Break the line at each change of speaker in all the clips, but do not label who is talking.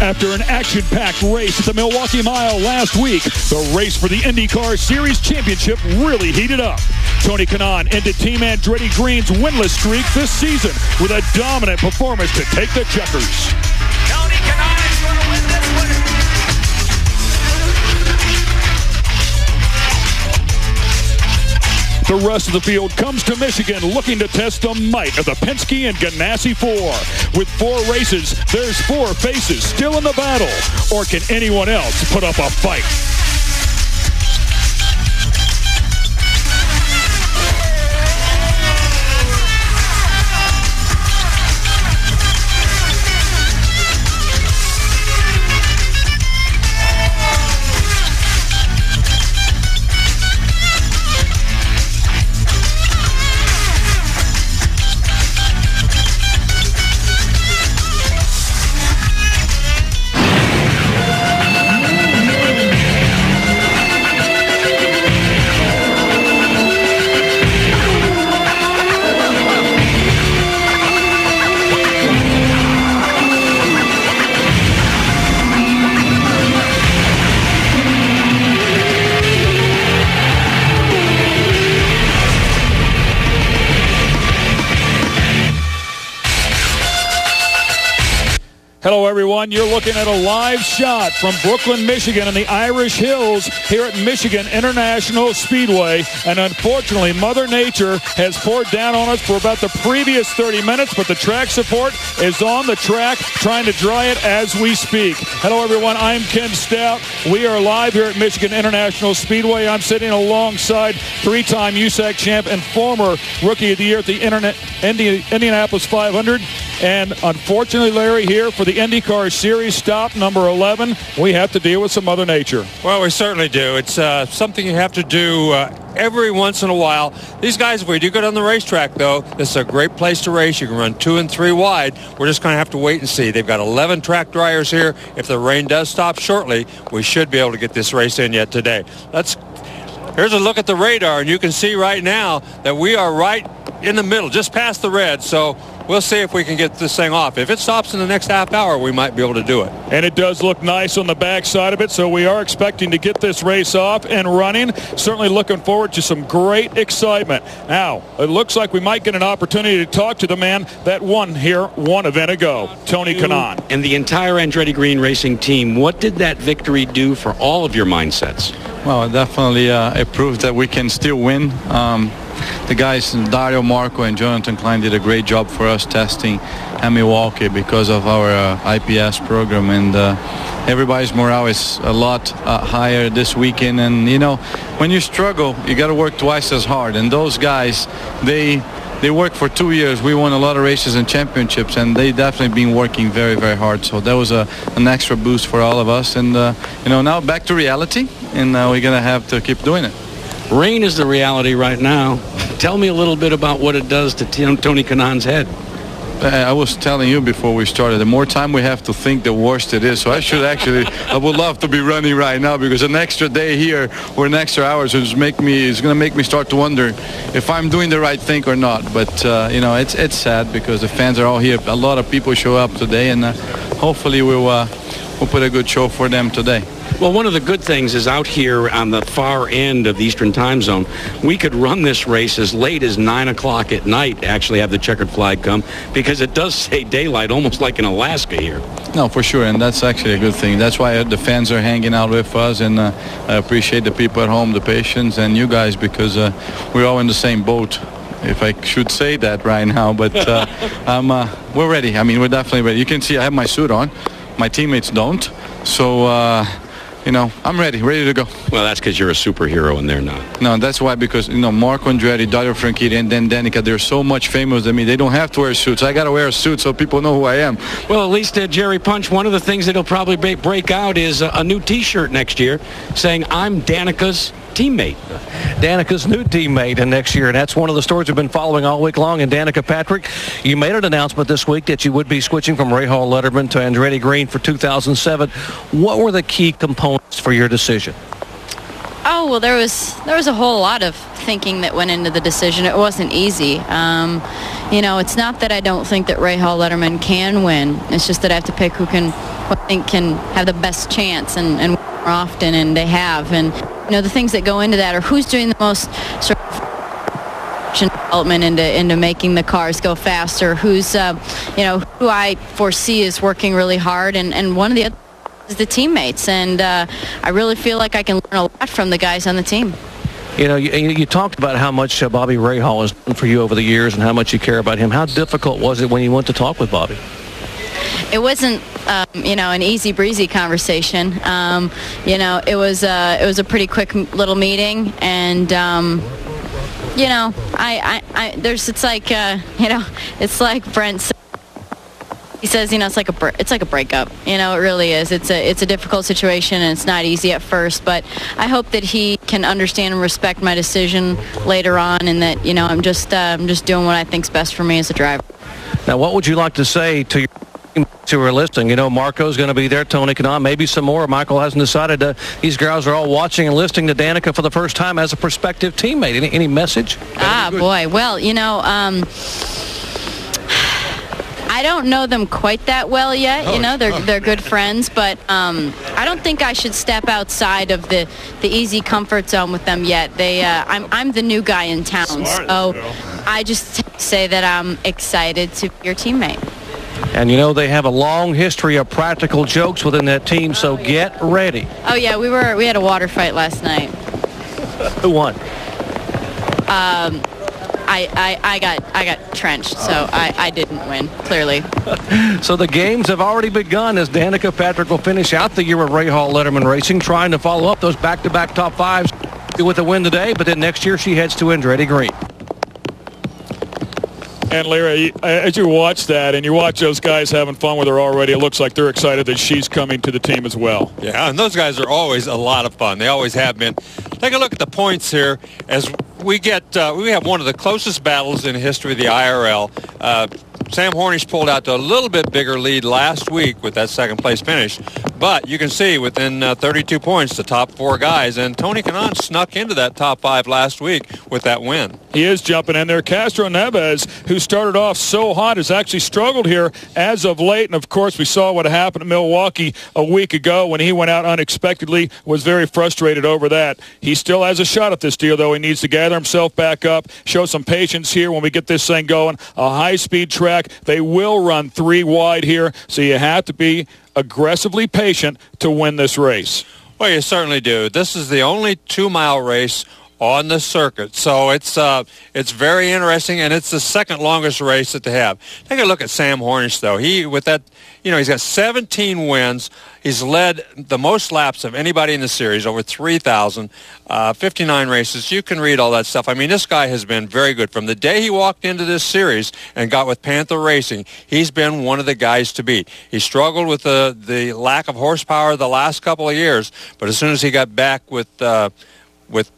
After an action-packed race at the Milwaukee Mile last week, the race for the IndyCar Series Championship really heated up. Tony Kanaan ended Team Andretti Green's winless streak this season with a dominant performance to take the checkers.
Tony Kanaan is going to win this one.
The rest of the field comes to Michigan looking to test the might of the Penske and Ganassi 4. With 4 races, there's 4 faces still in the battle. Or can anyone else put up a fight? Hello, everyone. You're looking at a live shot from Brooklyn, Michigan, in the Irish Hills here at Michigan International Speedway. And unfortunately, Mother Nature has poured down on us for about the previous 30 minutes, but the track support is on the track trying to dry it as we speak. Hello, everyone. I'm Ken Stout. We are live here at Michigan International Speedway. I'm sitting alongside 3-time USAC champ and former Rookie of the Year at the Indianapolis 500. And unfortunately, Larry, here for the IndyCar Series stop number 11, we have to deal with some Mother Nature.
Well, we certainly do. It's something you have to do every once in a while. These guys, if we do good on the racetrack, though, this is a great place to race. You can run 2 and 3 wide. We're just going to have to wait and see. They've got 11 track dryers here. If the rain does stop shortly, we should be able to get this race in yet today. Here's a look at the radar, and you can see right now that we are right in the middle, just past the red. So we'll see if we can get this thing off. If it stops in the next half hour, we might be able to do it.
And it does look nice on the backside of it, so we are expecting to get this race off and running. Certainly looking forward to some great excitement. Now, it looks like we might get an opportunity to talk to the man that won here one event ago, Tony Kanaan.
And the entire Andretti Green Racing team, what did that victory do for all of your mindsets?
Well, definitely it proved that we can still win. The guys, Dario, Marco, and Jonathan Klein did a great job for us testing at Milwaukee because of our IPS program, and everybody's morale is a lot higher this weekend. And you know, when you struggle, you got to work twice as hard. And those guys, they worked for 2 years. We won a lot of races and championships, and they definitely been working very, very hard. So that was an extra boost for all of us. And you know, now back to reality, and we're gonna have to keep doing it.
Rain is the reality right now. Tell me a little bit about what it does to Tony Kanaan's head.
I was telling you before we started, the more time we have to think, the worse it is. So I should actually, I would love to be running right now, because an extra day here or an extra hours is going to make me start to wonder if I'm doing the right thing or not. But you know, it's sad because the fans are all here. A lot of people show up today, and hopefully we'll put a good show for them today.
Well, one of the good things is out here on the far end of the Eastern Time Zone, we could run this race as late as 9 o'clock at night, actually have the checkered flag come, because it does say daylight, almost like in Alaska here.
No, for sure, and that's actually a good thing. That's why the fans are hanging out with us, and I appreciate the people at home, the patience, and you guys, because we're all in the same boat, if I should say that right now. But we're ready. I mean, we're definitely ready. You can see I have my suit on. My teammates don't. So, you know, I'm ready to go.
Well, that's because you're a superhero and they're not.
No, that's why, because, you know, Marco Andretti, Dario Franchitti, and then Danica, they're so much famous than me. They don't have to wear suits. I got to wear a suit so people know who I am.
Well, at least, Jerry Punch, one of the things that'll probably break out is a new T-shirt next year saying, I'm Danica's teammate.
Danica's new teammate next year, and that's one of the stories we've been following all week long. And Danica, Patrick, you made an announcement this week that you would be switching from Ray Hall Letterman to Andretti Green for 2007. What were the key components for your decision?
Oh, well, there was a whole lot of thinking that went into the decision. It wasn't easy. You know, it's not that I don't think that Ray Hall Letterman can win. It's just that I have to pick who can I think can have the best chance and more often, and they have. And the things that go into that are who's doing the most sort of development into making the cars go faster, who's who I foresee is working really hard, and one of the other is the teammates, and I really feel like I can learn a lot from the guys on the team.
You talked about how much Bobby Rahal has done for you over the years and how much you care about him. How difficult was it when you went to talk with Bobby?
It wasn't, an easy breezy conversation. It was a pretty quick little meeting, and it's like Brent said. He says, it's like a breakup. It really is. It's a difficult situation, and it's not easy at first. But I hope that he can understand and respect my decision later on, and that I'm just doing what I think's best for me as a driver.
Now, what would you like to say to your teammates who are listening? Marco's going to be there, Tony Kanaan, maybe some more. Michael hasn't decided. These girls are all watching and listening to Danica for the first time as a prospective teammate. Any message?
Boy. Well, I don't know them quite that well yet. They're good friends, but I don't think I should step outside of the easy comfort zone with them yet. I'm the new guy in town, so I just say that I'm excited to be your teammate.
And they have a long history of practical jokes within that team, so get ready.
Oh yeah, we had a water fight last night.
Who won?
I got trenched, so I didn't win, clearly.
So the games have already begun as Danica Patrick will finish out the year with Rahal Letterman Racing, trying to follow up those back-to-back top fives with a win today, but then next year she heads to Andretti Green.
And Larry, as you watch that and you watch those guys having fun with her already, it looks like they're excited that she's coming to the team as well.
Yeah, and those guys are always a lot of fun. They always have been. Take a look at the points here as we have one of the closest battles in the history of the IRL. Sam Hornish pulled out to a little bit bigger lead last week with that second-place finish. But you can see within 32 points, the top four guys. And Tony Kanaan snuck into that top five last week with that win.
He is jumping in there. Castro Neves, who started off so hot, has actually struggled here as of late. And, of course, we saw what happened in Milwaukee a week ago when he went out unexpectedly, was very frustrated over that. He still has a shot at this deal, though. He needs to gather himself back up, show some patience here when we get this thing going. A high-speed track. They will run 3 wide here, so you have to be aggressively patient to win this race.
Well, you certainly do. This is the only 2-mile race on the circuit, so it's very interesting, and it's the second longest race that they have. Take a look at Sam Hornish, though. He's got 17 wins. He's led the most laps of anybody in the series, over 3,000, 59 races. You can read all that stuff. I mean, this guy has been very good. From the day he walked into this series and got with Panther Racing, he's been one of the guys to beat. He struggled with the lack of horsepower the last couple of years, but as soon as he got back with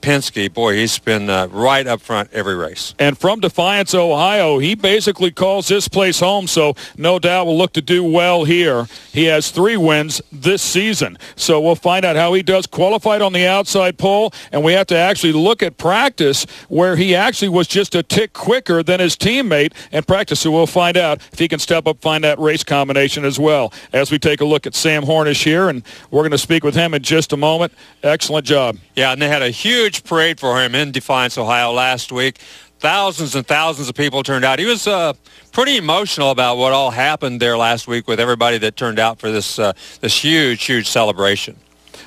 Penske, boy, he's been right up front every race.
And from Defiance, Ohio, he basically calls this place home, so no doubt will look to do well here. He has 3 wins this season, so we'll find out how he does. Qualified on the outside pole, and we have to actually look at practice where he actually was just a tick quicker than his teammate in practice, so we'll find out if he can step up, find that race combination as well. As we take a look at Sam Hornish here, and we're going to speak with him in just a moment. Excellent job.
Yeah, and they had a huge parade for him in Defiance, Ohio last week. Thousands and thousands of people turned out. He was pretty emotional about what all happened there last week with everybody that turned out for this huge celebration.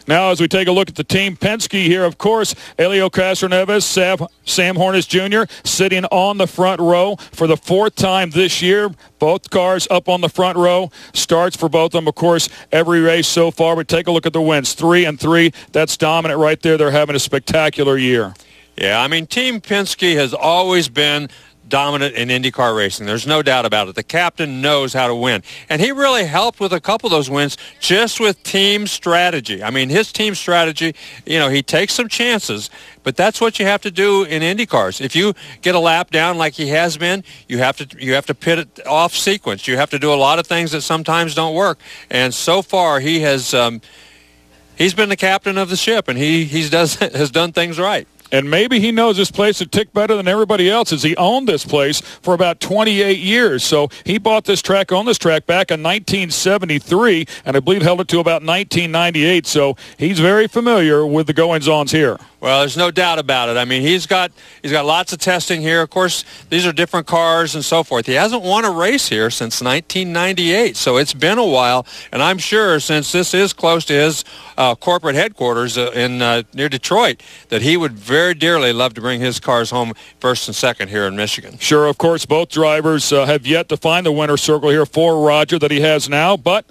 Now, as we take a look at the team, Penske here, of course, Helio Castroneves, Sam Hornish Jr. sitting on the front row for the 4th time this year. Both cars up on the front row. Starts for both of them, of course, every race so far. But take a look at the wins. 3 and 3. That's dominant right there. They're having a spectacular year.
Yeah, I mean, Team Penske has always been dominant in IndyCar racing. There's no doubt about it. The captain knows how to win. And he really helped with a couple of those wins just with team strategy. I mean, his team strategy, he takes some chances, but that's what you have to do in IndyCars. If you get a lap down like he has been, you have to pit it off sequence. You have to do a lot of things that sometimes don't work. And so far, he has he's been the captain of the ship, and he has done things right.
And maybe he knows this place a tick better than everybody else, as he owned this place for about 28 years. So he bought this track, owned this track back in 1973, and I believe held it to about 1998. So he's very familiar with the goings-ons here.
Well, there's no doubt about it. I mean, he's got lots of testing here. Of course, these are different cars and so forth. He hasn't won a race here since 1998, so it's been a while. And I'm sure, since this is close to his corporate headquarters in near Detroit, that he would very dearly love to bring his cars home first and second here in Michigan.
Sure, of course, both drivers have yet to find the winner's circle here for Roger that he has now, but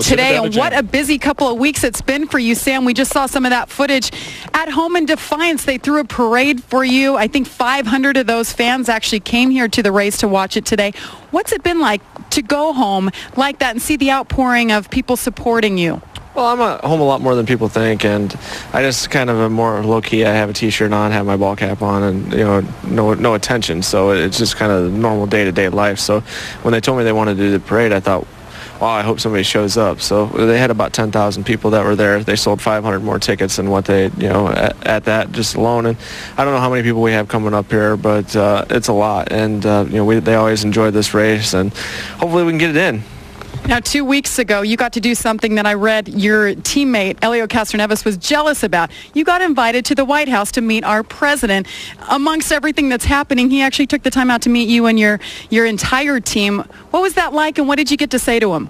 today, and what a busy couple of weeks it's been for you, Sam. We just saw some of that footage at home in Defiance. They threw a parade for you. I think 500 of those fans actually came here to the race to watch it today. What's it been like to go home like that and see the outpouring of people supporting you?
Well, I'm at home a lot more than people think, and I just kind of am more low-key. I have a T-shirt on, have my ball cap on, and no attention. So it's just kind of normal day-to-day life. So when they told me they wanted to do the parade, I thought, wow, I hope somebody shows up. So they had about 10,000 people that were there. They sold 500 more tickets than what they, at that just alone. And I don't know how many people we have coming up here, but it's a lot. And, they always enjoyed this race, and hopefully we can get it in.
Now, 2 weeks ago, you got to do something that I read your teammate, Elio Castroneves, was jealous about. You got invited to the White House to meet our president. Amongst everything that's happening, he actually took the time out to meet you and your entire team. What was that like, and what did you get to say to him?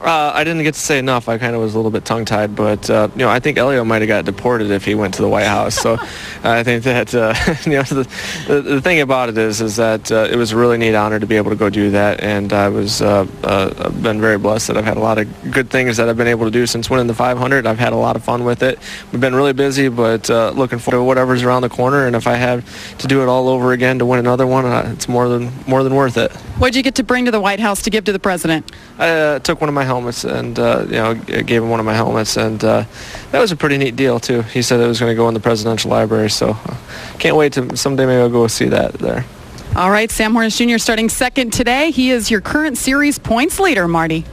I didn't get to say enough. I kind of was a little bit tongue-tied, but I think Elio might have got deported if he went to the White House. So I think that the thing about it is that it was a really neat honor to be able to go do that, and I was I've been very blessed that I've had a lot of good things that I've been able to do since winning the 500. I've had a lot of fun with it. We've been really busy, but looking forward to whatever's around the corner. And if I have to do it all over again to win another one, it's more than worth it.
What did you get to bring to the White House to give to the president?
I took one of my helmets and gave him one of my helmets, and that was a pretty neat deal too. He said it was going to go in the presidential library, so can't wait to someday maybe I'll go see that there.
All right, Sam Hornish Jr. starting second today. He is your current series points leader, Marty.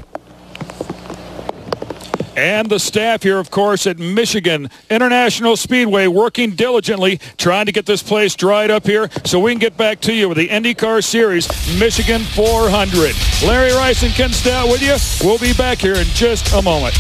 And the staff here, of course, at Michigan International Speedway working diligently, trying to get this place dried up here so we can get back to you with the IndyCar Series Michigan 400. Larry Rice and Ken Stout with you. We'll be back here in just a moment.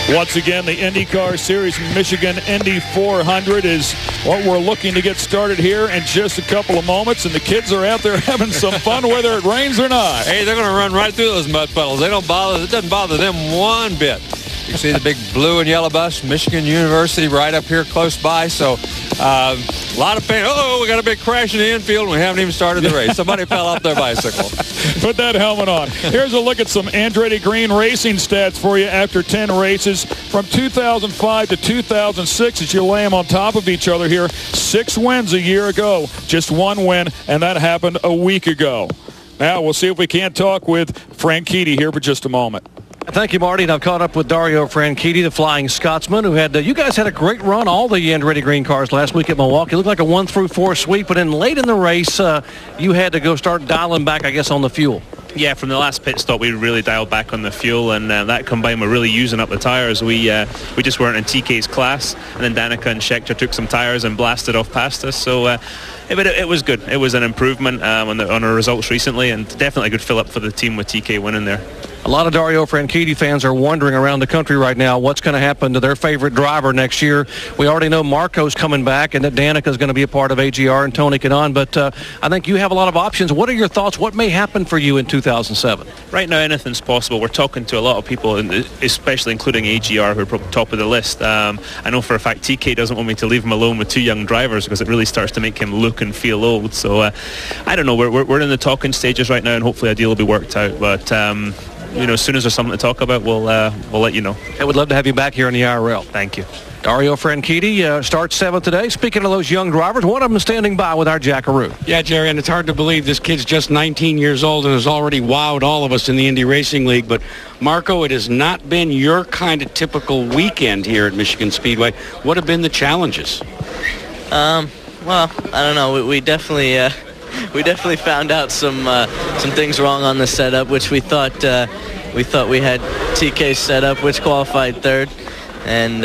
Once again, the IndyCar Series Michigan Indy 400 is what we're looking to get started here in just a couple of moments, and the kids are out there having some fun whether it rains or not.
Hey, they're going to run right through those mud puddles. They don't bother. It doesn't bother them one bit. You see the big blue and yellow bus, Michigan University, right up here close by. So a lot of pain. Oh, we got a big crash in the infield, and we haven't even started the race. Somebody fell off their bicycle.
Put that helmet on. Here's a look at some Andretti Green racing stats for you after 10 races from 2005 to 2006 as you lay them on top of each other here. 6 wins a year ago, just 1 win, and that happened a week ago. Now we'll see if we can't talk with Franchitti here for just a moment.
Thank you, Marty. And I've caught up with Dario Franchitti, the Flying Scotsman, who had you guys had a great run, all the Andretti Green cars last week at Milwaukee. It looked like a 1-through-4 sweep, but then late in the race, you had to go start dialing back, I guess, on the fuel.
Yeah, from the last pit stop, we really dialed back on the fuel, and that combined with really using up the tires. We just weren't in TK's class, and then Danica and Schechter took some tires and blasted off past us. So it was good. It was an improvement on our results recently, and definitely a good fill-up for the team with TK winning there.
A lot of Dario Franchitti fans are wondering around the country right now what's going to happen to their favorite driver next year. We already know Marco's coming back and that Danica's going to be a part of AGR and Tony Kanaan, but I think you have a lot of options. What are your thoughts? What may happen for you in 2007?
Right now, anything's possible. We're talking to a lot of people, especially including AGR, who are probably top of the list. I know for a fact TK doesn't want me to leave him alone with 2 young drivers because it really starts to make him look and feel old. So I don't know. We're in the talking stages right now, and hopefully a deal will be worked out. But as soon as there's something to talk about, we'll let you know.
I would love to have you back here in the IRL.
Thank you.
Dario Franchitti starts 7th today. Speaking of those young drivers, one of them standing by with our Jackaroo.
Yeah, Jerry, and it's hard to believe this kid's just 19 years old and has already wowed all of us in the Indy Racing League. But, Marco, it has not been your kind of typical weekend here at Michigan Speedway. What have been the challenges?
Well, I don't know. We definitely found out some things wrong on the setup, which we thought we had TK set up, which qualified 3rd. and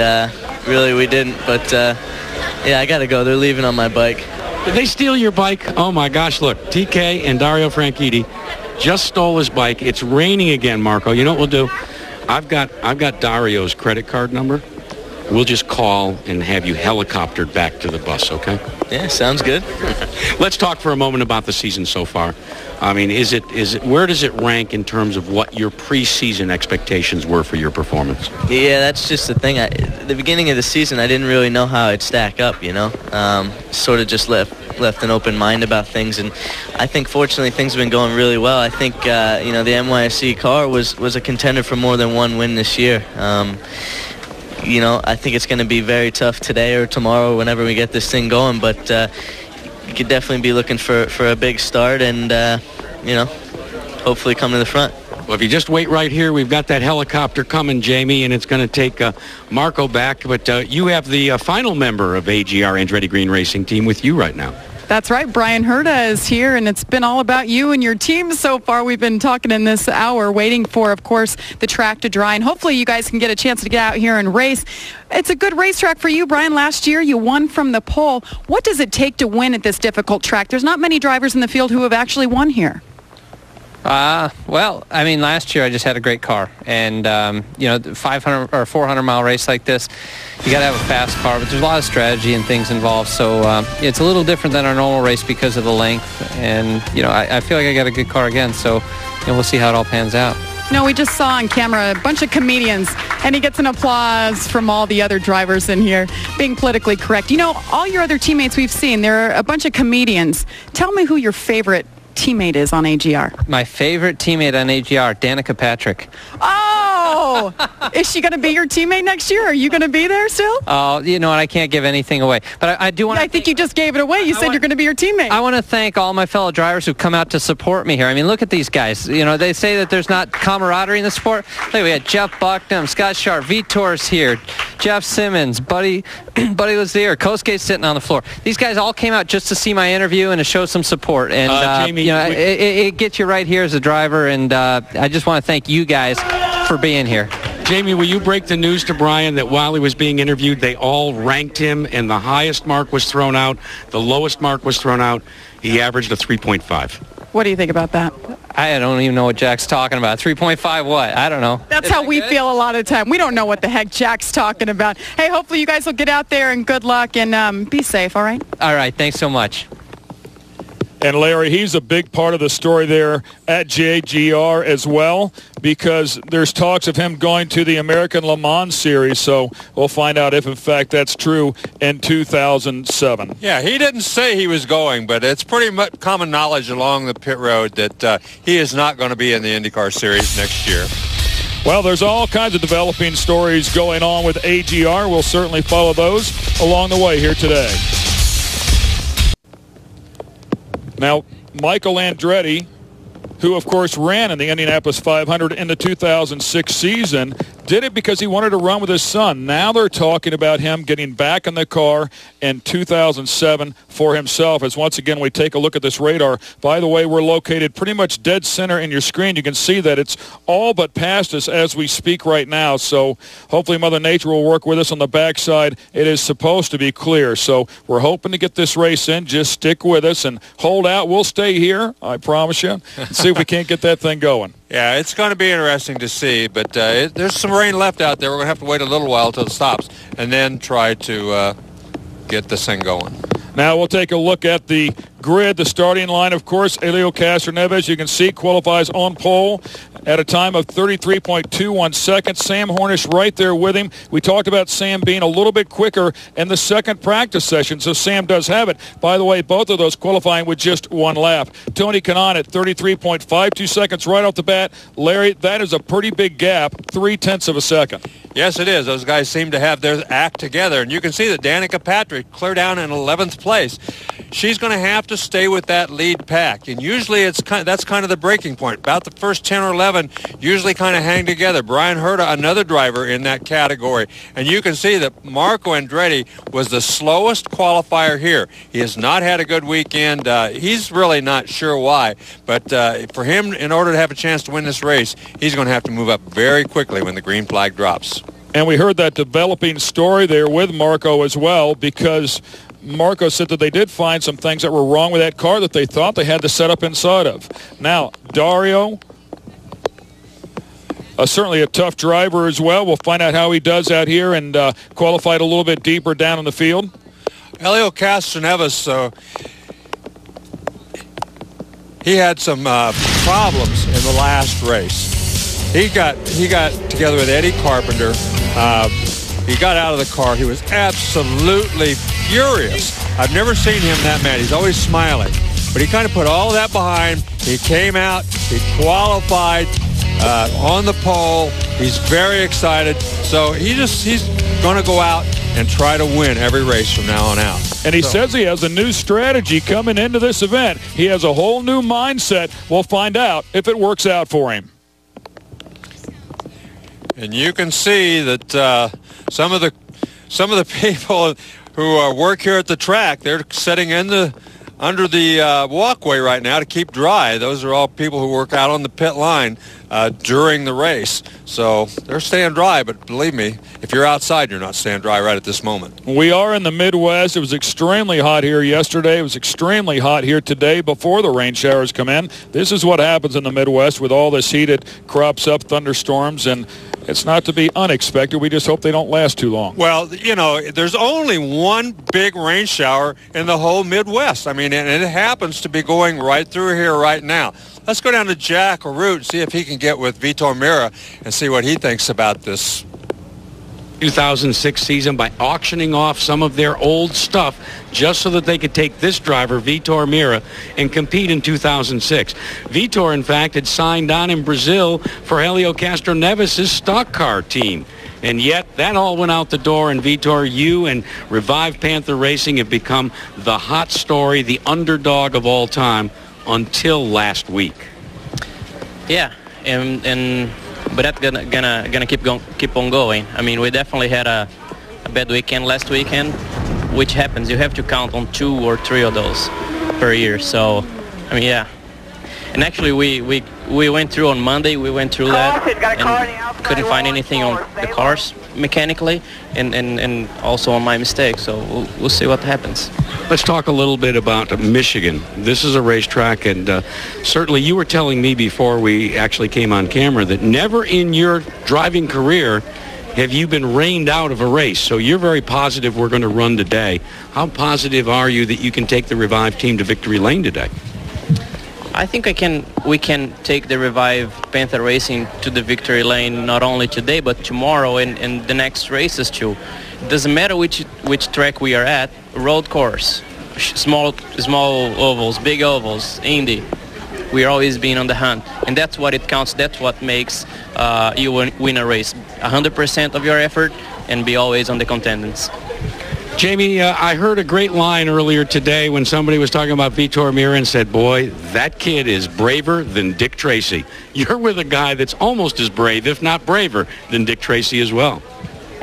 really we didn't. But yeah, I got to go. They're leaving on my bike.
Did they steal your bike? Oh my gosh, look, TK and Dario Franchitti just stole his bike. It's raining again, Marco. You know what we'll do? I've got Dario's credit card number. We'll just call and have you helicoptered back to the bus, okay?
Yeah, sounds good.
Let's talk for a moment about the season so far. I mean, is it where does it rank in terms of what your preseason expectations were for your performance?
Yeah, that's just the thing. At the beginning of the season, I didn't really know how I'd stack up, you know. Sort of just left an open mind about things, and I think fortunately things have been going really well. I think you know, the NYSE car was a contender for more than one win this year. You know, I think it's going to be very tough today or tomorrow whenever we get this thing going, but you could definitely be looking for a big start and, you know, hopefully come to the front.
Well, if you just wait right here, we've got that helicopter coming, Jamie, and it's going to take Marco back. But you have the final member of AGR Andretti Green Racing Team with you right now.
That's right. Brian Herta is here, and it's been all about you and your team so far. We've been talking in this hour, waiting for, of course, the track to dry, and hopefully you guys can get a chance to get out here and race. It's a good racetrack for you, Brian. Last year, you won from the pole. What does it take to win at this difficult track? There's not many drivers in the field who have actually won here.
Well, I mean, last year I just had a great car, and you know, 500 or 400-mile race like this, you got to have a fast car, but there's a lot of strategy and things involved. So it's a little different than our normal race because of the length, and you know, I feel like I got a good car again. So you know, we'll see how it all pans out.
No, we just saw on camera a bunch of comedians, and he gets an applause from all the other drivers in here, being politically correct. You know, all your other teammates we've seen, they're a bunch of comedians. Tell me who your favorite teammate is on AGR.
My favorite teammate on AGR, Danica Patrick.
Oh! Is she going to be your teammate next year? Are you going to be there still?
Oh, you know what? I can't give anything away. But I do want to...
I think you just gave it away. You said you're going to be your teammate.
I want to thank all my fellow drivers who've come out to support me here. I mean, look at these guys. You know, they say that there's not camaraderie in the sport. Look, we had Jeff Bucknam, Scott Sharp, Vitor's here, Jeff Simmons, Buddy Lazier, Kosuke's sitting on the floor. These guys all came out just to see my interview and to show some support. And,
Jamie,
you know, it gets you right here as a driver, and I just want to thank you guys for being here.
Jamie, will you break the news to Brian that while he was being interviewed, they all ranked him, and the highest mark was thrown out, the lowest mark was thrown out. He averaged a 3.5.
What do you think about that?
I don't even know what Jack's talking about. 3.5 what? I don't know.
That's how we feel a lot of the time. We don't know what the heck Jack's talking about. Hey, hopefully you guys will get out there, and good luck, and be safe, all right?
All right, thanks so much.
And Larry, he's a big part of the story there at JGR as well, because there's talks of him going to the American Le Mans Series. So we'll find out if, in fact, that's true in 2007.
Yeah, he didn't say he was going, but it's pretty much common knowledge along the pit road that he is not going to be in the IndyCar Series next year.
Well, there's all kinds of developing stories going on with AGR. We'll certainly follow those along the way here today. Now, Michael Andretti, who, of course, ran in the Indianapolis 500 in the 2006 season, did it because he wanted to run with his son. Now they're talking about him getting back in the car in 2007 for himself. As once again we take a look at this radar. By the way, we're located pretty much dead center in your screen. You can see that it's all but past us as we speak right now. So hopefully Mother Nature will work with us on the backside. It is supposed to be clear. So we're hoping to get this race in. Just stick with us and hold out. We'll stay here, I promise you, and see if we can't get that thing going.
Yeah, it's going to be interesting to see, but there's some rain left out there. We're going to have to wait a little while until it stops and then try to get this thing going.
Now we'll take a look at the grid, the starting line. Of course, Elio Castroneves, you can see, qualifies on pole at a time of 33.21 seconds. Sam Hornish right there with him. We talked about Sam being a little bit quicker in the second practice session, so Sam does have it. By the way, both of those qualifying with just one lap. Tony Kanaan at 33.52 seconds right off the bat. Larry, that is a pretty big gap, 0.3 of a second.
Yes, it is. Those guys seem to have their act together, and you can see that Danica Patrick clear down in 11th place. She's going to have to stay with that lead pack, and usually that's kind of the breaking point. About the first 10 or 11 usually kind of hang together. Brian Herta, another driver in that category, and you can see that Marco Andretti was the slowest qualifier here. He has not had a good weekend. He's really not sure why, but for him, in order to have a chance to win this race, he's going to have to move up very quickly when the green flag drops.
And we heard that developing story there with Marco as well, because Marco said that they did find some things that were wrong with that car that they thought they had to set up inside of. Now, Dario, certainly a tough driver as well. We'll find out how he does out here, and qualified a little bit deeper down in the field.
Helio Castroneves, he had some problems in the last race. He got together with Eddie Carpenter. He got out of the car. He was absolutely furious. I've never seen him that mad. He's always smiling. But he kind of put all of that behind. He came out. He qualified on the pole. He's very excited. So he's going to go out and try to win every race from now on out.
And he says he has a new strategy coming into this event. He has a whole new mindset. We'll find out if it works out for him.
And you can see that some of the people who work here at the track, they're sitting under the walkway right now to keep dry. Those are all people who work out on the pit line during the race. So they're staying dry, but believe me, if you're outside, you're not staying dry right at this moment.
We are in the Midwest. It was extremely hot here yesterday. It was extremely hot here today before the rain showers come in. This is what happens in the Midwest with all this heat. It crops up thunderstorms, and it's not to be unexpected. We just hope they don't last too long.
Well, you know, there's only one big rain shower in the whole Midwest. I mean, and it happens to be going right through here right now. Let's go down to Jack Root and see if he can get with Vitor Mira and see what he thinks about this
2006 season by auctioning off some of their old stuff just so that they could take this driver, Vitor Mira, and compete in 2006. Vitor, in fact, had signed on in Brazil for Helio Castroneves' stock car team. And yet, that all went out the door, and Vitor, you and Revive Panther Racing have become the hot story, the underdog of all time until last week.
Yeah, but that's gonna keep on going. I mean, we definitely had a bad weekend last weekend, which happens. You have to count on 2 or 3 of those per year. So, I mean, yeah. And actually, we went through on Monday. We went through that and couldn't find anything on the cars mechanically, and also on my mistake. So we'll see what happens.
Let's talk a little bit about Michigan. This is a racetrack, and certainly you were telling me before we actually came on camera that never in your driving career have you been rained out of a race. So you're very positive we're going to run today. How positive are you that you can take the Revive team to victory lane today?
I think we can take the Revive Panther Racing to the victory lane not only today but tomorrow and the next races too. It doesn't matter which track we are at, road course, small ovals, big ovals, Indy. We're always being on the hunt, and that's what it counts. That's what makes you win a race. 100% of your effort and be always on the contenders.
Jamie, I heard a great line earlier today when somebody was talking about Vitor Mira and said, boy, that kid is braver than Dick Tracy. You're with a guy that's almost as brave, if not braver, than Dick Tracy as well.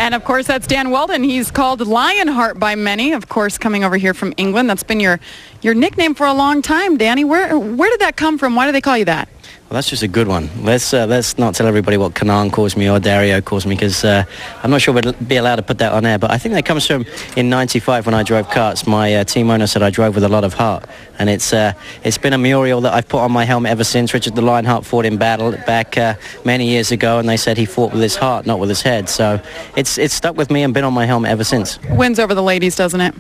And, of course, that's Dan Weldon. He's called Lionheart by many, of course, coming over here from England. That's been your nickname for a long time, Danny. Where did that come from? Why do they call you that?
Well, that's just a good one. Let's not tell everybody what Kanan calls me or Dario calls me, because I'm not sure we'd be allowed to put that on air. But I think that comes from in '95 when I drove karts. My team owner said I drove with a lot of heart, and it's been a memorial that I've put on my helmet ever since. Richard the Lionheart fought in battle back many years ago, and they said he fought with his heart, not with his head. So it's stuck with me and been on my helmet ever since.
Wins over the ladies, doesn't it?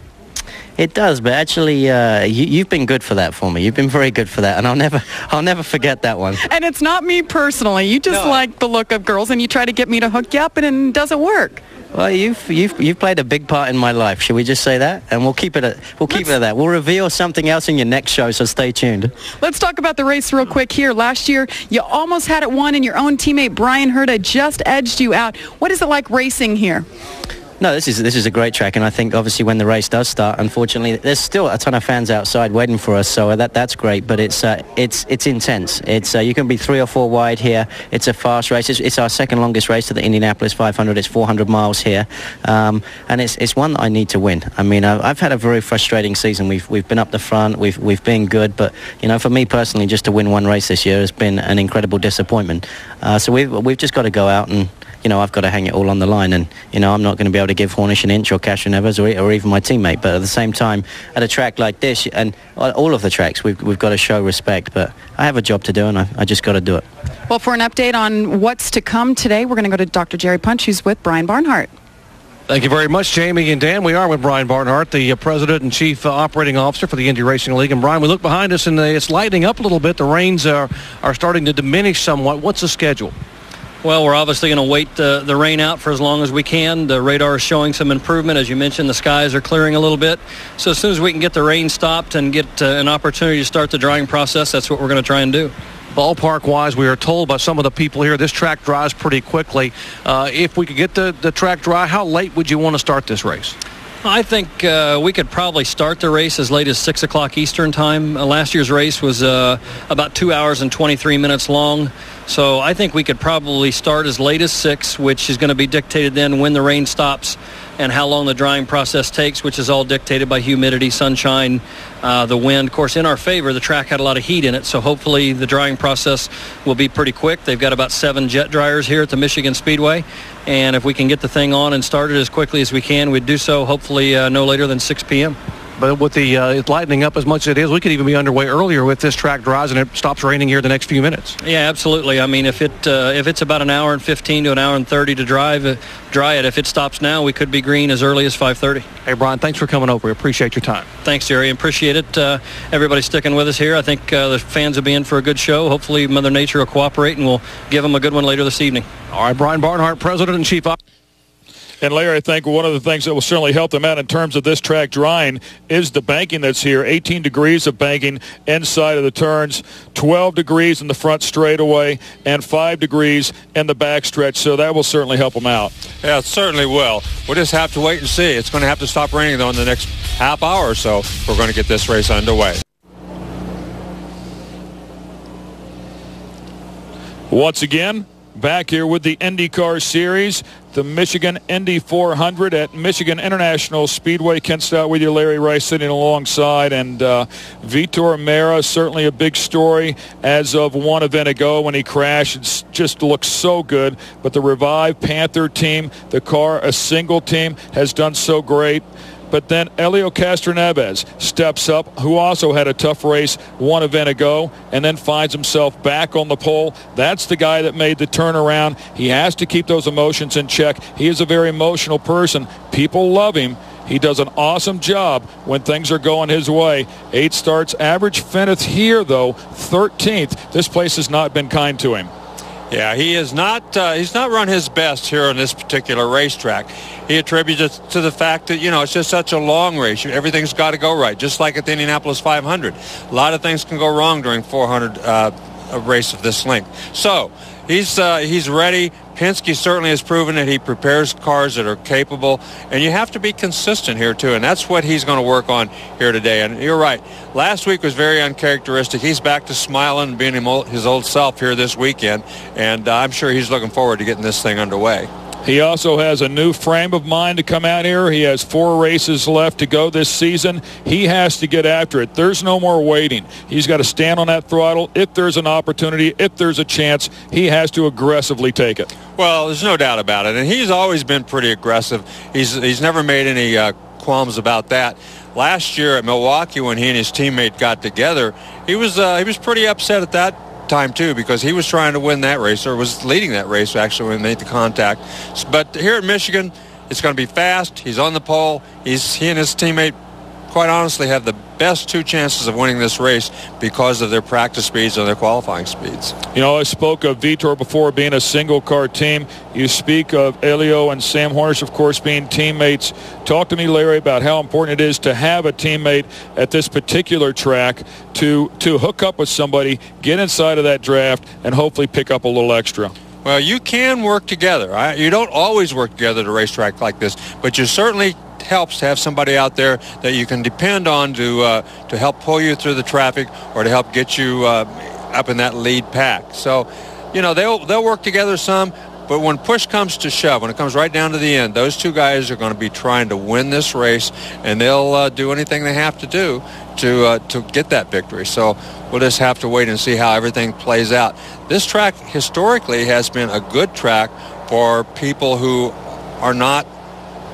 It does, but actually, you've been good for that for me. You've been very good for that, and I'll never forget that one.
And it's not me personally. You just like the look of girls, and you try to get me to hook you up, and it doesn't work.
Well, you've played a big part in my life. Should we just say that? And we'll keep it at that. We'll reveal something else in your next show, so stay tuned. Let's
talk about the race real quick here. Last year, you almost had it won, and your own teammate Brian Herta just edged you out. What is it like racing here?
No, this is a great track, and I think obviously when the race does start, unfortunately, there's still a ton of fans outside waiting for us, so that's great. But it's intense. You can be 3 or 4 wide here. It's a fast race. It's our second longest race to the Indianapolis 500. It's 400 miles here, and it's one that I need to win. I mean, I've had a very frustrating season. We've been up the front. We've been good, but for me personally, just to win one race this year has been an incredible disappointment. So we've just got to go out and I've got to hang it all on the line, and I'm not going to be able to give Hornish an inch or Cash and Evers or even my teammate. But at the same time, at a track like this and all of the tracks, we've got to show respect. But I have a job to do, and I just got to do it.
Well, for an update on what's to come today, we're going to go to Dr. Jerry Punch, who's with Brian Barnhart.
Thank you very much, Jamie and Dan. We are with Brian Barnhart, the president and chief operating officer for the Indy Racing League. And Brian, we look behind us, and it's lightening up a little bit. The rains are starting to diminish somewhat. What's the schedule?
Well, we're obviously going to wait the rain out for as long as we can. The radar is showing some improvement. As you mentioned, the skies are clearing a little bit. So as soon as we can get the rain stopped and get an opportunity to start the drying process, that's what we're going to try and do.
Ballpark-wise, we are told by some of the people here, this track dries pretty quickly. If we could get the track dry, how late would you want to start this race?
I think we could probably start the race as late as 6 o'clock Eastern time. Last year's race was about 2 hours and 23 minutes long. So I think we could probably start as late as 6, which is going to be dictated then when the rain stops and how long the drying process takes, which is all dictated by humidity, sunshine, the wind. Of course, in our favor, the track had a lot of heat in it, so hopefully the drying process will be pretty quick. They've got about 7 jet dryers here at the Michigan Speedway, and if we can get the thing on and started as quickly as we can, we'd do so hopefully no later than 6 p.m.
But with the it lightening up as much as it is, we could even be underway earlier if this track dries and it stops raining here the next few minutes.
Yeah, absolutely. I mean, if it's about an hour and 15 to an hour and 30 to dry it, if it stops now, we could be green as early as 5:30.
Hey, Brian, thanks for coming over. We appreciate your time.
Thanks, Jerry. Appreciate it. Everybody sticking with us here. I think the fans will be in for a good show. Hopefully, Mother Nature will cooperate, and we'll give them a good one later this evening.
All right, Brian Barnhart, President and Chief
And Larry, I think one of the things that will certainly help them out in terms of this track drying is the banking that's here. 18 degrees of banking inside of the turns, 12 degrees in the front straightaway, and 5 degrees in the backstretch. So that will certainly help them out.
Yeah, it certainly will. We'll just have to wait and see. It's going to have to stop raining, though, in the next half hour or so. We're going to get this race underway.
Once again, back here with the IndyCar Series, the Michigan Indy 400 at Michigan International Speedway. Kent Stout with you, Larry Rice sitting alongside, and Vitor Meira, certainly a big story as of one event ago when he crashed. It just looks so good, but the Revive Panther team, the car, a single team, has done so great. But then Helio Castroneves steps up, who also had a tough race one event ago, and then finds himself back on the pole. That's the guy that made the turnaround. He has to keep those emotions in check. He is a very emotional person. People love him. He does an awesome job when things are going his way. 8 starts, average finish here, though, 13th. This place has not been kind to him.
Yeah, he is not. He's not run his best here on this particular racetrack. He attributes it to the fact that, it's just such a long race. Everything's got to go right, just like at the Indianapolis 500. A lot of things can go wrong during 400 a race of this length. So he's ready. Penske certainly has proven that he prepares cars that are capable, and you have to be consistent here too, and that's what he's going to work on here today. And you're right, last week was very uncharacteristic. He's back to smiling and being his old self here this weekend, and I'm sure he's looking forward to getting this thing underway.
He also has a new frame of mind to come out here. He has 4 races left to go this season. He has to get after it. There's no more waiting. He's got to stand on that throttle. If there's an opportunity, if there's a chance, he has to aggressively take it.
Well, there's no doubt about it, and he's always been pretty aggressive. He's never made any qualms about that. Last year at Milwaukee, when he and his teammate got together, he was pretty upset at that time too, because he was trying to win that race, or was leading that race actually when they made the contact. But here at Michigan, it's going to be fast. He's on the pole. He and his teammate, quite honestly, have the best 2 chances of winning this race because of their practice speeds and their qualifying speeds.
I spoke of Vitor before being a single-car team. You speak of Helio and Sam Hornish, of course, being teammates. Talk to me, Larry, about how important it is to have a teammate at this particular track to hook up with somebody, get inside of that draft, and hopefully pick up a little extra.
Well, you can work together. Right? You don't always work together at a racetrack like this, but you certainly helps to have somebody out there that you can depend on to help pull you through the traffic or to help get you up in that lead pack. So, they'll work together some, but when push comes to shove, when it comes right down to the end, those 2 guys are going to be trying to win this race, and they'll do anything they have to do to get that victory. So we'll just have to wait and see how everything plays out. This track historically has been a good track for people who are not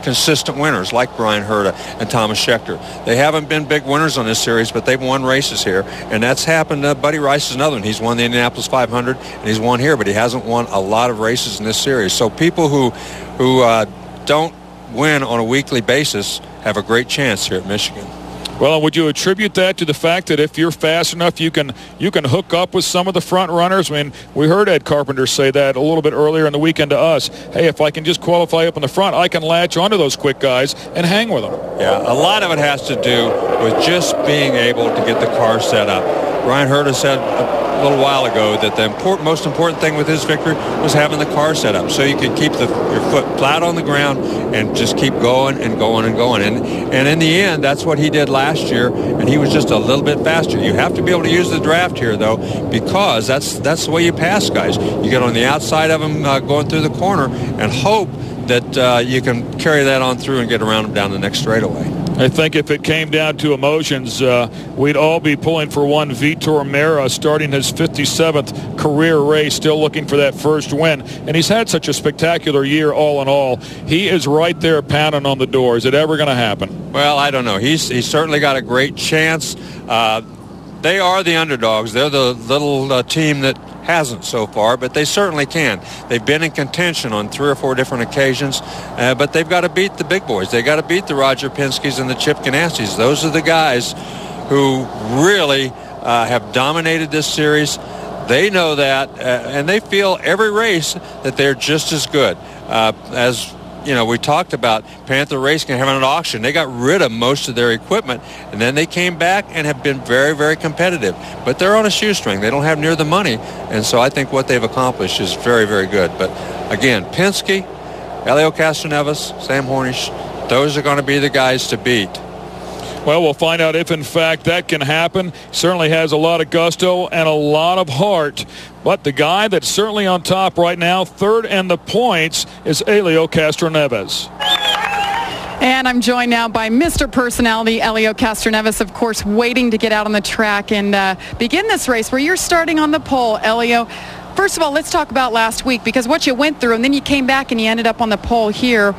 consistent winners like Brian Herta and Thomas Scheckter. They haven't been big winners on this series, but they've won races here, and that's happened. Buddy Rice is another one. He's won the Indianapolis 500, and he's won here, but he hasn't won a lot of races in this series. So people who don't win on a weekly basis have a great chance here at Michigan.
Well, would you attribute that to the fact that if you're fast enough, you can hook up with some of the front runners? I mean, we heard Ed Carpenter say that a little bit earlier in the weekend to us. Hey, if I can just qualify up in the front, I can latch onto those quick guys and hang with them.
Yeah, a lot of it has to do with just being able to get the car set up. Brian Herta said a little while ago that the most important thing with his victory was having the car set up so you could keep your foot flat on the ground and just keep going and going and going. And in the end, that's what he did last year, and he was just a little bit faster. You have to be able to use the draft here, though, because that's the way you pass guys. You get on the outside of them going through the corner and hope that you can carry that on through and get around them down the next straightaway.
I think if it came down to emotions, we'd all be pulling for one Vitor Meira starting his 57th career race, still looking for that first win. And he's had such a spectacular year all in all. He is right there pounding on the door. Is it ever going to happen?
Well, I don't know. He's certainly got a great chance. They are the underdogs. They're the little team that hasn't so far, but they certainly can. They've been in contention on 3 or 4 different occasions, but they've got to beat the big boys. They've got to beat the Roger Penske's and the Chip Ganassi's. Those are the guys who really have dominated this series. They know that, and they feel every race that they're just as good. As you know, we talked about Panther Racing having an auction. They got rid of most of their equipment, and then they came back and have been very, very competitive. But they're on a shoestring. They don't have near the money, and so I think what they've accomplished is very, very good. But, again, Penske, Elio Castroneves, Sam Hornish, those are going to be the guys to beat.
Well, we'll find out if, in fact, that can happen. Certainly has a lot of gusto and a lot of heart. But the guy that's certainly on top right now, third in the points, is Elio Castroneves.
And I'm joined now by Mr. Personality, Elio Castroneves, of course, waiting to get out on the track and begin this race where you're starting on the pole, Elio. First of all, let's talk about last week, because what you went through, and then you came back and you ended up on the pole here.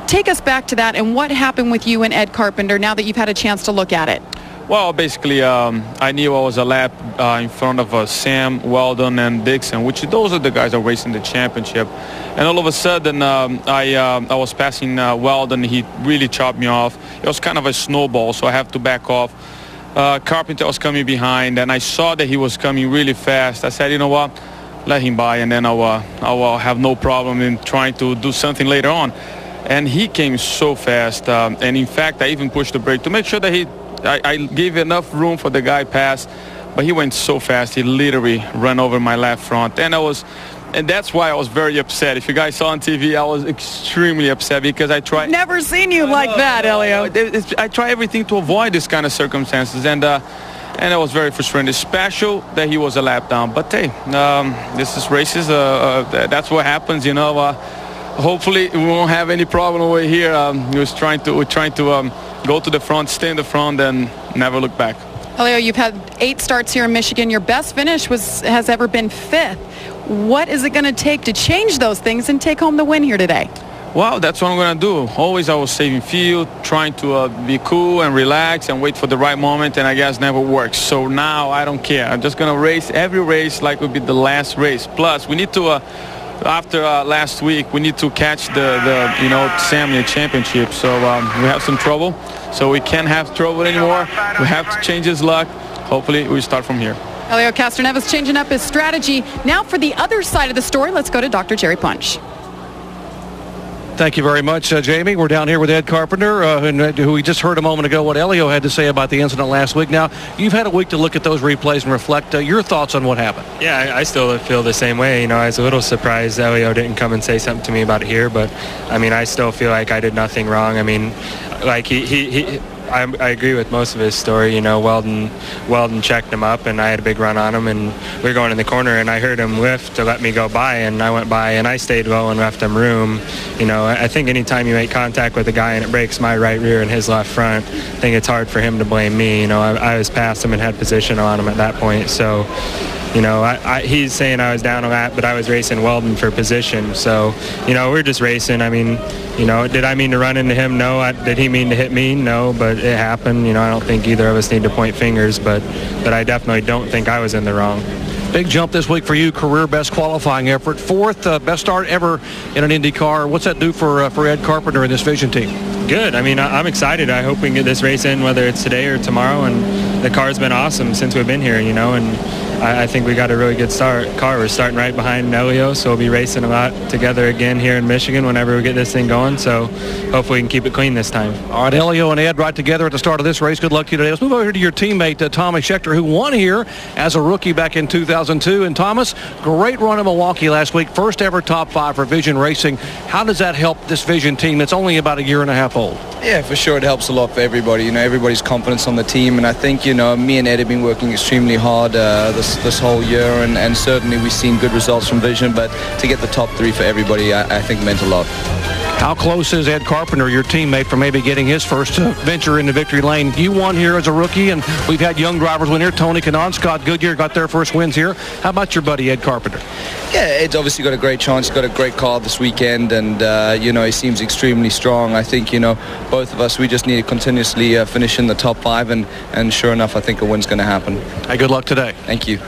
Take us back to that and what happened with you and Ed Carpenter now that you've had a chance to look at it.
Well, basically, I knew I was a lap in front of Sam, Weldon, and Dixon, which those are the guys that are racing the championship. And all of a sudden, I was passing Weldon. He really chopped me off. It was kind of a snowball, so I have to back off. Carpenter was coming behind, and I saw that he was coming really fast. I said, you know what, let him by, and then I will have no problem in trying to do something later on. And he came so fast, and in fact, I even pushed the brake to make sure that I gave enough room for the guy pass, but he went so fast, he literally ran over my left front, and that's why I was very upset. If you guys saw on TV, I was extremely upset because I tried.
Never seen you like that, Elio.
I try everything to avoid this kind of circumstances, and it was very frustrating. It's special that he was a lap down, but hey, this is races. That's what happens, you know. Hopefully we won't have any problem over here. We're trying to go to the front, stay in the front, and never look back.
Elio, you've had 8 starts here in Michigan. Your best finish has ever been 5th. What is it going to take to change those things and take home the win here today?
Well, that's what I'm going to do. Always I was saving fuel, trying to be cool and relax and wait for the right moment, and I guess never works. So now I don't care. I'm just going to race every race like it would be the last race. Plus, we need to... After last week, we need to catch the Sam championship. So we have some trouble. So we can't have trouble anymore. We have to change his luck. Hopefully, we start from here.
Elio Castroneves changing up his strategy. Now for the other side of the story, let's go to Dr. Jerry Punch.
Thank you very much, Jamie. We're down here with Ed Carpenter, who we just heard a moment ago what Elio had to say about the incident last week. Now, you've had a week to look at those replays and reflect your thoughts on what happened.
Yeah, I still feel the same way. You know, I was a little surprised Elio didn't come and say something to me about it here, but, I mean, I still feel like I did nothing wrong. I mean, like I agree with most of his story. You know, Weldon checked him up, and I had a big run on him, and we were going in the corner, and I heard him lift to let me go by, and I went by, and I stayed low and left him room. You know, I think anytime you make contact with a guy and it breaks my right rear and his left front, I think it's hard for him to blame me. You know, I was past him and had position on him at that point, so... he's saying I was down a lap, but I was racing Weldon for position. So, we're just racing. I mean, did I mean to run into him? No. Did he mean to hit me? No, but it happened. I don't think either of us need to point fingers, but I definitely don't think I was in the wrong.
Big jump this week for you, career best qualifying effort. Fourth best start ever in an IndyCar. What's that do for Ed Carpenter and this Vision team?
Good. I mean, I'm excited. I hope we can get this race in, whether it's today or tomorrow. And the car's been awesome since we've been here, and I think we got a really good car. We're starting right behind Elio, so we'll be racing a lot together again here in Michigan whenever we get this thing going. So hopefully we can keep it clean this time.
All right, Elio and Ed right together at the start of this race. Good luck to you today. Let's move over here to your teammate, Tommy Schechter, who won here as a rookie back in 2002. And Thomas, great run in Milwaukee last week. First ever top 5 for Vision Racing. How does that help this Vision team that's only about a year and a half old?
Yeah, for sure. It helps a lot for everybody. Everybody's confidence on the team. And I think, me and Ed have been working extremely hard this whole year. And certainly we've seen good results from Vision. But to get the top 3 for everybody, I think meant a lot.
How close is Ed Carpenter, your teammate, for maybe getting his first venture into victory lane? You won here as a rookie, and we've had young drivers win here. Tony Kanaan, Scott Goodyear got their first wins here. How about your buddy, Ed Carpenter?
Yeah, Ed's obviously got a great chance. He's got a great car this weekend, and, he seems extremely strong. I think, both of us, we just need to continuously finish in the top 5, and sure enough, I think a win's going to happen.
Hey, good luck today.
Thank you.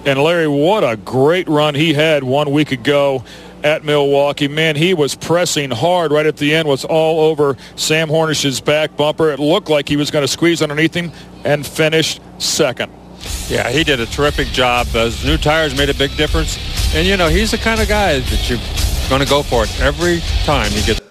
And Larry, what a great run he had 1 week ago at Milwaukee. Man, he was pressing hard right at the end, was all over Sam Hornish's back bumper. It looked like he was going to squeeze underneath him and finished second.
Yeah, he did a terrific job. Those new tires made a big difference. And, he's the kind of guy that you're going to go for it every time he gets.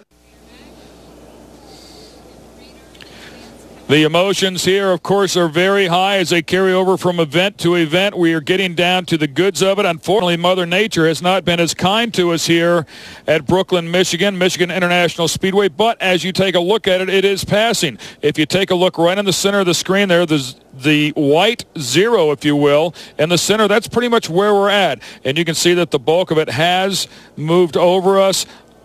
The emotions here, of course, are very high as they carry over from event to event. We are getting down to the goods of it. Unfortunately, Mother Nature has not been as kind to us here at Brooklyn, Michigan International Speedway. But as you take a look at it, it is passing. If you take a look right in the center of the screen there, there's the white 0, if you will, in the center. That's pretty much where we're at. And you can see that the bulk of it has moved over us.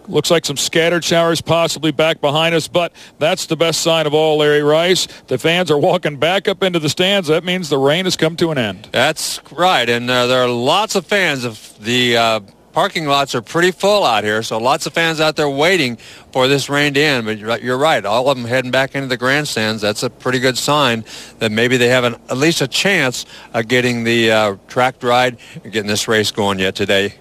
Looks like some scattered showers possibly back behind us, but that's the best sign of all, Larry Rice. The fans are walking back up into the stands. That means the rain has come to an end.
That's right, and there are lots of fans. The parking lots are pretty full out here, so lots of fans out there waiting for this rain to end. But you're right, all of them heading back into the grandstands. That's a pretty good sign that maybe they have at least a chance of getting the track ride and getting this race going yet today.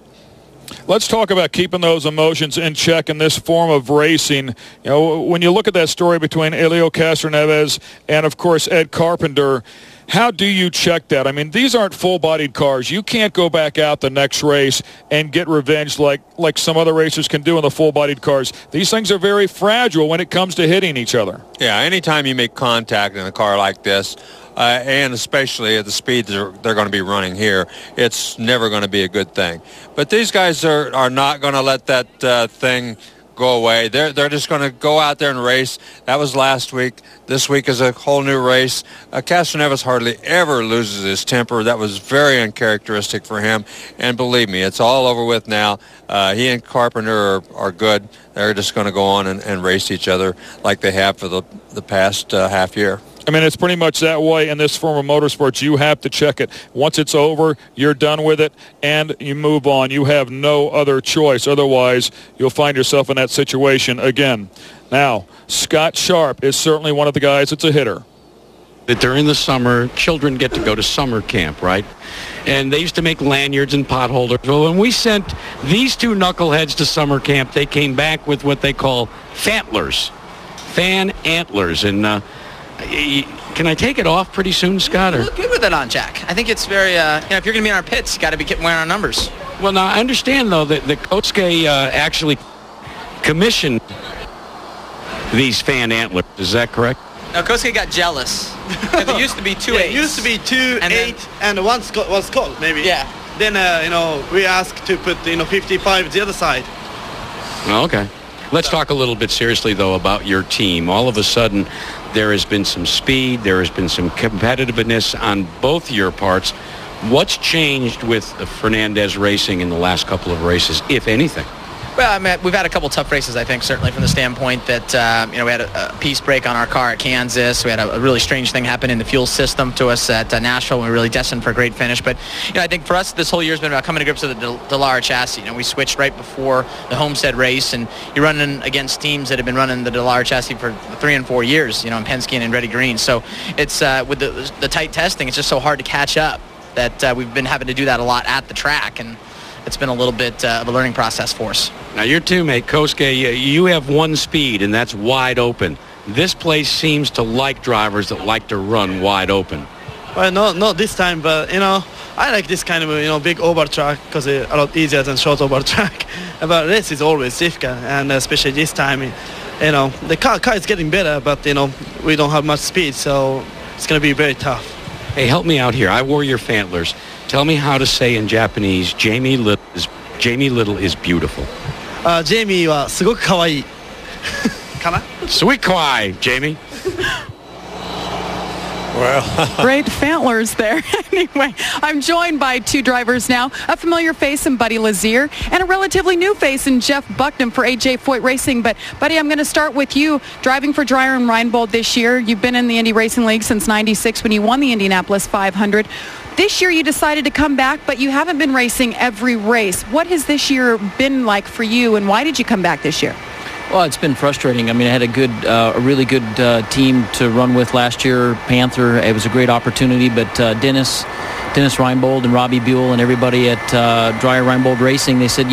Let's talk about keeping those emotions in check in this form of racing. When you look at that story between Elio Castroneves and, of course, Ed Carpenter, how do you check that? I mean, these aren't full-bodied cars. You can't go back out the next race and get revenge like some other racers can do in the full-bodied cars. These things are very fragile when it comes to hitting each other.
Yeah, anytime you make contact in a car like this, and especially at the speed they're going to be running here, it's never going to be a good thing. But these guys are not going to let that thing go away. They're just going to go out there and race. That was last week. This week is a whole new race. Castroneves hardly ever loses his temper. That was very uncharacteristic for him. And believe me, it's all over with now. He and Carpenter are good. They're just going to go on and race each other like they have for the past half year.
I mean, it's pretty much that way in this form of motorsports. You have to check it. Once it's over, you're done with it, and you move on. You have no other choice. Otherwise, you'll find yourself in that situation again. Now, Scott Sharp is certainly one of the guys that's a hitter.
That during the summer, children get to go to summer camp, right? And they used to make lanyards and pot holders. Well, when we sent these two knuckleheads to summer camp, they came back with what they call fantlers, fan antlers. And can I take it off pretty soon, Scott?
You look good with it on, Jack. I think it's very, if you're going to be in our pits, you got to be wearing our numbers.
Well, now, I understand, though, that the Kotske actually commissioned these fan antlers. Is that correct?
No, Kotske got jealous. Because it used to be 2 8s.
It used to be 2 8 and one was cold, maybe.
Yeah.
Then, we asked to put, 55 the other side.
Okay. Let's talk a little bit seriously, though, about your team. All of a sudden, there has been some speed. There has been some competitiveness on both your parts. What's changed with Fernandez Racing in the last couple of races, if anything?
Well, I mean, we've had a couple tough races, I think, certainly from the standpoint that, we had a piece break on our car at Kansas. We had a really strange thing happen in the fuel system to us at Nashville. We were really destined for a great finish. But, I think for us, this whole year has been about coming to grips with the Dallara chassis. We switched right before the Homestead race, and you're running against teams that have been running the Dallara chassis for 3 and 4 years, in Penske and Andretti Green. So it's, with the tight testing, it's just so hard to catch up that we've been having to do that a lot at the track. And it's been a little bit of a learning process for us.
Now, your teammate, Kosuke, you have one speed, and that's wide open. This place seems to like drivers that like to run wide open.
Well, not this time, but, I like this kind of, big over track because it's a lot easier than short over track. But this is always difficult, and especially this time, the car is getting better, but, we don't have much speed, so it's going to be very tough.
Hey, help me out here. I wore your fantlers. Tell me how to say in Japanese, Jamie Little is beautiful.
Jamie はすごく可愛い。かな?
Sweet kawaii, Jamie.
Well, great fantlers there. Anyway, I'm joined by 2 drivers now, a familiar face in Buddy Lazier and a relatively new face in Jeff Bucknam for AJ Foyt Racing. But, Buddy, I'm going to start with you. Driving for Dreyer and Reinbold this year. You've been in the Indy Racing League since '96 when you won the Indianapolis 500. This year you decided to come back, but you haven't been racing every race. What has this year been like for you, and why did you come back this year?
Well, it's been frustrating. I mean, I had a really good team to run with last year, Panther. It was a great opportunity, but Dennis Reinbold and Robbie Buell and everybody at Dreyer Reinbold Racing, they said,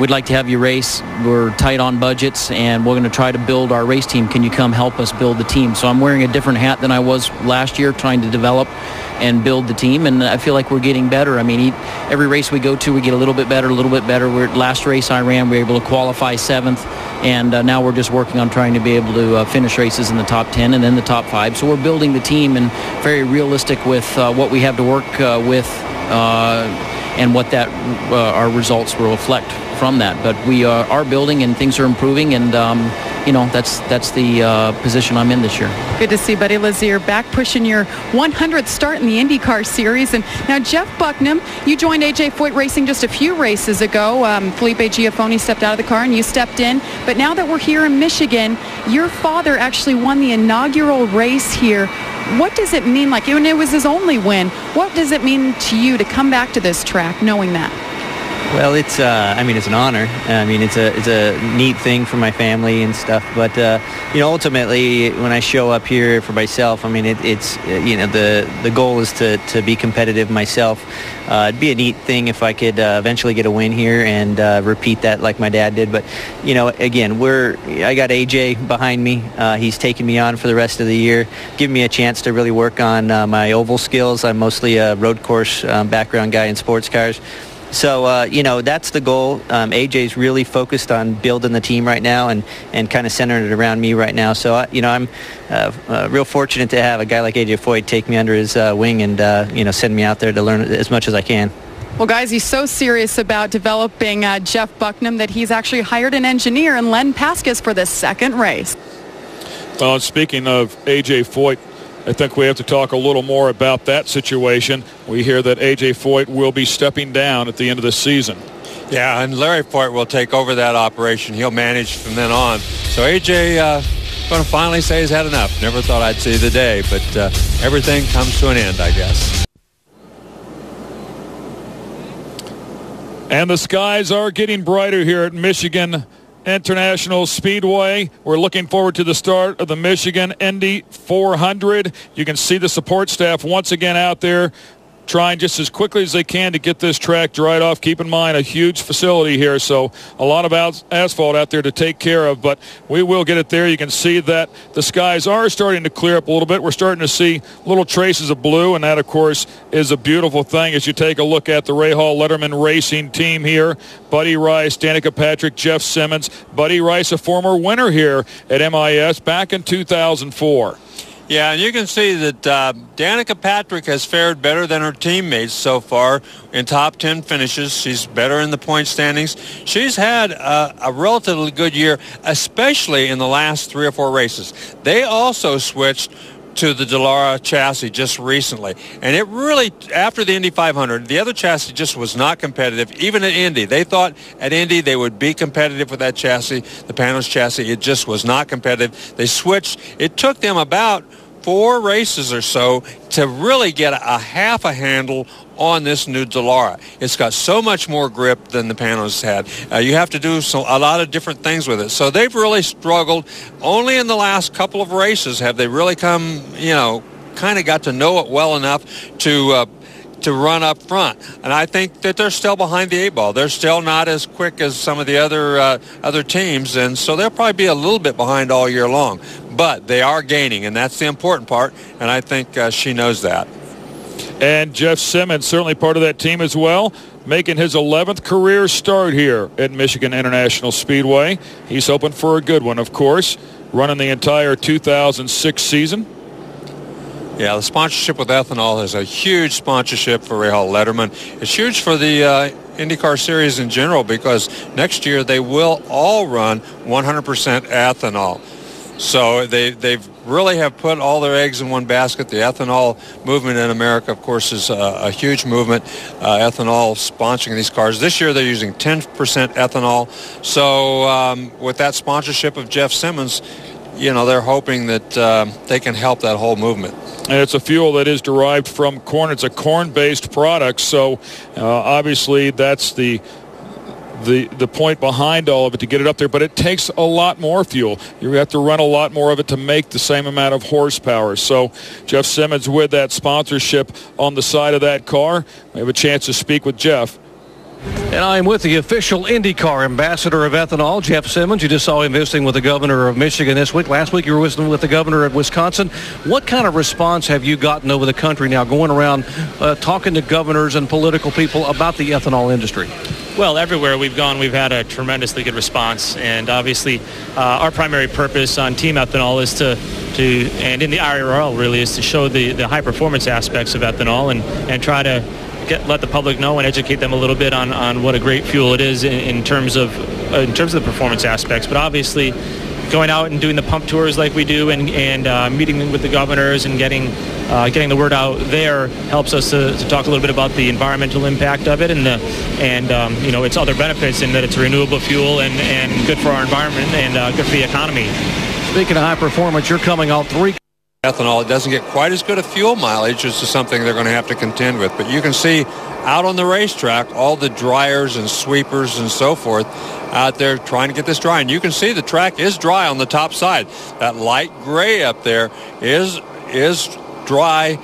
we'd like to have you race. We're tight on budgets, and we're going to try to build our race team. Can you come help us build the team? So I'm wearing a different hat than I was last year, trying to develop and build the team, and I feel like we're getting better. I mean, every race we go to, we get a little bit better. Last race I ran, we were able to qualify 7th, and now we're just working on trying to be able to finish races in the top 10 and then the top 5. So we're building the team and very realistic with what we have to work with and what that our results will reflect from that. But we are building and things are improving, and that's the position I'm in this year.
Good to see Buddy Lazier back pushing your 100th start in the IndyCar series. And now Jeff Bucknam, you joined AJ Foyt Racing just a few races ago. Felipe Giafoni stepped out of the car and you stepped in. But now that we're here in Michigan, your father actually won the inaugural race here. What does it mean? Like, even it was his only win. What does it mean to you to come back to this track knowing that?
Well, it's it's an honor. I mean, it's a neat thing for my family and stuff. But ultimately, when I show up here for myself, I mean, it's the goal is to be competitive myself. It'd be a neat thing if I could eventually get a win here and repeat that like my dad did. But again, I got AJ behind me. He's taking me on for the rest of the year, giving me a chance to really work on my oval skills. I'm mostly a road course background guy in sports cars. So, that's the goal. AJ's really focused on building the team right now and kind of centering it around me right now. So, I'm real fortunate to have a guy like AJ Foyt take me under his wing and, send me out there to learn as much as I can.
Well, guys, he's so serious about developing Jeff Bucknam that he's actually hired an engineer in Len Pascas for the second race.
Speaking of AJ Foyt, I think we have to talk a little more about that situation. We hear that A.J. Foyt will be stepping down at the end of the season.
Yeah, and Larry Foyt will take over that operation. He'll manage from then on. So A.J. going to finally say he's had enough. Never thought I'd see the day, but everything comes to an end, I guess.
And the skies are getting brighter here at Michigan International Speedway. We're looking forward to the start of the Michigan Indy 400. You can see the support staff once again out there trying just as quickly as they can to get this track dried off. Keep in mind, a huge facility here, so a lot of asphalt out there to take care of, but we will get it there. You can see that the skies are starting to clear up a little bit. We're starting to see little traces of blue, and that, of course, is a beautiful thing as you take a look at the Rahal Letterman Racing team here. Buddy Rice, Danica Patrick, Jeff Simmons. Buddy Rice, a former winner here at MIS back in 2004.
Yeah, and you can see that Danica Patrick has fared better than her teammates so far in top 10 finishes. She's better in the point standings. She's had a relatively good year, especially in the last 3 or 4 races. They also switched to the Dallara chassis just recently. And it really, after the Indy 500, the other chassis just was not competitive, even at Indy. They thought at Indy they would be competitive with that chassis, the Panos chassis. It just was not competitive. They switched. It took them about 4 races or so to really get a half a handle on this new Dallara. It's got so much more grip than the Panos had. You have to do a lot of different things with it. So they've really struggled. Only in the last couple of races have they really come, kind of got to know it well enough to run up front. And I think that they're still behind the 8 ball. They're still not as quick as some of the other teams, and so they'll probably be a little bit behind all year long. But they are gaining, and that's the important part, and I think she knows that.
And Jeff Simmons, certainly part of that team as well, making his 11th career start here at Michigan International Speedway. He's hoping for a good one, of course, running the entire 2006 season.
Yeah, the sponsorship with ethanol is a huge sponsorship for Rahal Letterman. It's huge for the IndyCar Series in general, because next year they will all run 100% ethanol. So they've really have put all their eggs in one basket. The ethanol movement in America, of course, is a huge movement. Ethanol sponsoring these cars. This year they're using 10% ethanol. So with that sponsorship of Jeff Simmons, they're hoping that they can help that whole movement.
And it's a fuel that is derived from corn. It's a corn-based product, so obviously that's the point behind all of it to get it up there. But it takes a lot more fuel. You have to run a lot more of it to make the same amount of horsepower. So Jeff Simmons with that sponsorship on the side of that car. We have a chance to speak with Jeff.
And I'm with the official IndyCar ambassador of ethanol, Jeff Simmons. You just saw him visiting with the governor of Michigan this week. Last week you were visiting with the governor of Wisconsin. What kind of response have you gotten over the country now, going around talking to governors and political people about the ethanol industry?
Well, everywhere we've gone, we've had a tremendously good response. And obviously, our primary purpose on Team Ethanol is to and in the IRL really, is to show the high-performance aspects of ethanol and try to let the public know and educate them a little bit on what a great fuel it is in terms of the performance aspects. But obviously, going out and doing the pump tours like we do and meeting with the governors and getting the word out there helps us to talk a little bit about the environmental impact of it and its other benefits, in that it's a renewable fuel and good for our environment and good for the economy.
Speaking of high performance, you're coming out 3.
Ethanol, it doesn't get quite as good a fuel mileage, which is something they're going to have to contend with. But you can see out on the racetrack all the dryers and sweepers and so forth out there trying to get this dry. And you can see the track is dry on the top side. That light gray up there is dry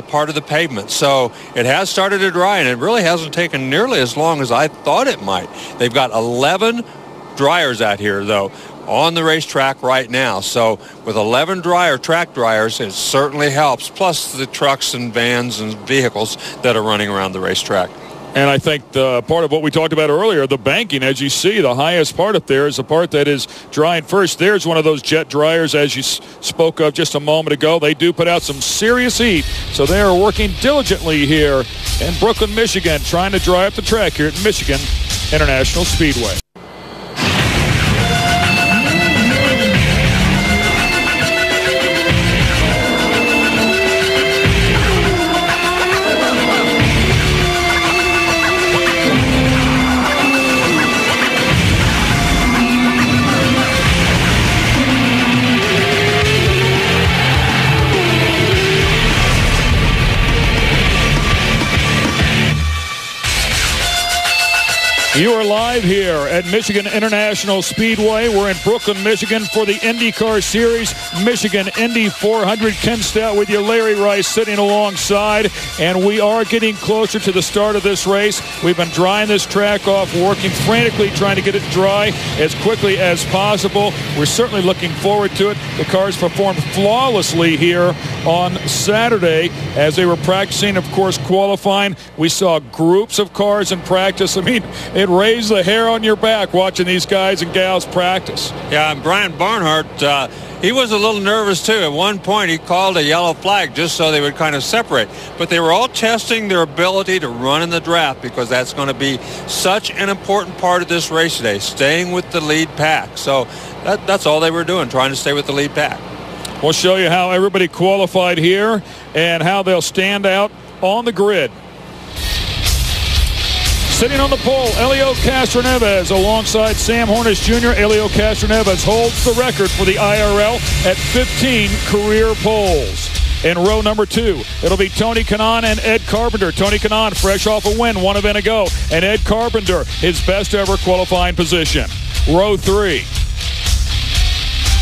part of the pavement. So it has started to dry, and it really hasn't taken nearly as long as I thought it might. They've got 11 dryers out here, though, on the racetrack right now. So with 11 track dryers, it certainly helps, plus the trucks and vans and vehicles that are running around the racetrack.
And I think the part of what we talked about earlier, the banking, as you see, the highest part up there is the part that is drying first. There's one of those jet dryers, as you spoke of just a moment ago. They do put out some serious heat, so they are working diligently here in Brooklyn, Michigan, trying to dry up the track here at Michigan International Speedway. You are live here at Michigan International Speedway. We're in Brooklyn, Michigan for the IndyCar Series. Michigan Indy 400. Ken Stout with you, Larry Rice sitting alongside. And we are getting closer to the start of this race. We've been drying this track off, working frantically trying to get it dry as quickly as possible. We're certainly looking forward to it. The cars performed flawlessly here on Saturday as they were practicing, of course, qualifying. We saw groups of cars in practice. I mean, it raised the hair on your back watching these guys and gals practice.
Yeah, and Brian Barnhart, he was a little nervous too. At one point, he called a yellow flag just so they would kind of separate. But they were all testing their ability to run in the draft, because that's going to be such an important part of this race today, staying with the lead pack. So that's all they were doing, trying to stay with the lead pack.
We'll show you how everybody qualified here and how they'll stand out on the grid. Sitting on the pole, Helio Castroneves alongside Sam Hornish Jr. Helio Castroneves holds the record for the IRL at 15 career poles. In row number 2, it'll be Tony Kanaan and Ed Carpenter. Tony Kanaan fresh off a win one event ago, and Ed Carpenter his best ever qualifying position. Row 3,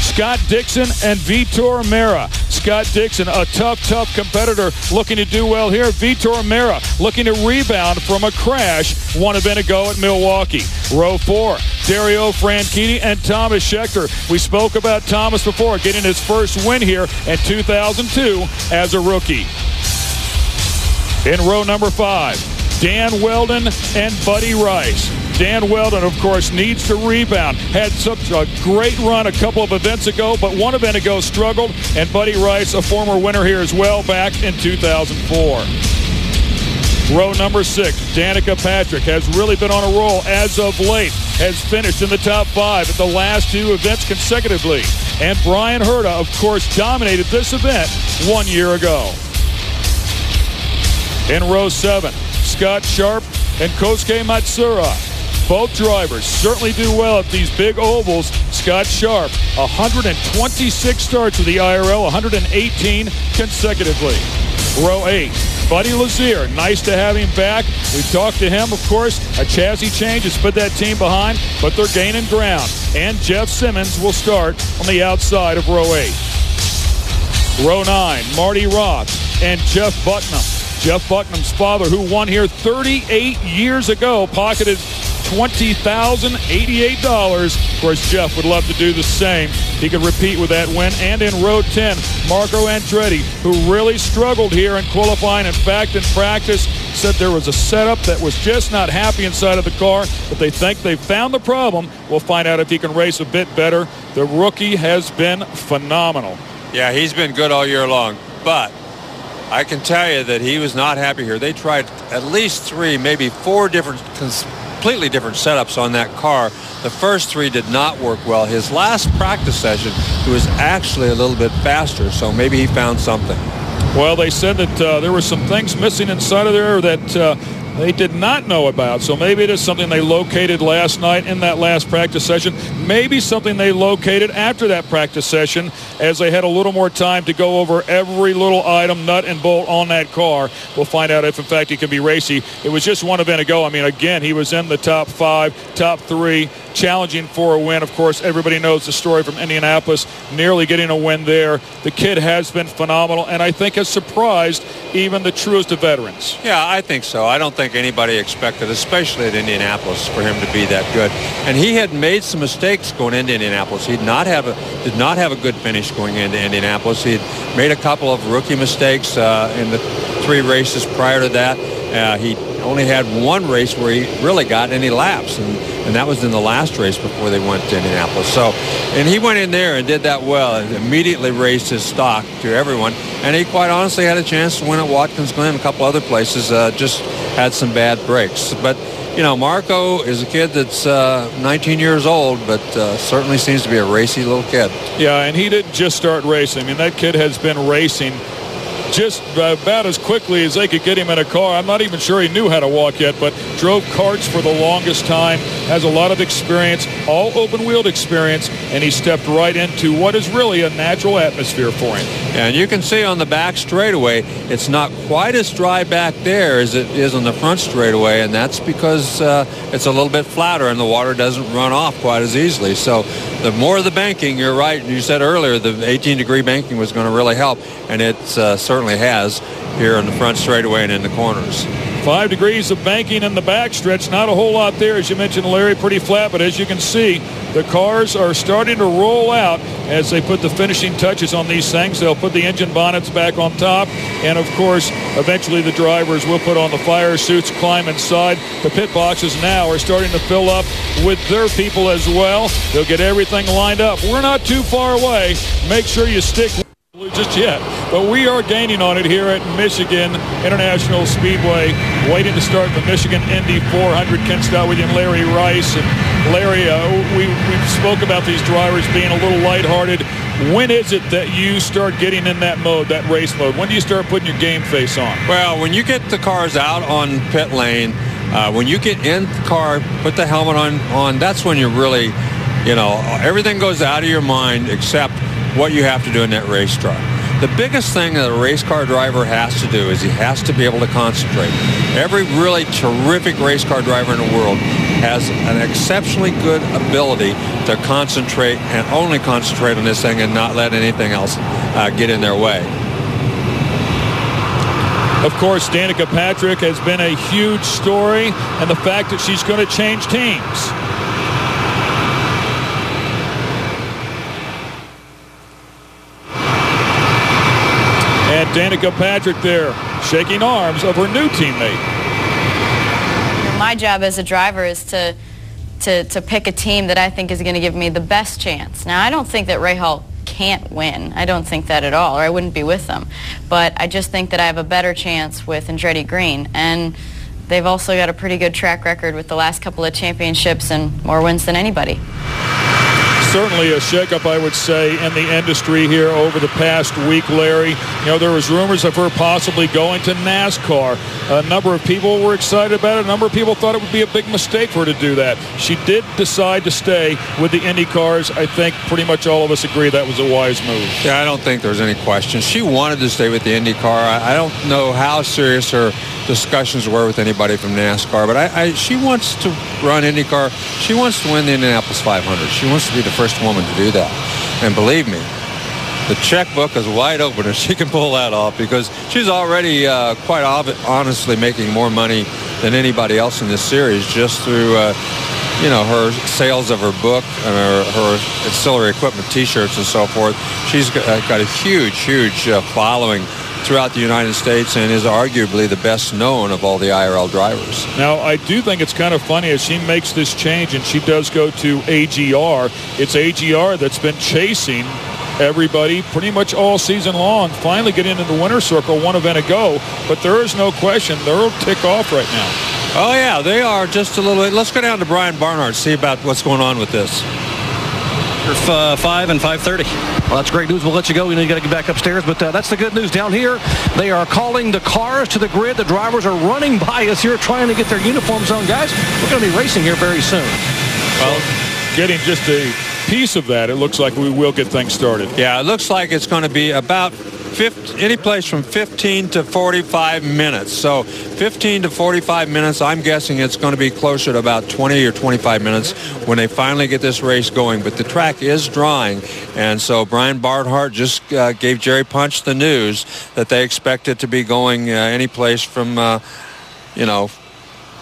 Scott Dixon and Vitor Mera. Scott Dixon, a tough competitor, looking to do well here. Vitor Mera looking to rebound from a crash one event ago at Milwaukee. Row 4, Dario Franchitti and Thomas Scheckter. We spoke about Thomas before, getting his first win here in 2002 as a rookie. In row number 5, Dan Weldon and Buddy Rice. Dan Weldon, of course, needs to rebound. Had such a great run a couple of events ago, but one event ago struggled. And Buddy Rice, a former winner here as well, back in 2004. Row number 6, Danica Patrick has really been on a roll as of late. Has finished in the top 5 at the last 2 events consecutively. And Brian Herta, of course, dominated this event 1 year ago. In row 7, Scott Sharp and Kosuke Matsura. Both drivers certainly do well at these big ovals. Scott Sharp, 126 starts with the IRL, 118 consecutively. Row 8, Buddy Lazier, nice to have him back. We've talked to him, of course. A chassis change has put that team behind, but they're gaining ground. And Jeff Simmons will start on the outside of row 8. Row 9, Marty Roth and Jeff Bucknam. Jeff Bucknam's father, who won here 38 years ago, pocketed $20,088. Of course, Jeff would love to do the same. He could repeat with that win. And in row 10, Marco Andretti, who really struggled here in qualifying. In fact, in practice, said there was a setup that was just not happy inside of the car, but they think they've found the problem. We'll find out if he can race a bit better. The rookie has been phenomenal.
Yeah, he's been good all year long, but I can tell you that he was not happy here. They tried at least 3, maybe 4 completely different setups on that car. The first 3 did not work well. His last practice session, he was actually a little bit faster, so maybe he found something.
Well, they said that there were some things missing inside of there that they did not know about. So maybe it is something they located last night in that last practice session. Maybe something they located after that practice session as they had a little more time to go over every little item, nut and bolt on that car. We'll find out if, in fact, he can be racy. It was just one event ago. I mean, again, he was in the top 5, top 3, challenging for a win. Of course, everybody knows the story from Indianapolis, nearly getting a win there. The kid has been phenomenal, and I think has surprised even the truest of veterans.
Yeah, I think so. I don't think anybody expected, especially at Indianapolis, for him to be that good. And he had made some mistakes going into Indianapolis. He did not have a good finish going into Indianapolis. He had made a couple of rookie mistakes in the 3 races prior to that. He only had 1 race where he really got any laps, and that was in the last race before they went to Indianapolis. So, and he went in there and did that well, and immediately raised his stock to everyone. And he quite honestly had a chance to win at Watkins Glen and a couple other places, just had some bad breaks. But, you know, Marco is a kid that's 19 years old, but certainly seems to be a racy little kid.
Yeah, and he didn't just start racing. I mean, that kid has been racing just about as quickly as they could get him in a car. I'm not even sure he knew how to walk yet, but drove karts for the longest time, has a lot of experience, all open-wheeled experience, and he stepped right into what is really a natural atmosphere for him.
And you can see on the back straightaway, it's not quite as dry back there as it is on the front straightaway, and that's because it's a little bit flatter and the water doesn't run off quite as easily. So the more of the banking, you're right, you said earlier, the 18-degree banking was going to really help, and it certainly has here in the front straightaway and in the corners.
5 degrees of banking in the backstretch. Not a whole lot there, as you mentioned, Larry, pretty flat. But as you can see, the cars are starting to roll out as they put the finishing touches on these things. They'll put the engine bonnets back on top. And, of course, eventually the drivers will put on the fire suits, climb inside. The pit boxes now are starting to fill up with their people as well. They'll get everything lined up. We're not too far away. Make sure you stick just yet, but we are gaining on it here at Michigan International Speedway, waiting to start the Michigan Indy 400. Ken Stott with you and Larry Rice. And Larry, we spoke about these drivers being a little lighthearted When is it that you start getting in that mode, that race mode? When do you start putting your game face on?
Well, when you get the cars out on pit lane, when you get in the car, put the helmet on, that's when you're really, everything goes out of your mind except what you have to do in that racetrack. The biggest thing that a race car driver has to do is he has to be able to concentrate. Every really terrific race car driver in the world has an exceptionally good ability to concentrate and only concentrate on this thing and not let anything else get in their way.
Of course, Danica Patrick has been a huge story, and the fact that she's going to change teams. And Danica Patrick there, shaking arms of her new teammate.
My job as a driver is to pick a team that I think is going to give me the best chance. Now, I don't think that Rahal can't win. I don't think that at all, or I wouldn't be with them. But I just think that I have a better chance with Andretti Green. And they've also got a pretty good track record with the last couple of championships and more wins than anybody.
Certainly a shakeup, I would say, in the industry here over the past week, Larry. There was rumors of her possibly going to NASCAR. A number of people were excited about it. A number of people thought it would be a big mistake for her to do that. She did decide to stay with the IndyCars. I think pretty much all of us agree that was a wise move.
Yeah, I don't think there's any question. She wanted to stay with the IndyCar. I don't know how serious her discussions were with anybody from NASCAR, but she wants to run IndyCar. She wants to win the Indianapolis 500. She wants to be the first woman to do that. And believe me, the checkbook is wide open if she can pull that off, because she's already quite honestly making more money than anybody else in this series just through her sales of her book and her ancillary equipment T-shirts and so forth. She's got a huge following throughout the United States and is arguably the best known of all the IRL drivers.
Now, I do think it's kind of funny as she makes this change and she does go to AGR. It's AGR that's been chasing everybody pretty much all season long. Finally get into the winner's circle, one event ago, but there is no question they'll tick off right now.
Oh, yeah, they are just a little bit. Let's go down to Brian Barnhart, see about what's going on with this.
5 and 5:30. Well, that's great news. We'll let you go. You got to get back upstairs, but that's the good news down here. They are calling the cars to the grid. The drivers are running by us here trying to get their uniforms on. Guys, we're going to be racing here very soon.
Well, getting just a piece of that, it looks like we will get things started.
Yeah, it looks like it's going to be about any place from 15 to 45 minutes. So 15 to 45 minutes, I'm guessing it's going to be closer to about 20 or 25 minutes when they finally get this race going. But the track is drying, and so Brian Barnhart just gave Jerry Punch the news that they expect it to be going any place from,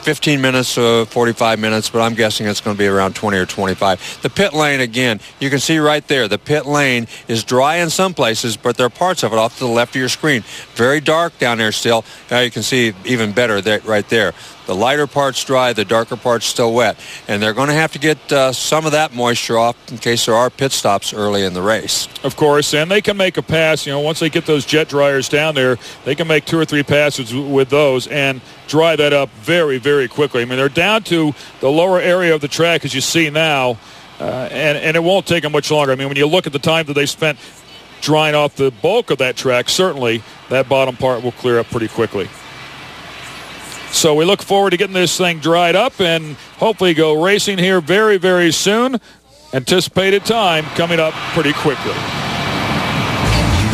15 minutes to 45 minutes, but I'm guessing it's going to be around 20 or 25. The pit lane, again, you can see right there, the pit lane is dry in some places, but there are parts of it off to the left of your screen. Very dark down there still. Now you can see even better right there. The lighter part's dry, the darker part's still wet, and they're going to have to get some of that moisture off in case there are pit stops early in the race.
Of course, and they can make a pass. Once they get those jet dryers down there, they can make 2 or 3 passes with those and dry that up very, very quickly. I mean, they're down to the lower area of the track, as you see now, and it won't take them much longer. I mean, when you look at the time that they spent drying off the bulk of that track, certainly that bottom part will clear up pretty quickly. So we look forward to getting this thing dried up and hopefully go racing here very, very soon. Anticipated time coming up pretty quickly.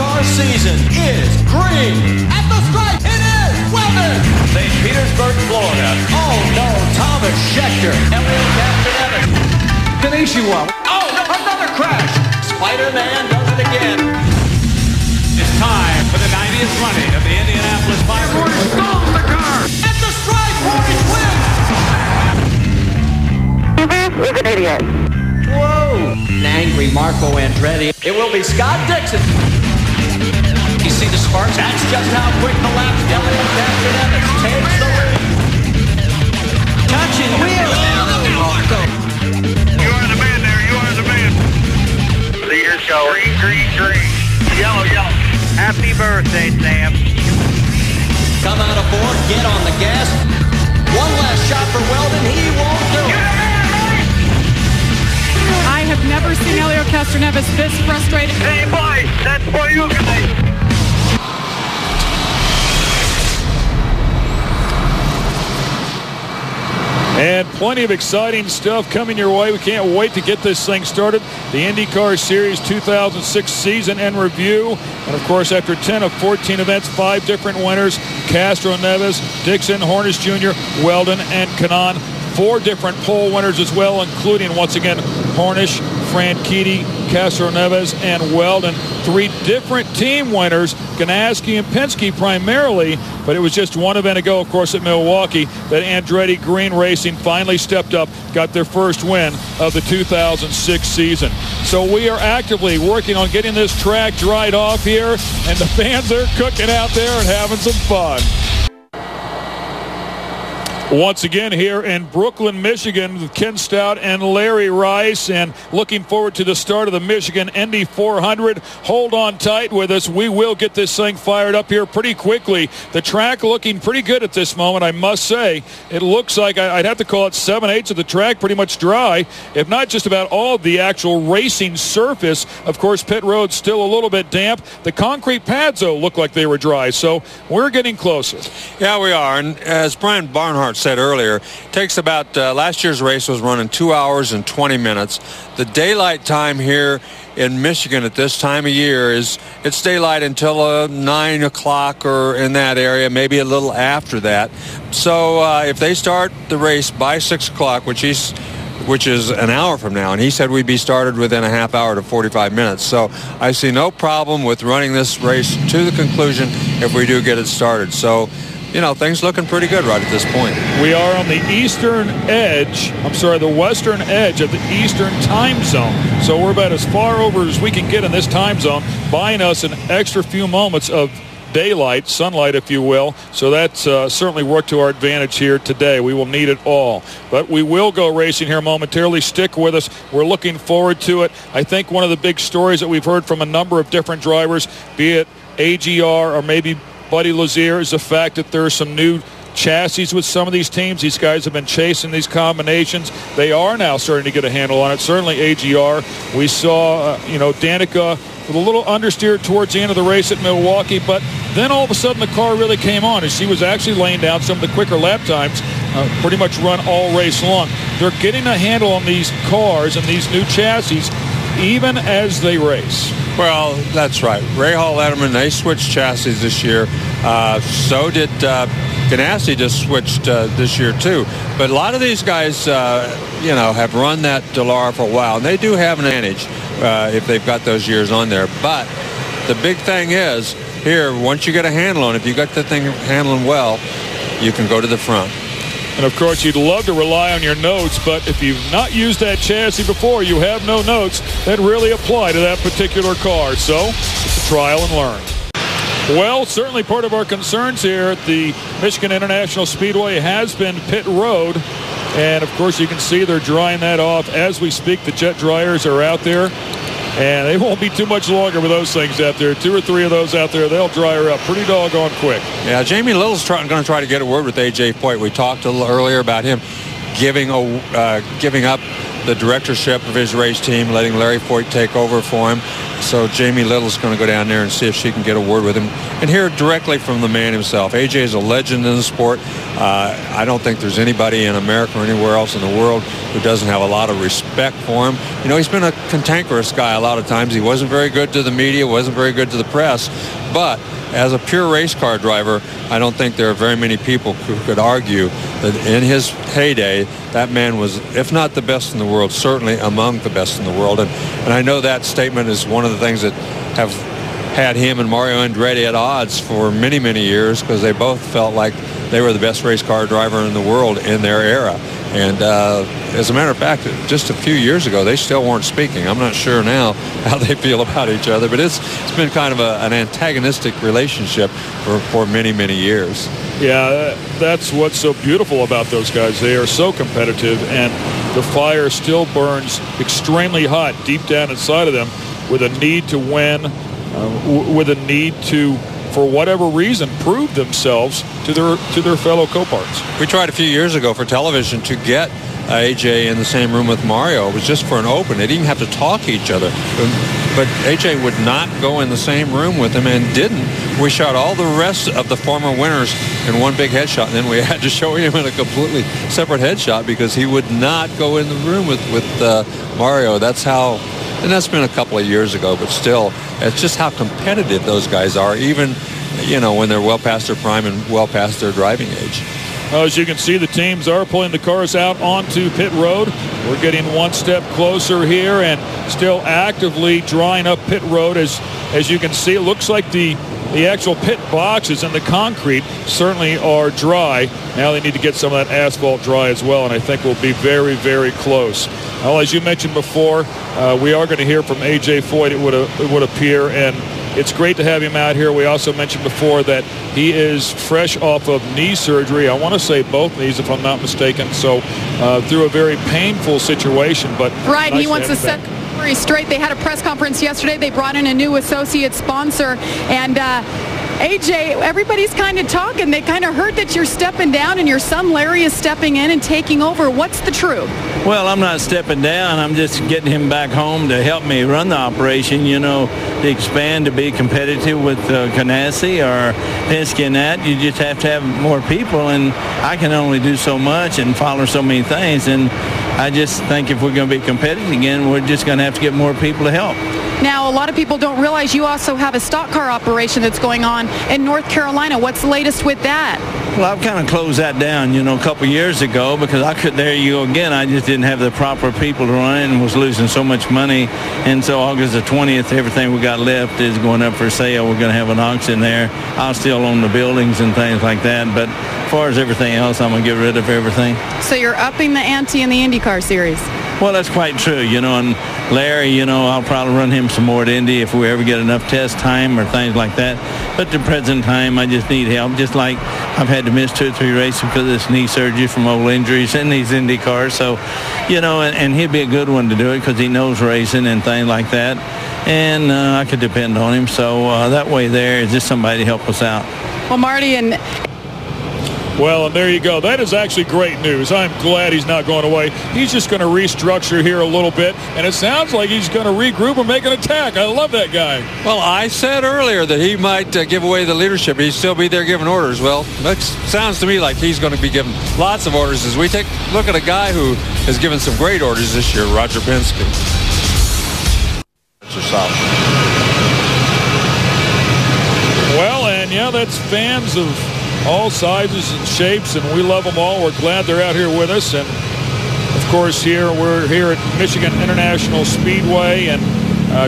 IndyCar season is green. At the stripe, it is Weldon. St. Petersburg, Florida. Oh no, Thomas Scheckter. Elliott Captain Evans. Konnichiwa. Oh, another crash. Spider-Man does it again. It's time for the 90th running of the Indianapolis 500. Stalls the car. At the stripe, Royce wins.
He's an idiot.
Whoa. An angry Marco Andretti. It will be Scott Dixon. You see the sparks? That's just how quick the laps. Elliott Captain Evans takes the lead. Touching wheel. Marco.
You are the man there. You are the man. Leaders go green, green, green. Yellow, yellow. Happy birthday, Sam.
Come out of 4, get on the gas. One last shot for Weldon. He won't do it.
I have never seen Helio Castroneves this frustrated.
Hey, boys, that's for you guys.
And plenty of exciting stuff coming your way. We can't wait to get this thing started. The IndyCar Series 2006 season in review. And, of course, after 10 of 14 events, 5 different winners. Castroneves, Dixon, Hornish Jr., Weldon, and Kanaan. 4 different pole winners as well, including, once again, Hornish, Franchitti, Castroneves, and Weldon. 3 different team winners, Ganassi and Penske primarily, but it was just one event ago, of course, at Milwaukee, that Andretti Green Racing finally stepped up, got their first win of the 2006 season. So we are actively working on getting this track dried off here, and the fans are cooking out there and having some fun. Once again here in Brooklyn, Michigan, with Ken Stout and Larry Rice, and looking forward to the start of the Michigan Indy 400. Hold on tight with us. We will get this thing fired up here pretty quickly. The track looking pretty good at this moment, I must say. It looks like I'd have to call it 7/8 of the track pretty much dry, if not just about all of the actual racing surface. Of course, pit road's still a little bit damp. The concrete pads, though, look like they were dry, so we're getting closer.
Yeah, we are, and as Brian Barnhart said earlier, it takes about, last year's race was running 2 hours and 20 minutes. The daylight time here in Michigan at this time of year it's daylight until 9 o'clock or in that area, maybe a little after that. So if they start the race by 6 o'clock, which is an hour from now, and he said we'd be started within a half hour to 45 minutes. So I see no problem with running this race to the conclusion if we do get it started. So, you know, things looking pretty good right at this point.
We are on the the western edge of the Eastern time zone. So we're about as far over as we can get in this time zone, buying us an extra few moments of daylight, sunlight, if you will. So that's certainly worked to our advantage here today. We will need it all. But we will go racing here momentarily. Stick with us. We're looking forward to it. I think one of the big stories that we've heard from a number of different drivers, be it AGR or maybe Buddy Lazier, is the fact that there are some new chassis with some of these teams. These guys have been chasing these combinations. They are now starting to get a handle on it. Certainly AGR. We saw, Danica with a little understeer towards the end of the race at Milwaukee, but then all of a sudden the car really came on as she was actually laying down some of the quicker lap times, pretty much run all race long. They're getting a handle on these cars and these new chassis even as they race.
Well, that's right. Ray Hall Letterman, they switched chassis this year. So did Ganassi just switched this year too. But a lot of these guys, have run that Dallara for a while, and they do have an advantage if they've got those years on there. But the big thing is, here, once you get a handle on it, if you got the thing handling well, you can go to the front.
And, of course, you'd love to rely on your notes, but if you've not used that chassis before, you have no notes that really apply to that particular car. So it's a trial and learn. Well, certainly part of our concerns here at the Michigan International Speedway has been pit road. And, of course, you can see they're drying that off as we speak. The jet dryers are out there. And they won't be too much longer with those things out there. 2 or 3 of those out there, they'll dry her up pretty doggone quick.
Yeah, Jamie Little's going to try to get a word with A.J. Foyt. We talked a little earlier about him giving up the directorship of his race team, letting Larry Foyt take over for him. So Jamie Little's going to go down there and see if she can get a word with him and hear it directly from the man himself. AJ is a legend in the sport. I don't think there's anybody in America or anywhere else in the world who doesn't have a lot of respect for him. You know, he's been a cantankerous guy a lot of times. He wasn't very good to the media, wasn't very good to the press, but as a pure race car driver, I don't think there are very many people who could argue that in his heyday, that man was, if not the best in the world, certainly among the best in the world. And I know that statement is one of the things that have had him and Mario Andretti at odds for many, many years, because they both felt like they were the best race car driver in the world in their era. And as a matter of fact, just a few years ago, they still weren't speaking. I'm not sure now how they feel about each other, but it's been kind of an antagonistic relationship for many, many years.
Yeah, that's what's so beautiful about those guys. They are so competitive, and the fire still burns extremely hot deep down inside of them with a need to win, with a need to, for whatever reason, prove themselves to their fellow co-parts.
We tried a few years ago for television to get AJ in the same room with Mario. It was just for an open. They didn't even have to talk to each other. But AJ would not go in the same room with him and didn't. We shot all the rest of the former winners in one big headshot, and then we had to show him in a completely separate headshot because he would not go in the room with Mario. That's how, and that's been a couple of years ago, but still, it's just how competitive those guys are, even, when they're well past their prime and well past their driving age.
As you can see, the teams are pulling the cars out onto pit road. We're getting one step closer here and still actively drying up pit road. As you can see, it looks like the actual pit boxes and the concrete certainly are dry. Now they need to get some of that asphalt dry as well, and I think we'll be very, very close. Well, as you mentioned before, we are going to hear from A.J. Foyt, it would appear, and it's great to have him out here. We also mentioned before that he is fresh off of knee surgery. I want to say both knees, if I'm not mistaken. So through a very painful situation. But
right,
nice
he wants to set the story straight. They had a press conference yesterday. They brought in a new associate sponsor. And AJ, everybody's kind of talking. They kind of heard that you're stepping down and your son Larry is stepping in and taking over. What's the truth?
Well, I'm not stepping down. I'm just getting him back home to help me run the operation, to expand, to be competitive with Ganassi or Penske and that. You just have to have more people, and I can only do so much and follow so many things. And I just think if we're going to be competitive again, we're just going to have to get more people to help.
Now, a lot of people don't realize you also have a stock car operation that's going on in North Carolina. What's the latest with that?
Well, I've kind of closed that down, a couple years ago because I just didn't have the proper people to run it and was losing so much money. And so August the 20th, everything we got left is going up for sale. We're going to have an auction there. I'll still own the buildings and things like that. But as far as everything else, I'm going to get rid of everything.
So you're upping the ante in the IndyCar series?
Well, that's quite true, and Larry, I'll probably run him some more at Indy if we ever get enough test time or things like that. But at the present time, I just need help, just like I've had to miss 2 or 3 races because of this knee surgery from old injuries in these Indy cars. So, and he'd be a good one to do it because he knows racing and things like that. And I could depend on him. So that way there is just somebody to help us out.
Well, Marty and...
Well, and there you go. That is actually great news. I'm glad he's not going away. He's just going to restructure here a little bit, and it sounds like he's going to regroup and make an attack. I love that guy.
Well, I said earlier that he might give away the leadership. He'd still be there giving orders. Well, that sounds to me like he's going to be giving lots of orders as we take a look at a guy who has given some great orders this year, Roger Penske.
Well, and yeah, that's fans of all sizes and shapes, and we love them all. We're glad they're out here with us. And of course, we're here at Michigan International Speedway, and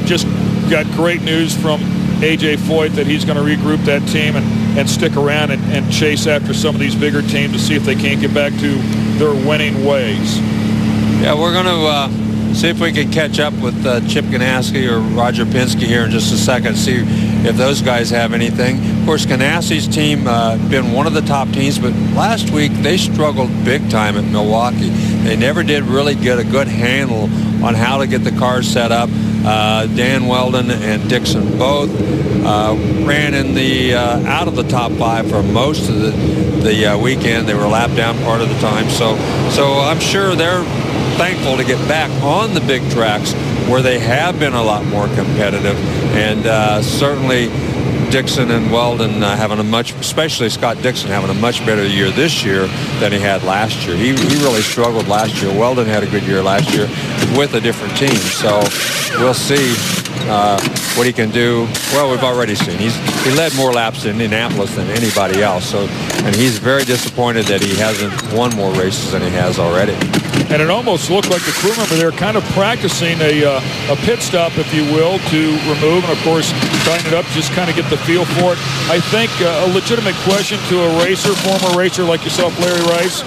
just got great news from A.J. Foyt that he's going to regroup that team and stick around and chase after some of these bigger teams to see if they can't get back to their winning ways.
Yeah, we're going to see if we can catch up with Chip Ganassi or Roger Penske here in just a second, see if those guys have anything. Of course, Ganassi's team been one of the top teams, but last week they struggled big time at Milwaukee. They never did really get a good handle on how to get the cars set up. Dan Weldon and Dixon both ran in the out of the top 5 for most of the weekend. They were lapped down part of the time. So I'm sure they're thankful to get back on the big tracks where they have been a lot more competitive, and certainly Dixon and Weldon having especially Scott Dixon having a much better year this year than he had last year. He really struggled last year. Weldon had a good year last year with a different team. So we'll see what he can do. Well, we've already seen. He led more laps in Indianapolis than anybody else. And he's very disappointed that he hasn't won more races than he has already.
And it almost looked like the crew member there kind of practicing a pit stop, if you will, to remove, and of course tying it up, just kind of get the feel for it. I think a legitimate question to a racer, former racer like yourself, Larry Rice,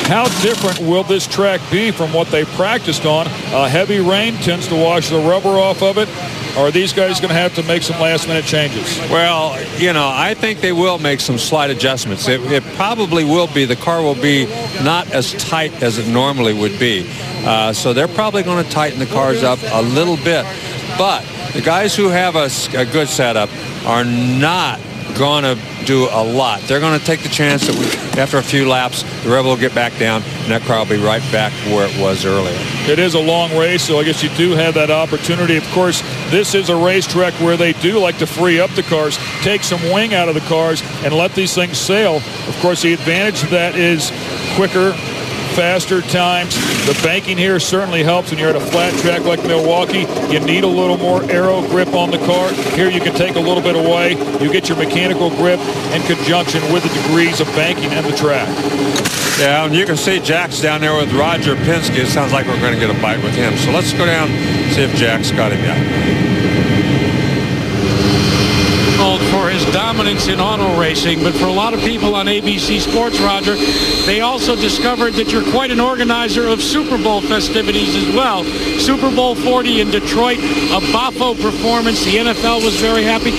how different will this track be from what they practiced on? Heavy rain tends to wash the rubber off of it. Are these guys going to have to make some last-minute changes?
Well, I think they will make some slight adjustments. It probably will be. The car will be not as tight as it normally would be. So they're probably going to tighten the cars up a little bit. But the guys who have a good setup are not going to do a lot. They're going to take the chance that after a few laps, the Rebel will get back down, and that car will be right back where it was earlier.
It is a long race, so I guess you do have that opportunity. Of course, this is a racetrack where they do like to free up the cars, take some wing out of the cars, and let these things sail. Of course, the advantage of that is quicker, faster times. The banking here certainly helps when you're at a flat track like Milwaukee. You need a little more aero grip on the car. Here you can take a little bit away. You get your mechanical grip in conjunction with the degrees of banking and the track.
Yeah, and you can see Jack's down there with Roger Penske. It sounds like we're going to get a bite with him. So let's go down and see if Jack's got him yet.
For his dominance in auto racing, but for a lot of people on ABC Sports, Roger, they also discovered that you're quite an organizer of Super Bowl festivities as well. Super Bowl 40 in Detroit, a Baffo performance. The NFL was very happy.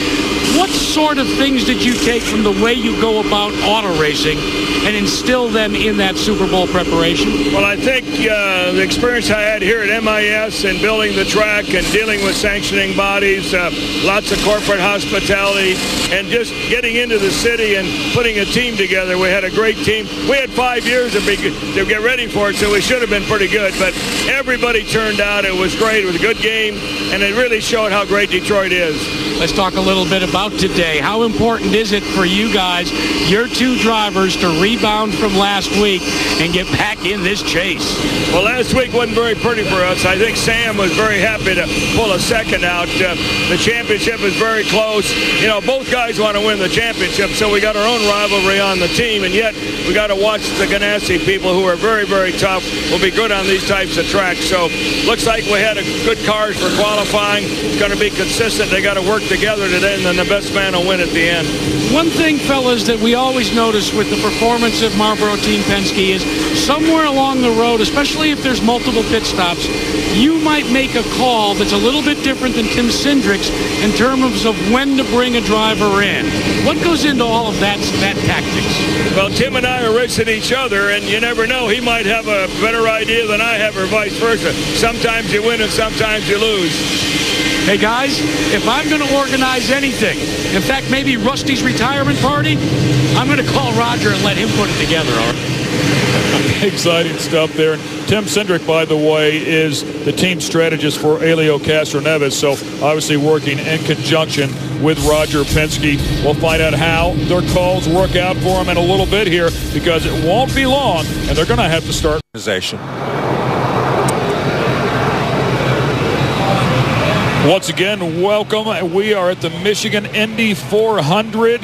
What sort of things did you take from the way you go about auto racing and instill them in that Super Bowl preparation?
Well, I think the experience I had here at MIS and building the track and dealing with sanctioning bodies, lots of corporate hospitality, and just getting into the city and putting a team together. We had a great team. We had 5 years to get ready for it, so we should have been pretty good. But everybody turned out. It was great. It was a good game, and it really showed how great Detroit is.
Let's talk a little bit about today. How important is it for you guys, your two drivers, to rebound from last week and get back in this chase?
Well, last week wasn't very pretty for us. I think Sam was very happy to pull a second out. The championship is very close. You know, both guys want to win the championship, so we got our own rivalry on the team, and yet we got to watch the Ganassi people who are very, very tough, will be good on these types of tracks. So looks like we had good cars for qualifying. It's going to be consistent. They got to work together today, and then the best man will win at the end.
One thing, fellas, that we always notice with the performance of Marlboro Team Penske is somewhere along the road, especially if there's multiple pit stops, you might make a call that's a little bit different than Tim Cindric's in terms of when to bring a driver in. What goes into all of that tactics?
Well, Tim and I are racing each other, and you never know. He might have a better idea than I have, or vice versa. Sometimes you win and sometimes you lose.
Hey, guys, if I'm going to organize anything, in fact, maybe Rusty's retirement party, I'm going to call Roger and let him put it together, all right?
Exciting stuff there. Tim Cindric, by the way, is the team strategist for Helio Castroneves, so obviously working in conjunction with Roger Penske. We'll find out how their calls work out for them in a little bit here, because it won't be long, and they're going to have to start organization. Once again, welcome. We are at the Michigan Indy 400,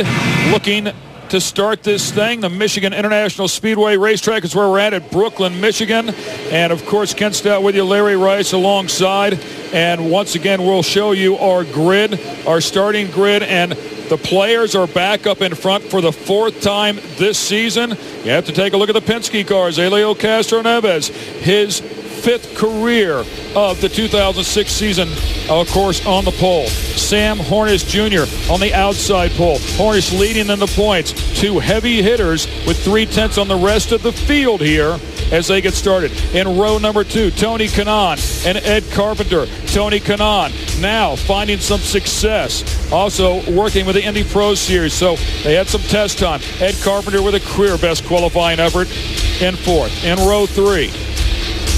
looking to start this thing. The Michigan International Speedway Racetrack is where we're at Brooklyn, Michigan. And, of course, Ken Stout with you, Larry Rice alongside. And once again, we'll show you our grid, our starting grid. And the players are back up in front for the fourth time this season. You have to take a look at the Penske cars. Helio Castroneves, his fifth career of the 2006 season, of course, on the pole. Sam Hornish Jr. on the outside pole. Hornish leading in the points. Two heavy hitters with 3/10 on the rest of the field here as they get started. In row number 2, Tony Kanaan and Ed Carpenter. Tony Kanaan now finding some success. Also working with the Indy Pro Series, so they had some test time. Ed Carpenter with a career best qualifying effort in 4th. In row 3,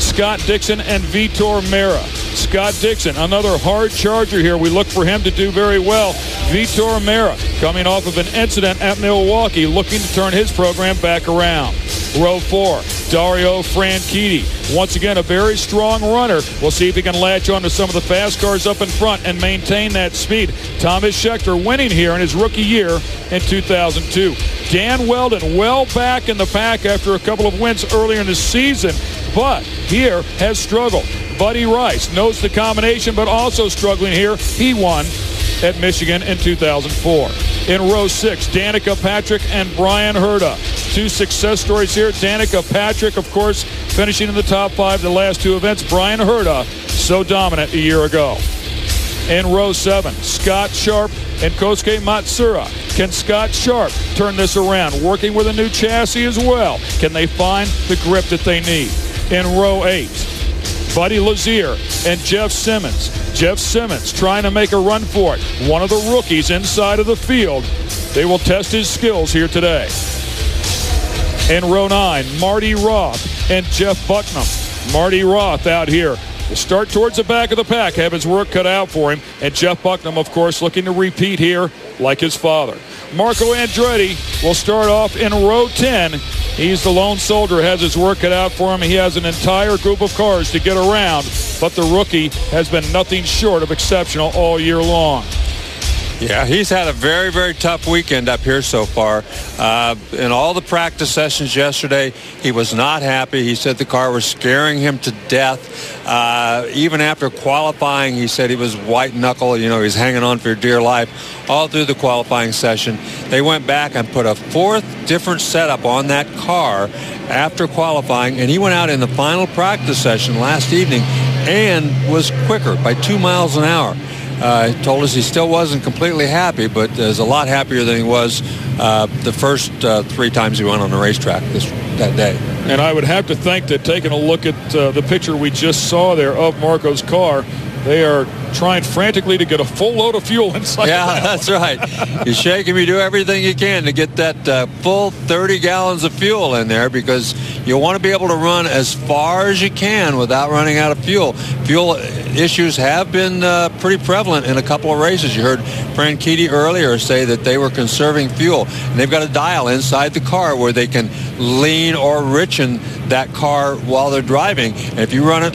Scott Dixon and Vitor Meira. Scott Dixon, another hard charger here. We look for him to do very well. Vitor Meira, coming off of an incident at Milwaukee, looking to turn his program back around. Row 4, Dario Franchitti. Once again, a very strong runner. We'll see if he can latch on to some of the fast cars up in front and maintain that speed. Thomas Scheckter winning here in his rookie year in 2002. Dan Weldon well back in the pack after a couple of wins earlier in the season, but here has struggled. Buddy Rice knows the combination, but also struggling here. He won at Michigan in 2004. In row 6, Danica Patrick and Brian Herta. Two success stories here. Danica Patrick, of course, finishing in the top 5 the last 2 events. Brian Herta, so dominant a year ago. In row 7, Scott Sharp and Kosuke Matsura. Can Scott Sharp turn this around? Working with a new chassis as well. Can they find the grip that they need? In row 8, Buddy Lazier and Jeff Simmons. Jeff Simmons trying to make a run for it. One of the rookies inside of the field They will test his skills here today. In row 9, Marty Roth and Jeff Bucknam. Marty Roth out here to start towards the back of the pack, have his work cut out for him. And Jeff Bucknam, of course, looking to repeat here like his father. Marco Andretti will start off in row 10. He's the lone soldier, has his work cut out for him. He has an entire group of cars to get around, but the rookie has been nothing short of exceptional all year long.
Yeah, he's had a very, very tough weekend up here so far. In all the practice sessions yesterday, he was not happy. He said the car was scaring him to death. Even after qualifying, he said he was white-knuckle. You know, he's hanging on for dear life all through the qualifying session. They went back and put a fourth different setup on that car after qualifying, and he went out in the final practice session last evening and was quicker by 2 miles an hour. He told us he still wasn't completely happy, but is a lot happier than he was the first 3 times he went on the racetrack that day.
And I would have to think that taking a look at the picture we just saw there of Marco's car, they are trying frantically to get a full load of fuel inside.
Yeah, that's right. You shake him, you do everything you can to get that full 30 gallons of fuel in there, because you want to be able to run as far as you can without running out of fuel. Fuel issues have been pretty prevalent in a couple of races. You heard Franchitti earlier say that they were conserving fuel, and they've got a dial inside the car where they can lean or richen that car while they're driving. And if you run it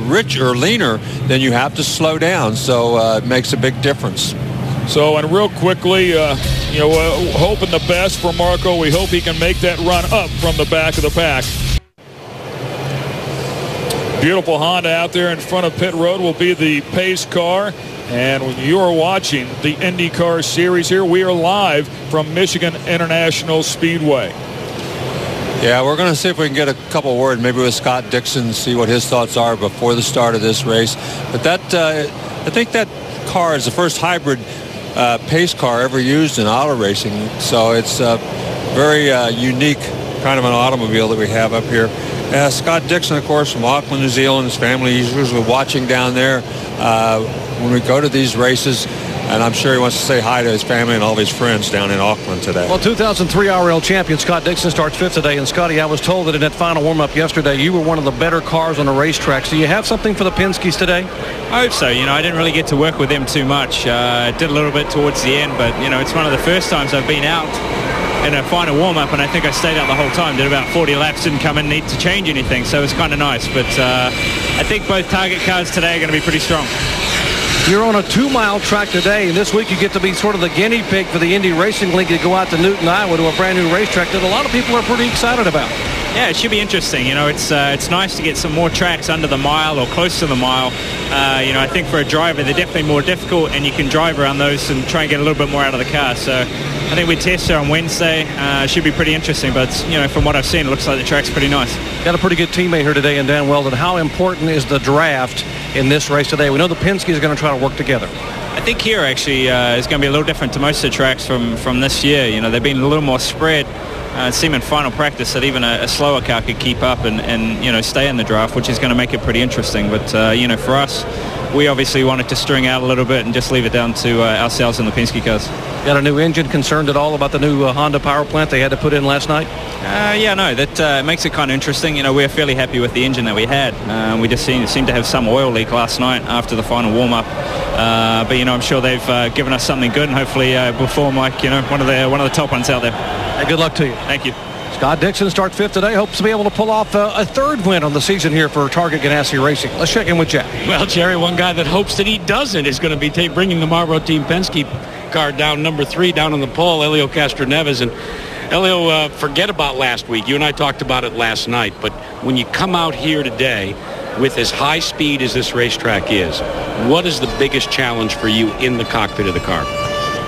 rich or leaner, then you have to slow down. So it makes a big difference.
So, and real quickly, hoping the best for Marco. We hope he can make that run up from the back of the pack. Beautiful Honda out there in front of pit road will be the pace car. And when you are watching the IndyCar series here, we are live from Michigan International Speedway.
Yeah, we're going to see if we can get a couple words, maybe with Scott Dixon, see what his thoughts are before the start of this race. But that, I think that car is the first hybrid pace car ever used in auto racing. So it's a very unique kind of an automobile that we have up here. Scott Dixon, of course, from Auckland, New Zealand, his family, he's usually watching down there when we go to these races. And I'm sure he wants to say hi to his family and all his friends down in Auckland today.
Well, 2003 RL champion Scott Dixon starts 5th today. And, Scotty, I was told that in that final warm-up yesterday, you were one of the better cars on the racetrack. Do you have something for the Penske's today?
I hope so. I didn't really get to work with them too much. Did a little bit towards the end, but, it's one of the first times I've been out in a final warm-up, and I think I stayed out the whole time. Did about 40 laps, didn't come in need to change anything, so it was kind of nice. But I think both target cars today are going to be pretty strong.
You're on a 2-mile track today, and this week you get to be sort of the guinea pig for the Indy Racing League to go out to Newton, Iowa to a brand new racetrack that a lot of people are pretty excited about.
Yeah, it should be interesting. It's nice to get some more tracks under the mile or close to the mile. I think for a driver, they're definitely more difficult, and you can drive around those and try and get a little bit more out of the car. So I think we test her on Wednesday. Should be pretty interesting, but from what I've seen, it looks like the track's pretty nice.
Got a pretty good teammate here today in Dan Weldon. How important is the draft in this race today? We know the Penske is going to try to work together.
I think here actually is going to be a little different to most of the tracks from this year. They've been a little more spread. It seemed in final practice that even a slower car could keep up and stay in the draft, which is going to make it pretty interesting. But, for us, we obviously wanted to string out a little bit and just leave it down to ourselves and the Penske cars.
Got a new engine? Concerned at all about the new Honda power plant they had to put in last night?
That makes it kind of interesting. We're fairly happy with the engine that we had. We just seemed to have some oil leak last night after the final warm-up. But I'm sure they've given us something good, and hopefully perform like one of the top ones out there.
Hey, good luck to you.
Thank you.
Scott Dixon starts 5th today. Hopes to be able to pull off a 3rd win on the season here for Target Ganassi Racing. Let's check in with Jack.
Well, Jerry, one guy that hopes that he doesn't is going to be bringing the Marlboro Team Penske car down, number 3, down on the pole, Helio Castroneves. And Helio, forget about last week. You and I talked about it last night. But when you come out here today with as high speed as this racetrack is, what is the biggest challenge for you in the cockpit of the car?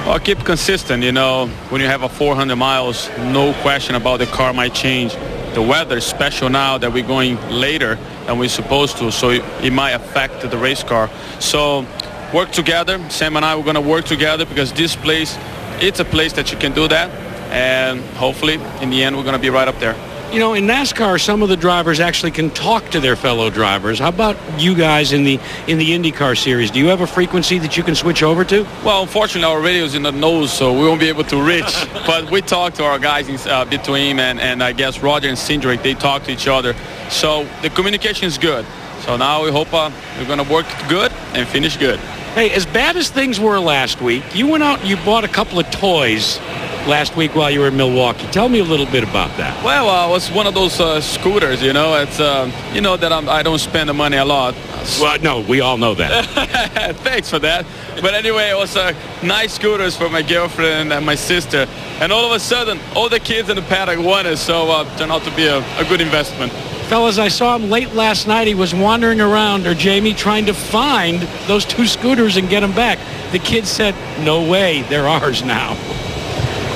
Well, keep consistent. When you have a 400 miles, no question about the car might change. The weather is special now that we're going later than we're supposed to, so it might affect the race car. So work together. Sam and I are going to work together, because this place, it's a place that you can do that. And hopefully, in the end, we're going to be right up there.
You know, in NASCAR, some of the drivers actually can talk to their fellow drivers. How about you guys in the IndyCar series? Do you have a frequency that you can switch over to?
Well, unfortunately, our radio's in the nose, so we won't be able to reach. But we talk to our guys between, and I guess Roger and Cindric, they talk to each other. So the communication is good. So now we hope we're going to work good and finish good.
Hey, as bad as things were last week, you went out and you bought a couple of toys last week while you were in Milwaukee. Tell me a little bit about that.
Well, it was one of those scooters, you know. It's, you know that I don't spend the money a lot.
Well, no, we all know that.
Thanks for that. But anyway, it was nice scooters for my girlfriend and my sister. And all of a sudden, all the kids in the paddock wanted, so it turned out to be a good investment.
Fellas, I saw him late last night. He was wandering around, or Jamie, trying to find those two scooters and get them back. The kids said, no way, they're ours now.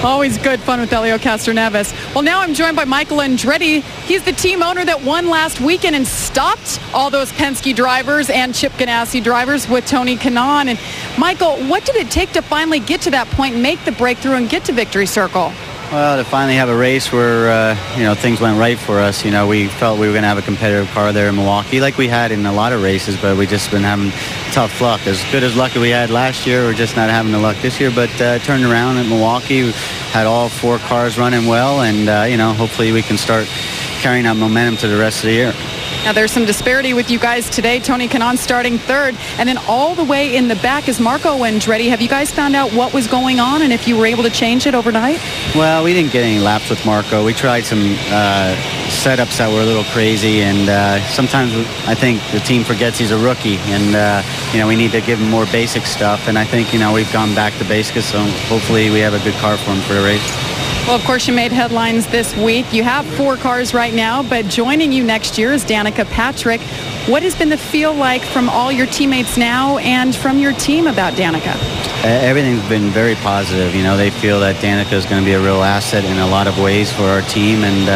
Always good fun with Elio Castroneves. Well, now I'm joined by Michael Andretti. He's the team owner that won last weekend and stopped all those Penske drivers and Chip Ganassi drivers with Tony Kanaan. And Michael, what did it take to finally get to that point, make the breakthrough, and get to Victory Circle?
Well, to finally have a race where, things went right for us. We felt we were going to have a competitive car there in Milwaukee like we had in a lot of races, but we just been having tough luck. As good as luck we had last year, we're just not having the luck this year, but turned around at Milwaukee. We had all 4 cars running well, and, hopefully we can start carrying that momentum to the rest of the year.
Now, there's some disparity with you guys today. Tony Kanaan starting 3rd, and then all the way in the back is Marco Andretti. Have you guys found out what was going on and if you were able to change it overnight?
Well, we didn't get any laps with Marco. We tried some setups that were a little crazy, and sometimes I think the team forgets he's a rookie, and, we need to give him more basic stuff, and I think, we've gone back to basics, so hopefully we have a good car for him for the race.
Well, of course, you made headlines this week. You have 4 cars right now, but joining you next year is Danica Patrick. What has been the feel like from all your teammates now and from your team about Danica?
Everything's been very positive. They feel that Danica is going to be a real asset in a lot of ways for our team, and,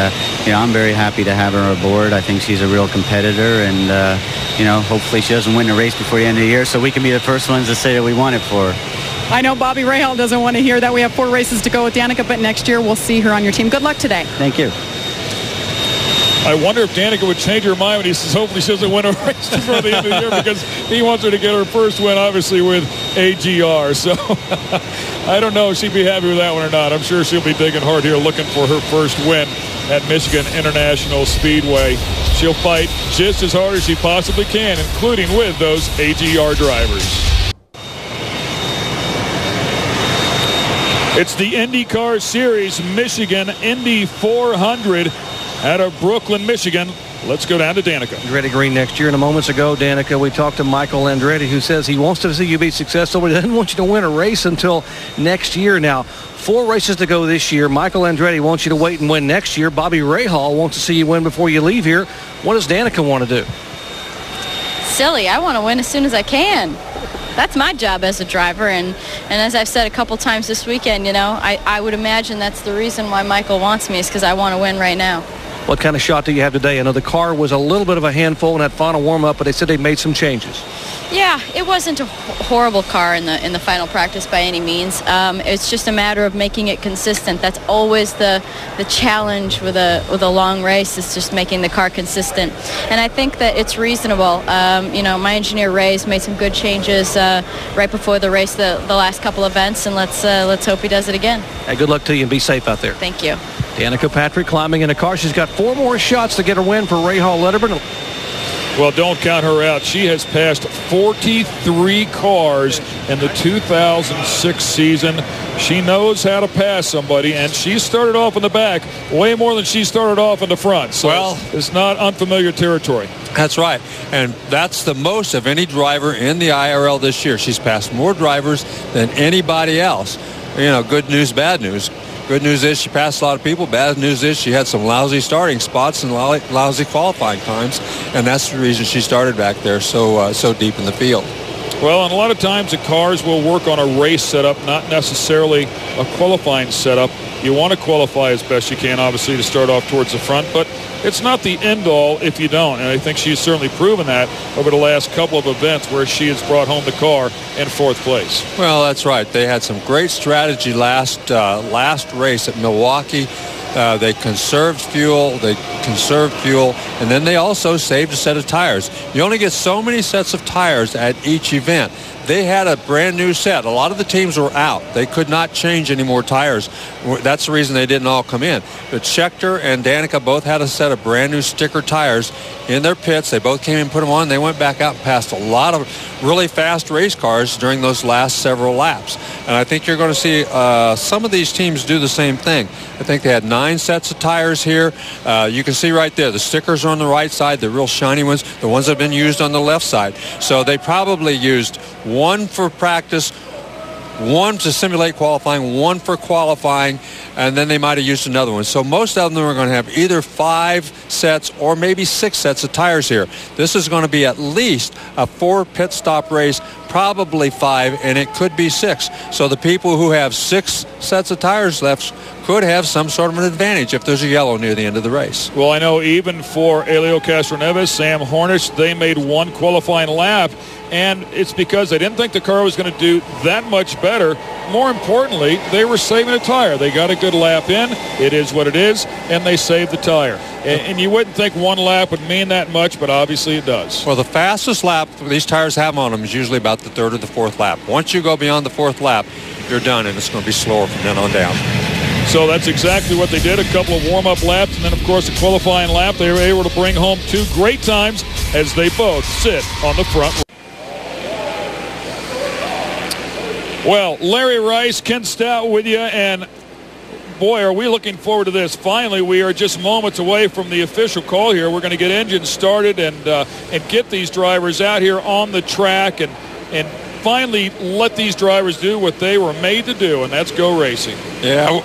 I'm very happy to have her aboard. I think she's a real competitor, and, hopefully she doesn't win the race before the end of the year so we can be the first ones to say that we won it for her.
I know Bobby Rahal doesn't want to hear that. We have 4 races to go with Danica, but next year we'll see her on your team. Good luck today.
Thank you.
I wonder if Danica would change her mind when he says hopefully she doesn't win a race before the end of the year, because he wants her to get her first win, obviously, with AGR. So I don't know if she'd be happy with that one or not. I'm sure she'll be digging hard here looking for her first win at Michigan International Speedway. She'll fight just as hard as she possibly can, including with those AGR drivers. It's the IndyCar Series Michigan Indy 400 out of Brooklyn, Michigan. Let's go down to Danica.
Andretti Green next year. And moments ago, Danica, we talked to Michael Andretti, who says he wants to see you be successful, but he doesn't want you to win a race until next year. Now, 4 races to go this year. Michael Andretti wants you to wait and win next year. Bobby Rahal wants to see you win before you leave here. What does Danica want to do?
Silly. I want to win as soon as I can. That's my job as a driver, and as I've said a couple times this weekend, I would imagine that's the reason why Michael wants me, is because I want to win right now.
What kind of shot do you have today? I know the car was a little bit of a handful in that final warm-up, but they said they made some changes.
Yeah, it wasn't a horrible car in the final practice by any means. It's just a matter of making it consistent. That's always the challenge with a long race, is just making the car consistent. And I think that it's reasonable. My engineer Ray's made some good changes right before the race, the last couple events, and let's hope he does it again.
Hey, good luck to you and be safe out there.
Thank you.
Danica Patrick climbing in a car. She's got 4 more shots to get a win for Rahal Letterman.
Well, don't count her out. She has passed 43 cars in the 2006 season. She knows how to pass somebody, and she started off in the back way more than she started off in the front. So it's not unfamiliar territory.
That's right, and that's the most of any driver in the IRL this year. She's passed more drivers than anybody else. Good news, bad news. Good news is she passed a lot of people. Bad news is she had some lousy starting spots and lousy qualifying times, and that's the reason she started back there so deep in the field.
Well, and a lot of times the cars will work on a race setup, not necessarily a qualifying setup. You want to qualify as best you can, obviously, to start off towards the front, but it's not the end-all if you don't, and I think she's certainly proven that over the last couple of events where she has brought home the car in 4th place.
Well, that's right. They had some great strategy last race at Milwaukee. They conserved fuel, and then they also saved a set of tires. You only get so many sets of tires at each event. They had a brand new set. A lot of the teams were out. They could not change any more tires. That's the reason they didn't all come in. But Scheckter and Danica both had a set of brand new sticker tires in their pits. They both came in and put them on. They went back out and passed a lot of really fast race cars during those last several laps. And I think you're going to see some of these teams do the same thing. I think they had 9 sets of tires here. You can see right there, the stickers are on the right side, the real shiny ones, the ones that have been used on the left side. So they probably used 1 for practice, 1 to simulate qualifying, 1 for qualifying, and then they might have used another one. So most of them are going to have either 5 sets or maybe 6 sets of tires here. This is going to be at least a 4 pit stop race, probably 5, and it could be 6. So the people who have 6 sets of tires left could have some sort of an advantage if there's a yellow near the end of the race.
Well, I know even for Helio Castroneves, Sam Hornish, they made 1 qualifying lap, and it's because they didn't think the car was going to do that much better. More importantly, they were saving a tire. They got a good lap in. It is what it is, and they saved the tire. And you wouldn't think 1 lap would mean that much, but obviously it does.
Well, the fastest lap these tires have on them is usually about the 3rd or the 4th lap. Once you go beyond the 4th lap, you're done, and it's going to be slower from then on down.
So that's exactly what they did. A couple of warm-up laps, and then, of course, a qualifying lap. They were able to bring home 2 great times as they both sit on the front row. Well, Larry Rice, Ken Stout with you, and boy, are we looking forward to this. Finally, we are just moments away from the official call here. We're going to get engines started and get these drivers out here on the track and finally let these drivers do what they were made to do, and that's go racing.
Yeah,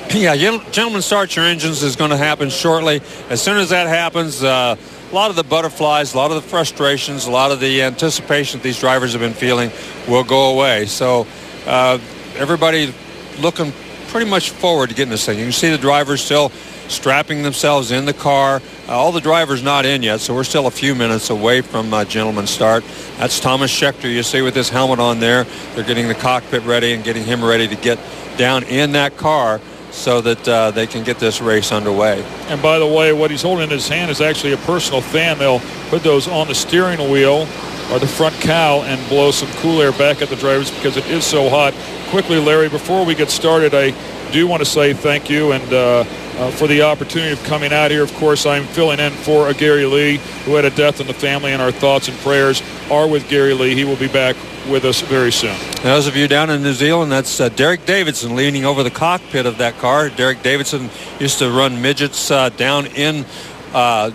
gentlemen, start your engines is going to happen shortly. As soon as that happens, a lot of the butterflies, a lot of the frustrations, a lot of the anticipation that these drivers have been feeling will go away. So everybody looking pretty much forward to getting this thing. You can see the drivers still strapping themselves in the car. All the drivers not in yet, so we're still a few minutes away from gentleman's start. That's Thomas Scheckter, you see, with his helmet on there. They're getting the cockpit ready and getting him ready to get down in that car so that they can get this race underway.
And by the way, what he's holding in his hand is actually a personal fan. They'll put those on the steering wheel or the front cowl and blow some cool air back at the drivers because it is so hot. Quickly, Larry, before we get started, I do want to say thank you and for the opportunity of coming out here. Of course, I'm filling in for Gary Lee, who had a death in the family, and our thoughts and prayers are with Gary Lee. He will be back with us very soon.
Those of you down in New Zealand, that's Derek Davidson leaning over the cockpit of that car. Derek Davidson used to run midgets down in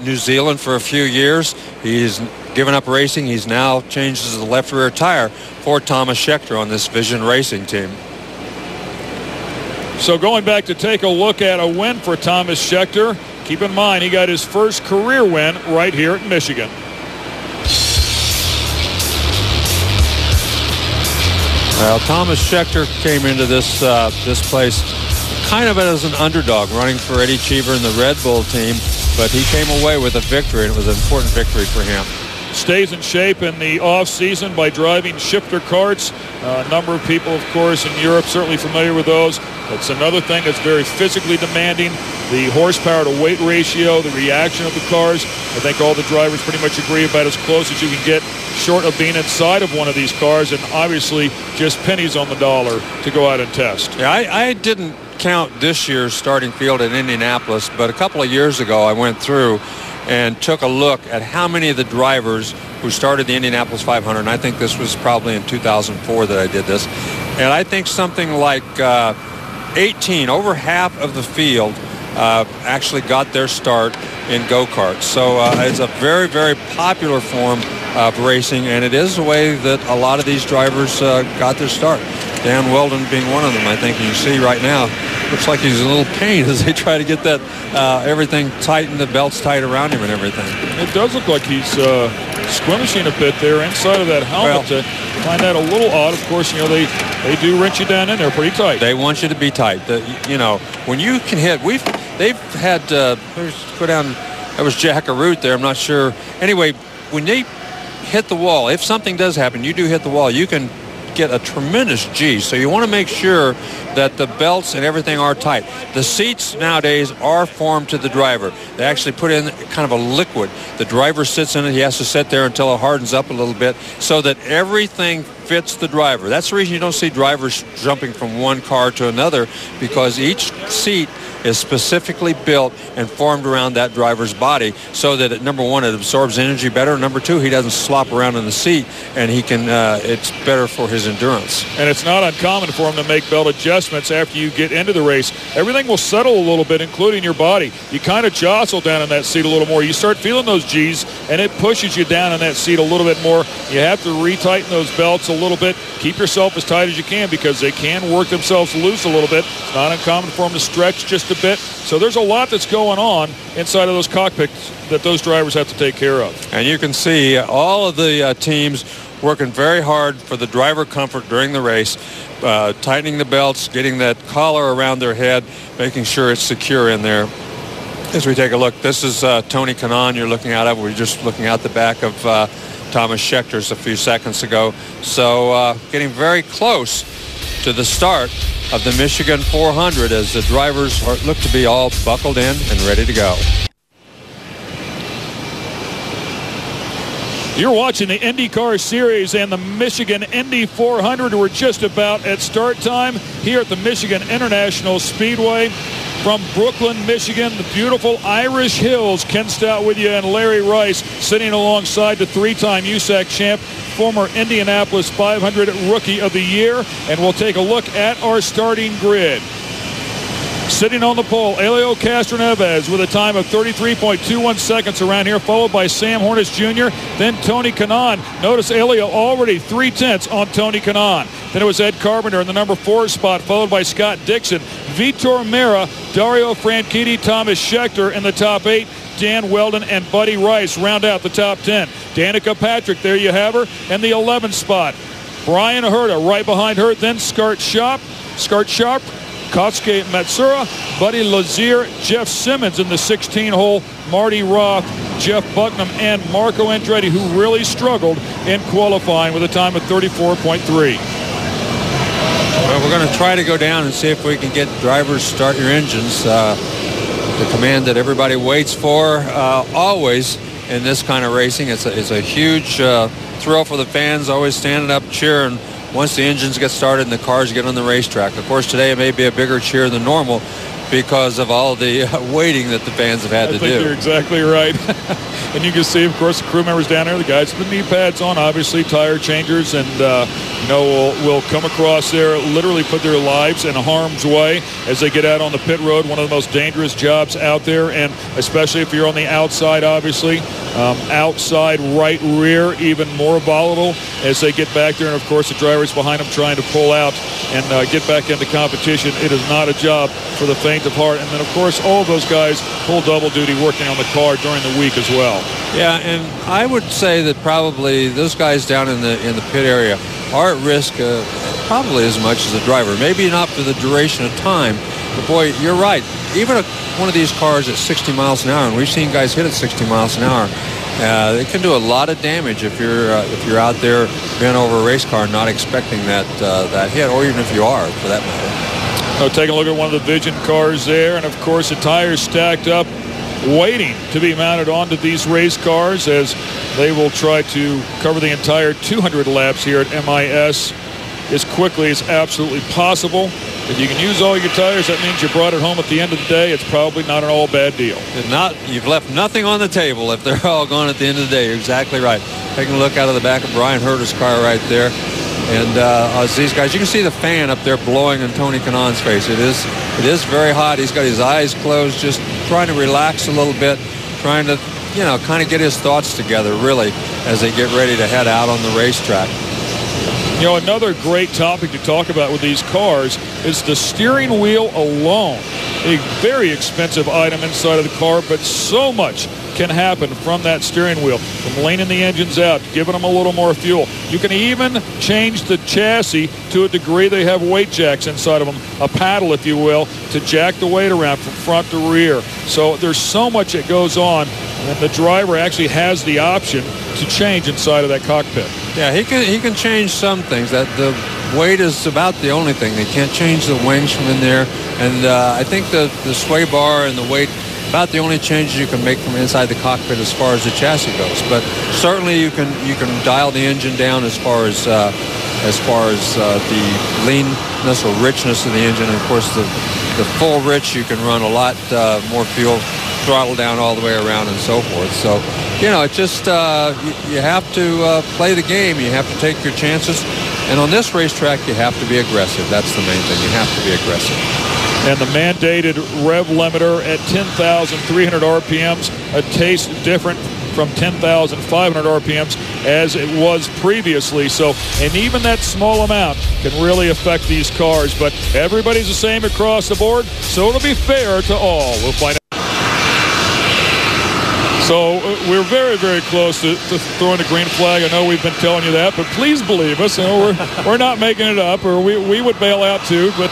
New Zealand for a few years. He's given up racing. He's now changed to the left rear tire for Thomas Scheckter on this Vision Racing team.
So going back to take a look at a win for Thomas Scheckter. Keep in mind, he got his first career win right here at Michigan.
Well, Thomas Scheckter came into this place kind of as an underdog, running for Eddie Cheever and the Red Bull team, but he came away with a victory, and it was an important victory for him.
Stays in shape in the off-season by driving shifter karts. A number of people, of course, in Europe certainly familiar with those. It's another thing that's very physically demanding. The horsepower to weight ratio, the reaction of the cars. I think all the drivers pretty much agree about as close as you can get short of being inside of one of these cars, and obviously just pennies on the dollar to go out and test.
Yeah, I didn't count this year's starting field in Indianapolis, but a couple of years ago I went through and took a look at how many of the drivers who started the Indianapolis 500, and I think this was probably in 2004 that I did this, and I think something like 18, over half of the field actually got their start in go-karts. So it's a very, very popular form of racing, and it is the way that a lot of these drivers got their start. Dan Weldon being one of them, I think. You see right now, looks like he's in a little pain as they try to get that everything tightened, the belts tight around him and everything.
It does look like he's squishing a bit there inside of that helmet. To find that a little odd. Of course, you know, they do wrench you down in there pretty tight.
They want you to be tight. You know, when you can hit, they've had, go down, that was Jack Arute there, I'm not sure. Anyway, when they hit the wall, if something does happen, you do hit the wall, you can get a tremendous G. So you want to make sure that the belts and everything are tight. The seats nowadays are formed to the driver. They actually put in kind of a liquid. The driver sits in it. He has to sit there until it hardens up a little bit so that everything fits the driver. That's the reason you don't see drivers jumping from one car to another, because each seat is specifically built and formed around that driver's body so that, number one, it absorbs energy better. Number two, he doesn't slop around in the seat, and he can. It's better for his endurance.
And it's not uncommon for him to make belt adjustments after you get into the race. Everything will settle a little bit, including your body. You kind of jostle down in that seat a little more. You start feeling those G's, and it pushes you down in that seat a little bit more. You have to retighten those belts a little bit. Keep yourself as tight as you can, because they can work themselves loose a little bit. It's not uncommon for them to stretch just a bit. So there's a lot that's going on inside of those cockpits that those drivers have to take care of.
And you can see all of the teams working very hard for the driver comfort during the race, tightening the belts, getting that collar around their head, making sure it's secure in there. As we take a look, this is Tony Kanaan you're looking out of. We're just looking out the back of Thomas Schechter's a few seconds ago. So getting very close to the start of the Michigan 400 as the drivers look to be all buckled in and ready to go.
You're watching the IndyCar Series and the Michigan Indy 400. We're just about at start time here at the Michigan International Speedway. From Brooklyn, Michigan, the beautiful Irish Hills. Ken Stout with you, and Larry Rice sitting alongside the three-time USAC champ, former Indianapolis 500 Rookie of the Year. And we'll take a look at our starting grid. Sitting on the pole, Helio Castroneves with a time of 33.21 seconds around here, followed by Sam Hornish Jr., then Tony Kanaan. Notice Helio already 3/10 on Tony Kanaan. Then it was Ed Carpenter in the number 4 spot, followed by Scott Dixon, Vitor Mera, Dario Franchitti, Thomas Schechter in the top 8. Dan Weldon and Buddy Rice round out the top 10. Danica Patrick, there you have her, in the 11th spot. Brian Herta right behind her, then Scart Sharp, Kotsuke Matsura, Buddy Lazier, Jeff Simmons in the 16-hole, Marty Roth, Jeff Bucknam, and Marco Andretti, who really struggled in qualifying with a time of 34.3.
Well, we're going to try to go down and see if we can get drivers start your engines. The command that everybody waits for always in this kind of racing. It's a huge thrill for the fans, always standing up cheering once the engines get started and the cars get on the racetrack. Of course, today it may be a bigger cheer than normal because of all the waiting that the fans have had to do.
I think you're exactly right. And you can see, of course, the crew members down there, the guys with the knee pads on, obviously tire changers, and will come across there, literally put their lives in harm's way as they get out on the pit road. One of the most dangerous jobs out there, and especially if you're on the outside, obviously. Outside right rear, even more volatile as they get back there. And, of course, the drivers behind them trying to pull out and get back into competition. It is not a job for the faint of heart. And then, of course, all of those guys pull double duty working on the car during the week as well.
Yeah, and I would say that probably those guys down in the pit area are at risk probably as much as the driver. Maybe not for the duration of time, but boy, you're right. Even one of these cars at 60 miles an hour, and we've seen guys hit at 60 miles an hour, it can do a lot of damage if you're out there bent over a race car not expecting that hit, or even if you are, for that matter.
So take a look at one of the Vision cars there, and of course the tires stacked up, waiting to be mounted onto these race cars as they will try to cover the entire 200 laps here at MIS as quickly as absolutely possible. If you can use all your tires, that means you brought it home at the end of the day. It's probably not an all bad deal.
You've left nothing on the table if they're all gone at the end of the day. You're exactly right. Taking a look out of the back of Brian Herta's car right there. And as these guys, you can see the fan up there blowing in Tony Kanaan's face. It is very hot. He's got his eyes closed, just trying to relax a little bit, trying to, kind of get his thoughts together, really, as they get ready to head out on the racetrack.
Another great topic to talk about with these cars is the steering wheel alone. A very expensive item inside of the car, but so much can happen from that steering wheel, from leaning the engines out, giving them a little more fuel. You can even change the chassis to a degree. They have weight jacks inside of them, a paddle, if you will, to jack the weight around from front to rear. So there's so much that goes on, and the driver actually has the option to change inside of that cockpit.
Yeah, he can change some things. That the weight is about the only thing. They can't change the wings from in there. And I think the sway bar and the weight, about the only changes you can make from inside the cockpit as far as the chassis goes. But certainly you can dial the engine down as far as the leanness or richness of the engine. And of course, the full rich, you can run a lot more fuel, throttle down all the way around and so forth. So, it's just you have to play the game. You have to take your chances. And on this racetrack, you have to be aggressive. That's the main thing. You have to be aggressive.
And the mandated rev limiter at 10,300 RPMs, a taste different from 10,500 RPMs as it was previously. So, and even that small amount can really affect these cars. But everybody's the same across the board, so it'll be fair to all. We'll find out. So we're very, very close to throwing the green flag. I know we've been telling you that, but please believe us. We're not making it up, or we would bail out too. But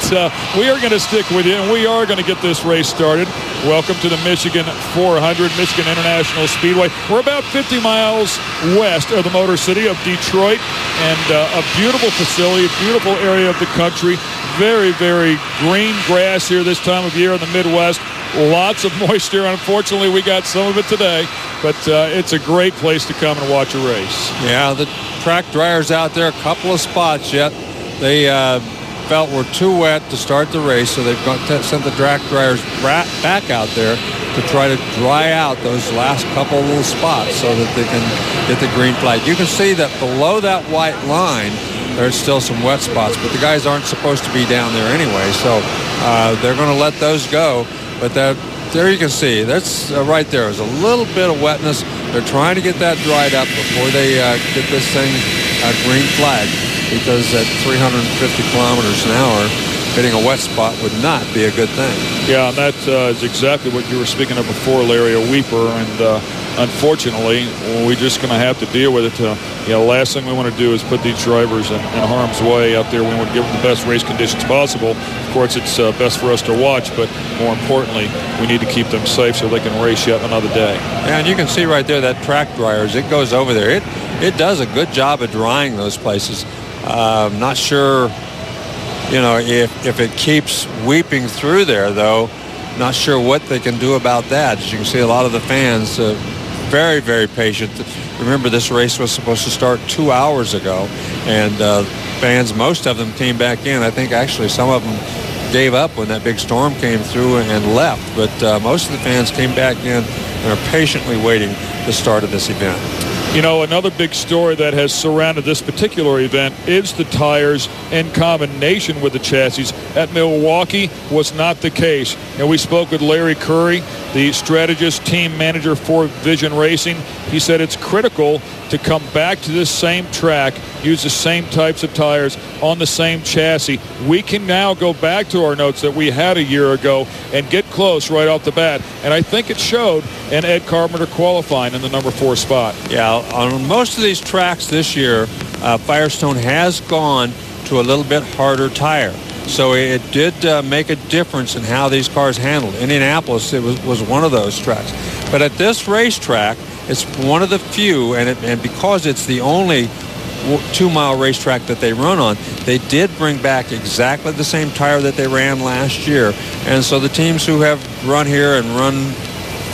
we are going to stick with you, and we are going to get this race started. Welcome to the Michigan 400, Michigan International Speedway. We're about 50 miles west of the Motor City of Detroit, and a beautiful facility, a beautiful area of the country. Very, very green grass here this time of year in the Midwest. Lots of moisture. Unfortunately, we got some of it today, but it's a great place to come and watch a race.
Yeah, the track dryers out there, a couple of spots yet. They felt were too wet to start the race, so they've sent the track dryers back out there to try to dry out those last couple of little spots so that they can get the green flag. You can see that below that white line, there's still some wet spots, but the guys aren't supposed to be down there anyway, so they're going to let those go. But there you can see, that's right there. There's a little bit of wetness. They're trying to get that dried up before they get this thing green flag, because at 350 kilometers an hour, hitting a wet spot would not be a good thing.
Yeah, and that is exactly what you were speaking of before, Larry, a weeper. And unfortunately, we're just going to have to deal with it. Last thing we want to do is put these drivers in harm's way out there. We want to give them the best race conditions possible. Of course, it's best for us to watch, but more importantly, we need to keep them safe so they can race yet another day.
Yeah, and you can see right there that track dryers, it goes over there. It does a good job of drying those places. Not sure, if it keeps weeping through there, though. Not sure what they can do about that. As you can see, a lot of the fans very, very patient. Remember, this race was supposed to start 2 hours ago, and fans, most of them came back in. I think actually some of them gave up when that big storm came through and left, but most of the fans came back in and are patiently waiting the start of this event.
Another big story that has surrounded this particular event is the tires in combination with the chassis. At Milwaukee was not the case. And we spoke with Larry Curry, the strategist team manager for Vision Racing. He said it's critical to come back to this same track, use the same types of tires on the same chassis. We can now go back to our notes that we had a year ago and get close right off the bat. And I think it showed in Ed Carpenter qualifying in the number 4 spot.
Yeah, on most of these tracks this year, Firestone has gone to a little bit harder tire. So it did make a difference in how these cars handled. Indianapolis, it was one of those tracks. But at this racetrack, it's one of the few, and because it's the only 2-mile racetrack that they run on, they did bring back exactly the same tire that they ran last year. And so the teams who have run here and run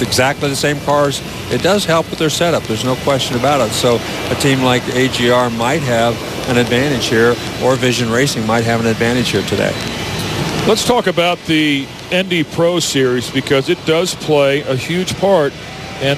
exactly the same cars, it does help with their setup. There's no question about it. So a team like AGR might have an advantage here, or Vision Racing might have an advantage here today.
Let's talk about the Indy Pro Series, because it does play a huge part in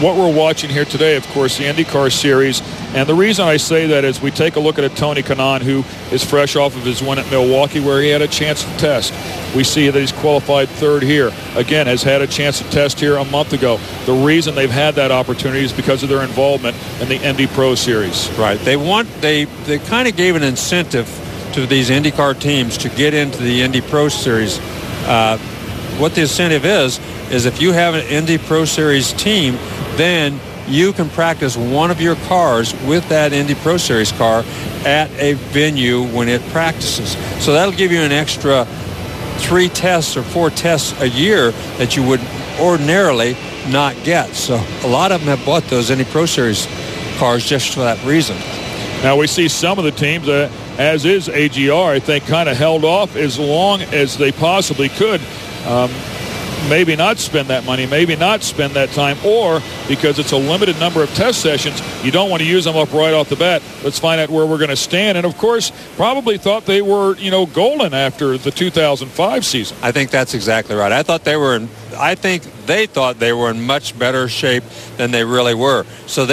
what we're watching here today. Of course, the IndyCar Series. And the reason I say that is we take a look at a Tony Kanaan, who is fresh off of his win at Milwaukee, where he had a chance to test. We see that he's qualified 3rd here. Again, has had a chance to test here a month ago. The reason they've had that opportunity is because of their involvement in the Indy Pro Series.
Right. They kind of gave an incentive to these IndyCar teams to get into the Indy Pro Series. What the incentive is if you have an Indy Pro Series team, then you can practice one of your cars with that Indy Pro Series car at a venue when it practices. So that'll give you an extra 3 tests or 4 tests a year that you would ordinarily not get. So a lot of them have bought those Indy Pro Series cars just for that reason.
Now we see some of the teams, as is AGR, I think, kind of held off as long as they possibly could. Maybe not spend that money, maybe not spend that time, or because it's a limited number of test sessions, you don't want to use them up right off the bat. Let's find out where we're going to stand. And, of course, probably thought they were, golden after the 2005 season.
I think that's exactly right. I think they thought they were in much better shape than they really were. So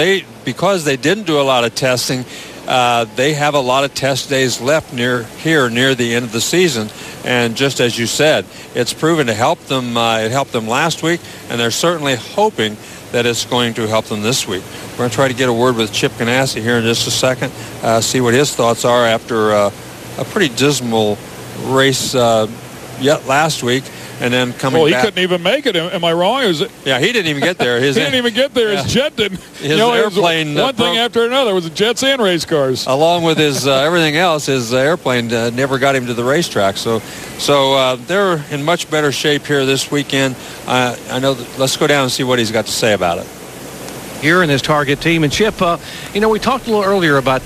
because they didn't do a lot of testing, they have a lot of test days left near the end of the season. And just as you said, it's proven to help them. It helped them last week, and they're certainly hoping that it's going to help them this week. We're going to try to get a word with Chip Ganassi here in just a second, see what his thoughts are after a pretty dismal race yet last week. And then coming back.
He couldn't even make it. Am I wrong?
Yeah, he didn't even get there.
He didn't even get there. His jet didn't.
His airplane.
One thing after another. It was jets and race cars.
Along with his everything else, his airplane never got him to the racetrack. So they're in much better shape here this weekend. I know. Let's go down and see what he's got to say about it.
Here in his target team. And Chip, we talked a little earlier about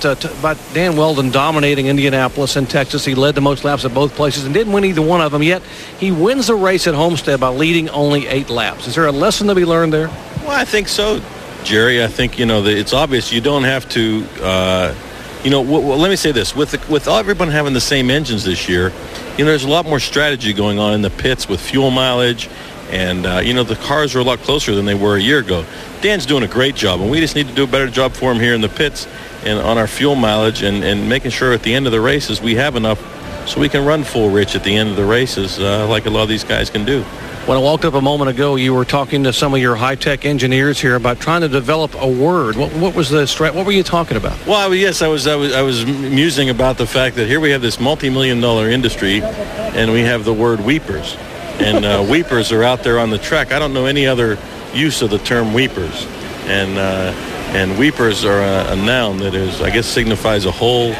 Dan Weldon dominating Indianapolis and Texas. He led the most laps at both places and didn't win either one of them, yet he wins the race at Homestead by leading only 8 laps. Is there a lesson to be learned there?
Well, I think so, Jerry. I think, it's obvious you don't have to, let me say this. With everyone having the same engines this year, there's a lot more strategy going on in the pits with fuel mileage. And, the cars are a lot closer than they were a year ago. Dan's doing a great job, and we just need to do a better job for him here in the pits and on our fuel mileage and making sure at the end of the races we have enough so we can run full rich at the end of the races like a lot of these guys can do.
When I walked up a moment ago, you were talking to some of your high-tech engineers here about trying to develop a word. What was the what were you talking about?
Well, yes, I was musing about the fact that here we have this multi-million-dollar industry, and we have the word weepers. And weepers are out there on the track. I don't know any other use of the term weepers. And weepers are a noun that is, I guess, signifies a hole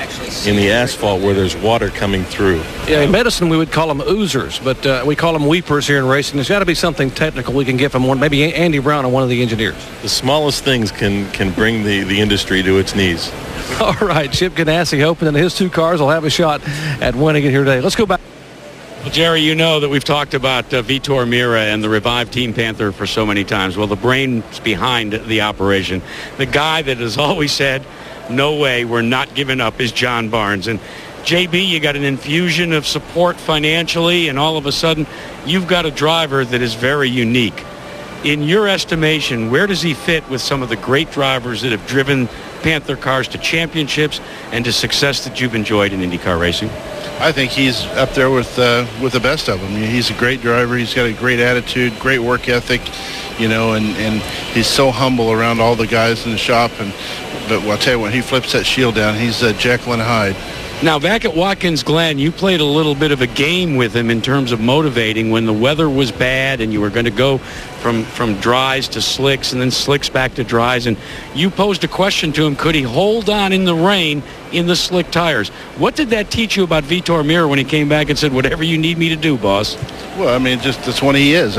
in the asphalt where there's water coming through.
Yeah, in medicine we would call them oozers, but we call them weepers here in racing. There's got to be something technical we can get from one, maybe Andy Brown or one of the engineers.
The smallest things can bring the industry to its knees.
All right, Chip Ganassi hoping that his 2 cars will have a shot at winning it here today. Let's go back.
Well, Jerry, you know that we've talked about Vitor Meira and the revived Team Panther for so many times. Well, the brains behind the operation, the guy that has always said, no way, we're not giving up, is John Barnes. And JB, you got an infusion of support financially, and all of a sudden you've got a driver that is very unique. In your estimation, where does he fit with some of the great drivers that have driven Panther cars to championships and to success that you've enjoyed in IndyCar racing?
I think he's up there with the best of them. He's a great driver. He's got a great attitude, great work ethic, and he's so humble around all the guys in the shop. But I'll tell you, when he flips that shield down, he's Jekyll and Hyde.
Now, back at Watkins Glen, you played a little bit of a game with him in terms of motivating when the weather was bad and you were going to go from dries to slicks and then slicks back to dries. And you posed a question to him, could he hold on in the rain in the slick tires? What did that teach you about Vitor Meira when he came back and said, whatever you need me to do, boss?
Well, that's what he is.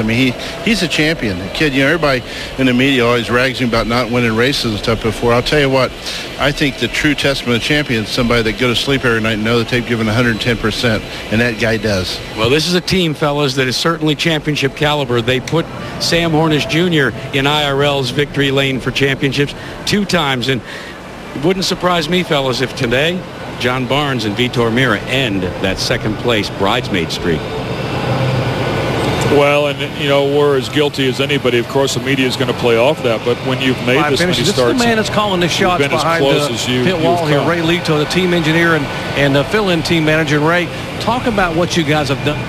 He's a champion. The kid, everybody in the media always rags him about not winning races and stuff before. I'll tell you what, I think the true testament of champion is somebody that go to sleep every night and know that they've given 110%, and that guy does.
Well, this is a team, fellas, that is certainly championship caliber. They put Sam Hornish Jr. in IRL's victory lane for championships 2 times, and it wouldn't surprise me, fellas, if today John Barnes and Vitor Meira end that second-place bridesmaid streak.
Well, and, we're as guilty as anybody. Of course, the media is going to play off that. But when you've made this many starts...
This is the man that's calling the shots behind the pit wall here. Ray Lito, the team engineer and the fill-in team manager. Ray, talk about what you guys have done.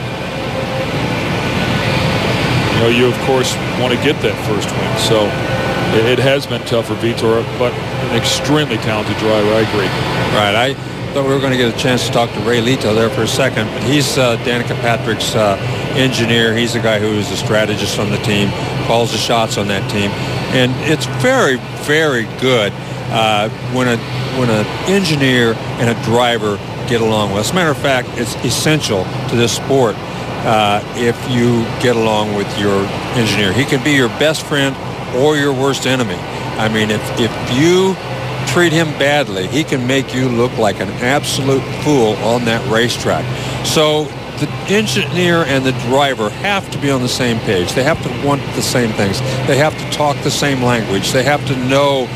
You, of course, want to get that first win. So it has been tough for Vitor, but an extremely talented driver. I agree.
Right. I thought we were going to get a chance to talk to Ray Lito there for a second. But he's Danica Patrick's engineer. He's the guy who is the strategist on the team, calls the shots on that team. And it's very, very good when an engineer and a driver get along well. As a matter of fact, it's essential to this sport if you get along with your engineer. He can be your best friend or your worst enemy. If you treat him badly, he can make you look like an absolute fool on that racetrack. So the engineer and the driver have to be on the same page. They have to want the same things. They have to talk the same language. They have to know,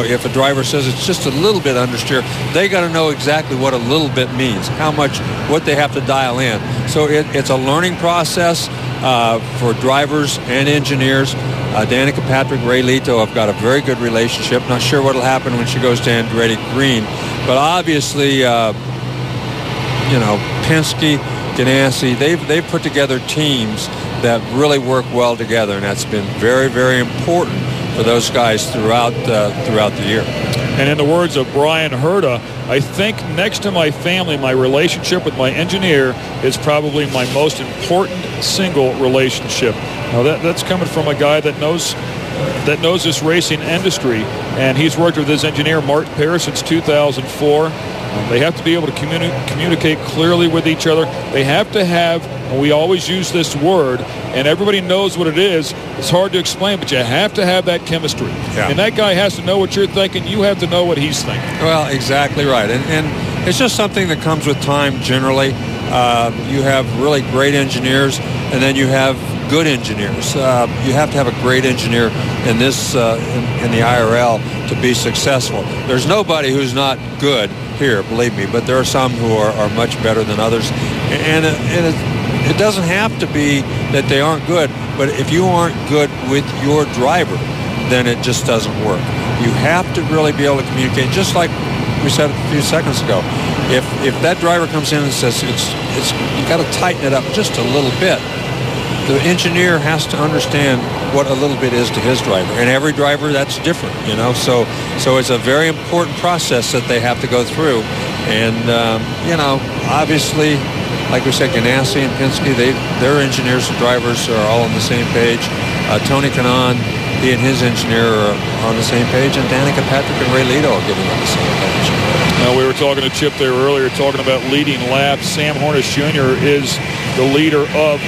if a driver says it's just a little bit understeer, they got to know exactly what a little bit means, what they have to dial in. So it's a learning process for drivers and engineers. Danica Patrick, Ray Lito have got a very good relationship. Not sure what will happen when she goes to Andretti Green, but obviously, Penske, Ganassi, they've put together teams that really work well together, and that's been very, very important for those guys throughout the year.
And in the words of Brian Herta, I think next to my family, my relationship with my engineer is probably my most important single relationship. Now that's coming from a guy that knows this racing industry, and he's worked with his engineer Martin Parris since 2004. They have to be able to communicate clearly with each other. They have to have, and we always use this word, and everybody knows what it is. It's hard to explain, but you have to have that chemistry. Yeah. And that guy has to know what you're thinking. You have to know what he's thinking.
Well, exactly right. And it's just something that comes with time generally. You have really great engineers, and then you have good engineers. You have to have a great engineer in this in the IRL to be successful. There's nobody who's not good here, believe me, but there are some who are much better than others. And it doesn't have to be that they aren't good, but if you aren't good with your driver, then it just doesn't work. You have to really be able to communicate, just like we said a few seconds ago. If that driver comes in and says you got to tighten it up just a little bit, the engineer has to understand what a little bit is to his driver, and every driver that's different, So it's a very important process that they have to go through, and obviously, like we said, Ganassi and Penske, their engineers and drivers are all on the same page. Tony Kanaan, he and his engineer are on the same page, and Danica Patrick and Ray Lito are getting on the same page.
Now, we were talking to Chip there earlier, talking about leading laps. Sam Hornish Jr. is the leader of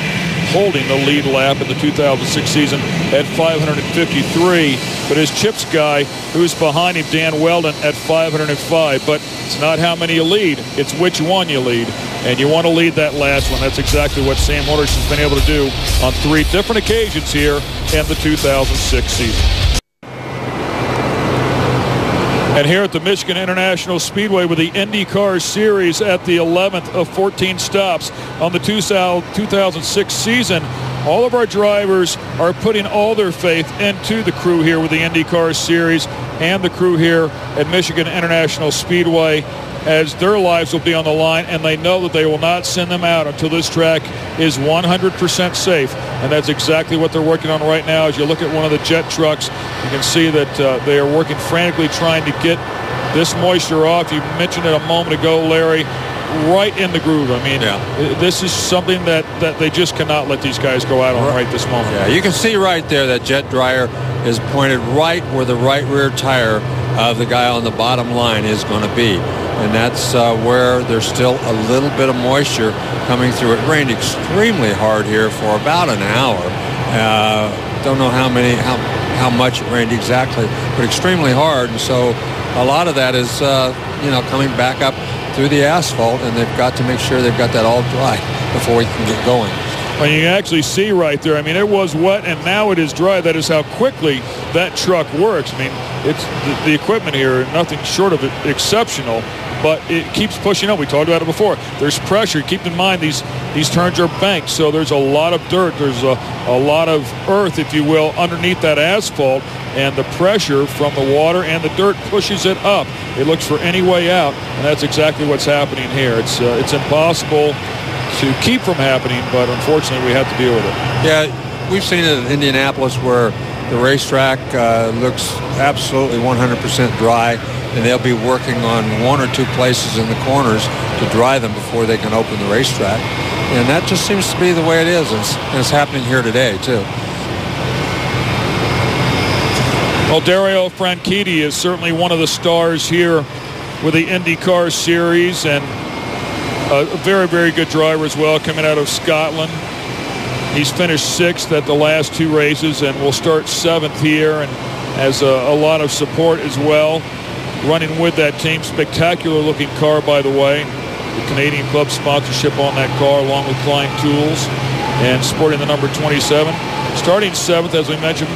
holding the lead lap in the 2006 season at 553. But as Chip's guy, who's behind him, Dan Weldon, at 505. But it's not how many you lead, it's which one you lead. And you want to lead that last one. That's exactly what Sam Hornish has been able to do on 3 different occasions here in the 2006 season. And here at the Michigan International Speedway with the IndyCar Series at the 11th of 14 stops on the 2006 season, all of our drivers are putting all their faith into the crew here with the IndyCar Series and the crew here at Michigan International Speedway, as their lives will be on the line, and they know that they will not send them out until this track is 100% safe. And that's exactly what they're working on right now. As you look at one of the jet trucks, you can see that they are working frantically trying to get this moisture off. You mentioned it a moment ago, Larry, right in the groove. I mean, This is something that they just cannot let these guys go out on right this moment.
Yeah, you can see right there that jet dryer is pointed right where the right rear tire of the guy on the bottom line is going to be. And that's where there's still a little bit of moisture coming through. It rained extremely hard here for about an hour. Don't know how much it rained exactly, but extremely hard. And so a lot of that is coming back up through the asphalt, and they've got to make sure they've got that all dry before we can get going.
Well, you can actually see right there. I mean, it was wet, and now it is dry. That is how quickly that truck works. I mean, it's the equipment here, nothing short of exceptional, but it keeps pushing up. We talked about it before. There's pressure. Keep in mind, these turns are banked, so there's a lot of dirt. There's a lot of earth, if you will, underneath that asphalt, and the pressure from the water and the dirt pushes it up. It looks for any way out, and that's exactly what's happening here. It's impossible to keep from happening, but unfortunately we have to deal with it.
Yeah, we've seen it in Indianapolis where the racetrack looks absolutely 100% dry, and they'll be working on 1 or 2 places in the corners to dry them before they can open the racetrack. And that just seems to be the way it is, and it's happening here today too.
Well, Dario Franchitti is certainly one of the stars here with the IndyCar Series, and a very, very good driver as well, coming out of Scotland. He's finished 6th at the last 2 races and will start 7th here. And has a lot of support as well. Running with that team, spectacular looking car, by the way. The Canadian Club sponsorship on that car, along with Klein Tools, and sporting the number 27. Starting 7th, as we mentioned,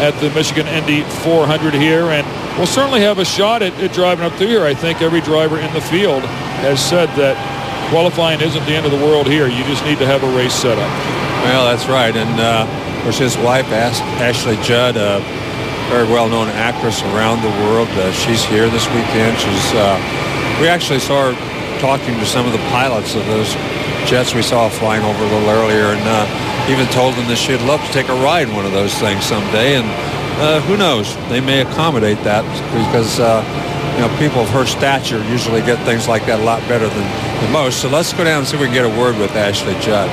at the Michigan Indy 400 here, and we'll certainly have a shot at driving up through here. I think every driver in the field has said that qualifying isn't the end of the world here. You just need to have a race set up.
Well, that's right, and of course his wife, Ashley Judd, very well-known actress around the world. She's here this weekend. We actually saw her talking to some of the pilots of those jets we saw flying over a little earlier, and even told them that she'd love to take a ride in one of those things someday. And who knows? They may accommodate that because people of her stature usually get things like that a lot better than most. So let's go down and see if we can get a word with Ashley Judd.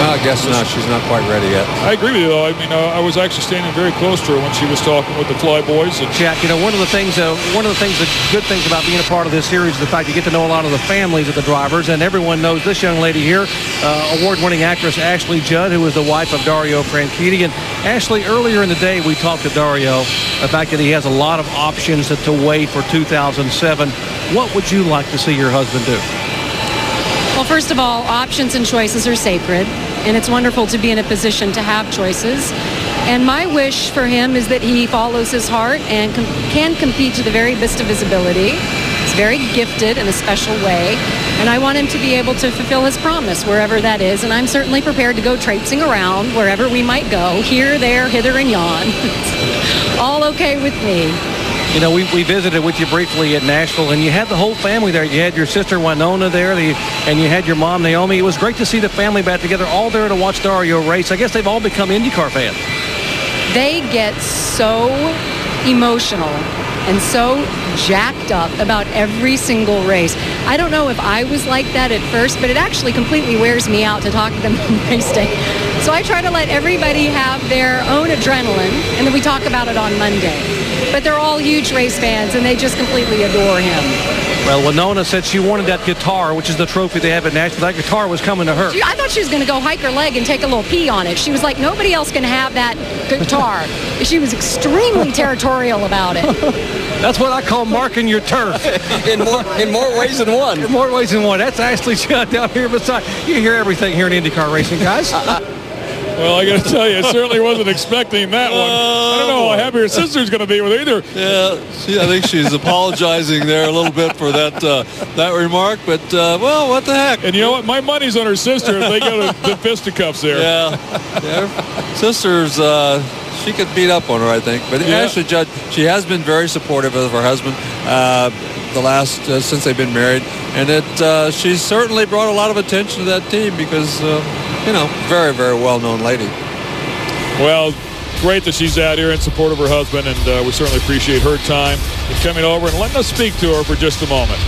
I guess not. She's not quite ready yet.
I agree with you, though. I mean, I was actually standing very close to her when she was talking with the Flyboys. And
Jack, one of the good things about being a part of this series is the fact you get to know a lot of the families of the drivers, and everyone knows this young lady here, award-winning actress Ashley Judd, who is the wife of Dario Franchitti. And Ashley, earlier in the day, we talked to Dario, the fact that he has a lot of options to weigh for 2007. What would you like to see your husband do?
Well, first of all, options and choices are sacred, and it's wonderful to be in a position to have choices. And my wish for him is that he follows his heart and can compete to the very best of his ability. He's very gifted in a special way, and I want him to be able to fulfill his promise wherever that is. And I'm certainly prepared to go traipsing around wherever we might go, here, there, hither, and yon. It's all okay with me.
We visited with you briefly at Nashville, and you had the whole family there. You had your sister Winona there, and you had your mom Naomi. It was great to see the family back together, all there to watch Dario race. I guess they've all become IndyCar fans.
They get so emotional and so jacked up about every single race. I don't know if I was like that at first, but it actually completely wears me out to talk to them on race day. So I try to let everybody have their own adrenaline, and then we talk about it on Monday. But they're all huge race fans, and they just completely adore him.
Well, Winona said she wanted that guitar, which is the trophy they have at Nashville. That guitar was coming to her.
I thought she was going to go hike her leg and take a little pee on it. She was like, nobody else can have that guitar. She was extremely territorial about it.
That's what I call marking your turf.
in more ways than one.
In more ways than one. That's Ashley Judd down here beside. You hear everything here in IndyCar racing, guys.
Well, I got to tell you, I certainly wasn't expecting that one. I don't know how happy her sister's going to be with her either.
Yeah, I think she's apologizing there a little bit for that remark. But, well, what the heck?
And you know what? My money's on her sister if they go to the fisticuffs there.
Yeah. Sister's, she could beat up on her, I think. But Ashley Judd, she has been very supportive of her husband since they've been married. And she's certainly brought a lot of attention to that team because, very, very well-known lady.
Well, great that she's out here in support of her husband, and we certainly appreciate her time and coming over and letting us speak to her for just a moment.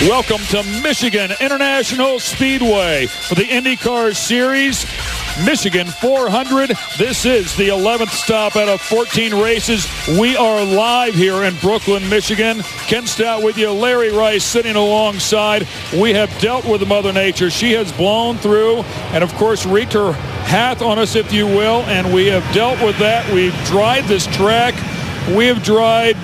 Welcome to Michigan International Speedway for the IndyCar Series. Michigan 400. This is the 11th stop out of 14 races. We are live here in Brooklyn, Michigan. Ken Stout with you, Larry Rice sitting alongside. We have dealt with Mother Nature. She has blown through and, of course, wreaked her hath on us, if you will, and we have dealt with that. We've dried this track. We have dried...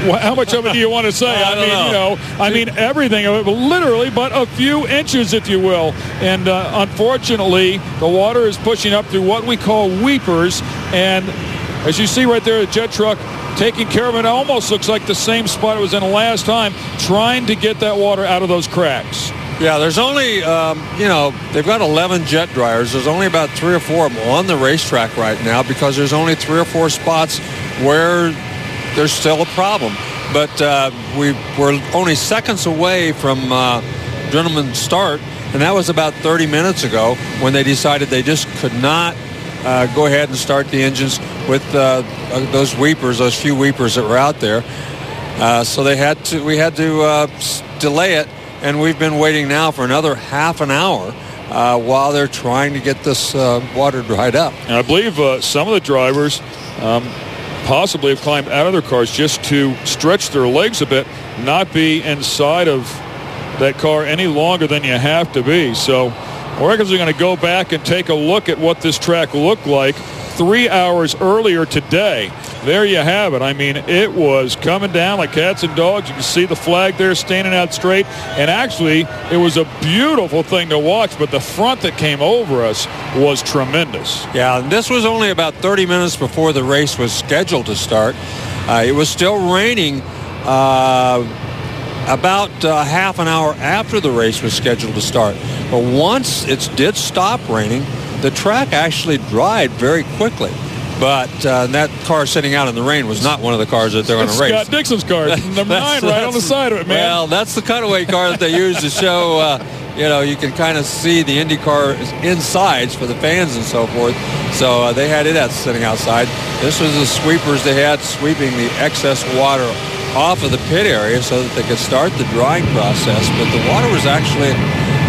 How much of it do you want to say? I mean, everything of it, literally, but a few inches, if you will. And unfortunately, the water is pushing up through what we call weepers. And as you see right there, the jet truck taking care of it. Almost looks like the same spot it was in the last time, trying to get that water out of those cracks.
Yeah, there's only, they've got 11 jet dryers. There's only about 3 or 4 of them on the racetrack right now because there's only 3 or 4 spots where there's still a problem. But we're only seconds away from gentleman's start, and that was about 30 minutes ago when they decided they just could not go ahead and start the engines with those weepers, those few weepers that were out there. So we had to delay it, and we've been waiting now for another half an hour while they're trying to get this water dried up.
And I believe some of the drivers possibly have climbed out of their cars just to stretch their legs a bit, not be inside of that car any longer than you have to be. So Oregon's are going to go back and take a look at what this track looked like 3 hours earlier today. There you have it. I mean, it was coming down like cats and dogs. You can see the flag there standing out straight. And actually, it was a beautiful thing to watch, but the front that came over us was tremendous.
Yeah, and this was only about 30 minutes before the race was scheduled to start. It was still raining about half an hour after the race was scheduled to start. But once it did stop raining, the track actually dried very quickly. But that car sitting out in the rain was not one of the cars that they're going to race.
Scott Dixon's car, number 9, right on the side of it, man.
Well, that's the cutaway car that they use to show, you can kind of see the IndyCar insides for the fans and so forth. So they had it sitting outside. This was the sweepers they had sweeping the excess water off of the pit area so that they could start the drying process. But the water was actually,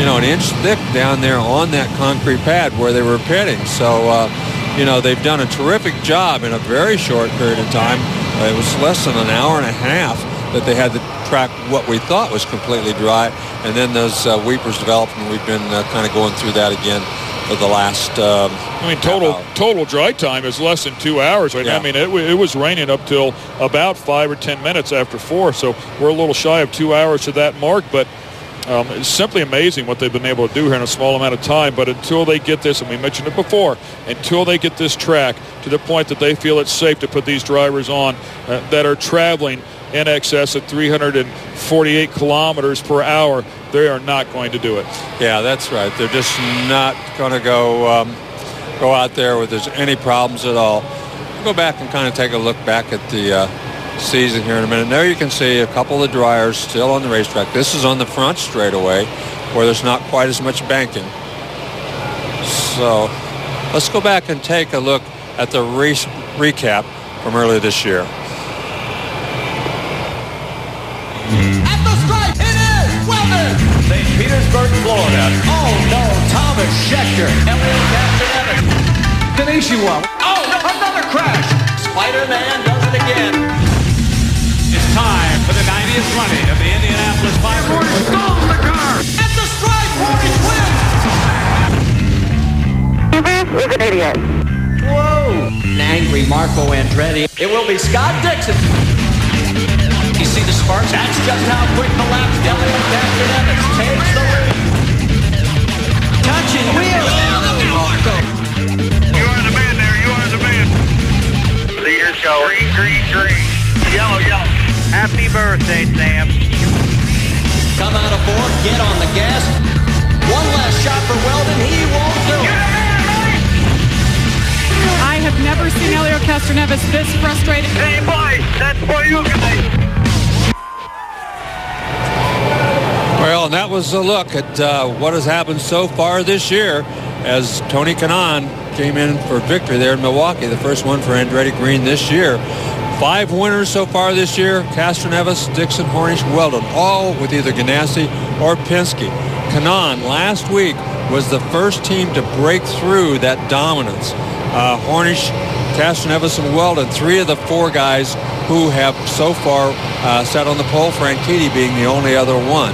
an inch thick down there on that concrete pad where they were pitting. So, they've done a terrific job in a very short period of time. It was less than an hour and a half that they had the track what we thought was completely dry. And then those weepers developed, and we've been kind of going through that again for the last
total dry time is less than 2 hours right now. I mean, it was raining up till about 5 or 10 minutes after 4, so we're a little shy of 2 hours to that mark, but it's simply amazing what they've been able to do here in a small amount of time. But until they get this, and we mentioned it before, until they get this track to the point that they feel it's safe to put these drivers on that are traveling in excess of 348 kilometers per hour, they are not going to do it.
Yeah, that's right. They're just not going to go out there where there's any problems at all. We'll go back and kind of take a look back at the season here in a minute. And there you can see a couple of dryers still on the racetrack. This is on the front straightaway where there's not quite as much banking. So let's go back and take a look at the race recap from earlier this year.
At the stripe, it is Weldon! St. Petersburg, Florida. Oh no, Thomas Scheckter. Elliott Castanevis. Konnichiwa. Oh, another crash. Spider-Man does it again. It's time for the 90th running of the Indianapolis 500. Stalls the car. At the stripe, Hornish wins.
He's an idiot.
Whoa. An angry Marco Andretti. It will be Scott Dixon. You see the sparks? That's just how quick the laps. Elliott Castanevis takes the lead. Touching wheels. Oh, look at Marco.
You are the man there. You are the man. Leaders go green, green, green. Yellow, yellow. Happy birthday, Sam.
Come out of fourth. Get on the gas. One last shot for Weldon. He won't do it.
I have never seen Elio Castroneves this frustrated.
Hey, boys, that's for you guys.
Well, and that was a look at what has happened so far this year as Tony Kanaan came in for victory there in Milwaukee, the first one for Andretti Green this year. 5 winners so far this year: Castroneves, Dixon, Hornish, Weldon, all with either Ganassi or Penske. Kanaan last week was the first team to break through that dominance. Hornish, Castroneves, and Weldon, 3 of the 4 guys who have so far sat on the pole, Franchitti being the only other one.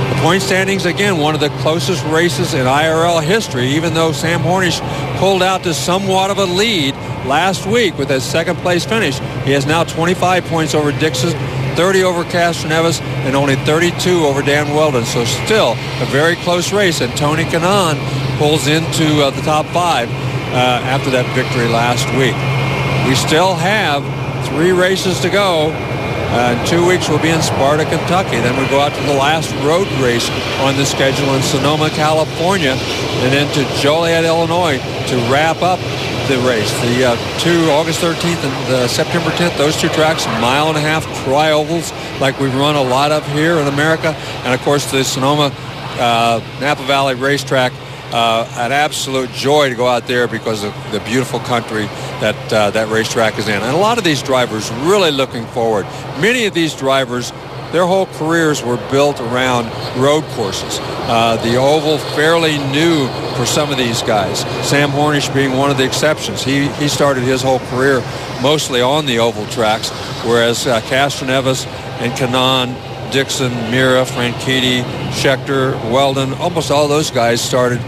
The point standings, again, one of the closest races in IRL history, even though Sam Hornish pulled out to somewhat of a lead last week with a second-place finish. He has now 25 points over Dixon, 30 over Castroneves, and only 32 over Dan Weldon. So still a very close race, and Tony Kanaan pulls into the top 5 after that victory last week. We still have 3 races to go. In 2 weeks, we'll be in Sparta, Kentucky. Then we go out to the last road race on the schedule in Sonoma, California, and then to Joliet, Illinois to wrap up the race. The 2 August 13th and the September 10th, those 2 tracks, 1.5 mile tri-ovals like we've run a lot of here in America. And, of course, the Sonoma Napa Valley Racetrack. An absolute joy to go out there because of the beautiful country that racetrack is in. And a lot of these drivers really looking forward. Many of these drivers, their whole careers were built around road courses. The oval fairly new for some of these guys. Sam Hornish being one of the exceptions. He started his whole career mostly on the oval tracks, whereas Castroneves and Kanaan, Dixon, Mira, Franchitti, Schechter, Weldon, almost all those guys started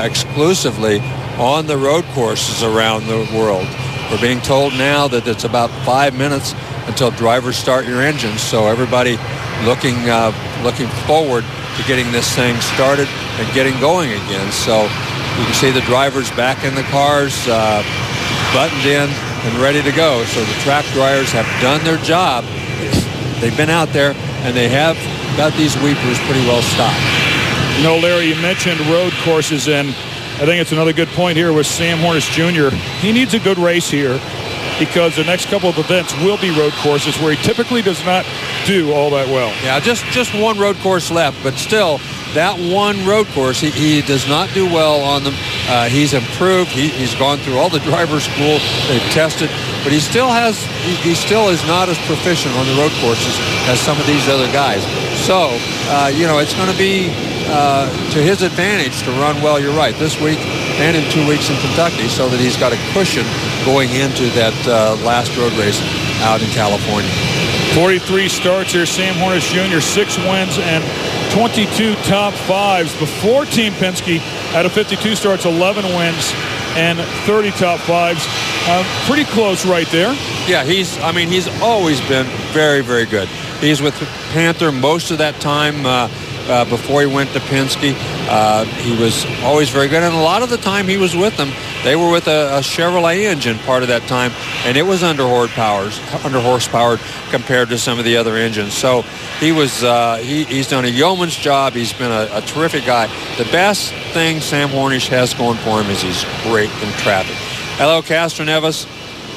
exclusively on the road courses around the world. We're being told now that it's about 5 minutes until drivers start your engines, so everybody looking forward to getting this thing started and getting going again. So you can see the drivers back in the cars, buttoned in and ready to go. So the track drivers have done their job. They've been out there, and they have got these weepers pretty well stocked.
You know, Larry, you mentioned road courses, and I think it's another good point here with Sam Hornish Jr. He needs a good race here because the next couple of events will be road courses where he typically does not do all that well.
Yeah, just one road course left, but still, that one road course, he does not do well on them. He's improved. He's gone through all the driver school. They've tested, but he still is not as proficient on the road courses as some of these other guys. So, it's going to be to his advantage to run well, you're right, this week and in 2 weeks in Kentucky, so that he's got a cushion going into that last road race out in California.
43 starts here. Sam Hornish Jr., 6 wins and 22 top fives. Before Team Penske, out of 52 starts, 11 wins and 30 top fives. Pretty close right there.
Yeah, he's always been very, very good. He's with Panther most of that time before he went to Penske. He was always very good, and a lot of the time he was with them, they were with a Chevrolet engine part of that time, and it was under horsepowered compared to some of the other engines. So he was he's done a yeoman's job. He's been a terrific guy. The best thing Sam Hornish has going for him is he's great in traffic. Hello, Castroneves.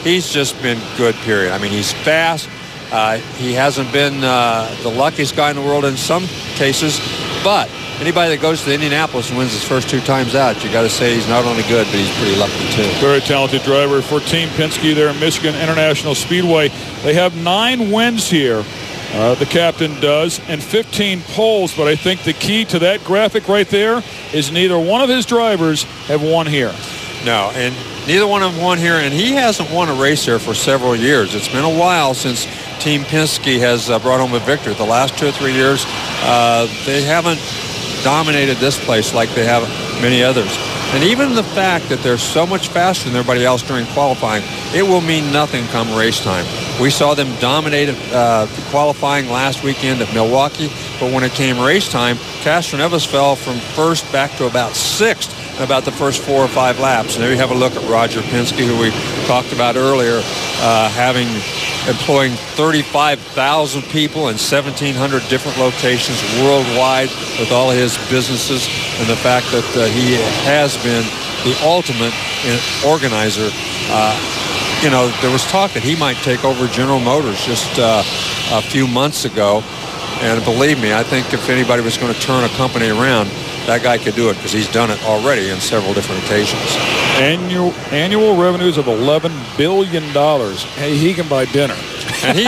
He's just been good, period. I mean, he's fast. He hasn't been the luckiest guy in the world in some cases, but anybody that goes to Indianapolis and wins his first 2 times out, you got to say he's not only good, but he's pretty lucky too.
Very talented driver for Team Penske there in Michigan International Speedway. They have 9 wins here. The captain does, and 15 poles, but I think the key to that graphic right there is neither one of his drivers have won here.
No, and neither one of them won here, and he hasn't won a race here for several years. It's been a while since Team Penske has brought home a victory. The last 2 or 3 years, they haven't dominated this place like they have many others. And even the fact that they're so much faster than everybody else during qualifying, it will mean nothing come race time. We saw them dominate qualifying last weekend at Milwaukee, but when it came race time, Castroneves fell from first back to about 6th in about the first 4 or 5 laps. And there you have a look at Roger Penske, who we talked about earlier, employing 35,000 people in 1,700 different locations worldwide with all his businesses, and the fact that he has been the ultimate organizer. There was talk that he might take over General Motors just a few months ago, and believe me, I think if anybody was going to turn a company around, that guy could do it because he's done it already in several different occasions.
Annual revenues of $11 billion. Hey, he can buy dinner.
And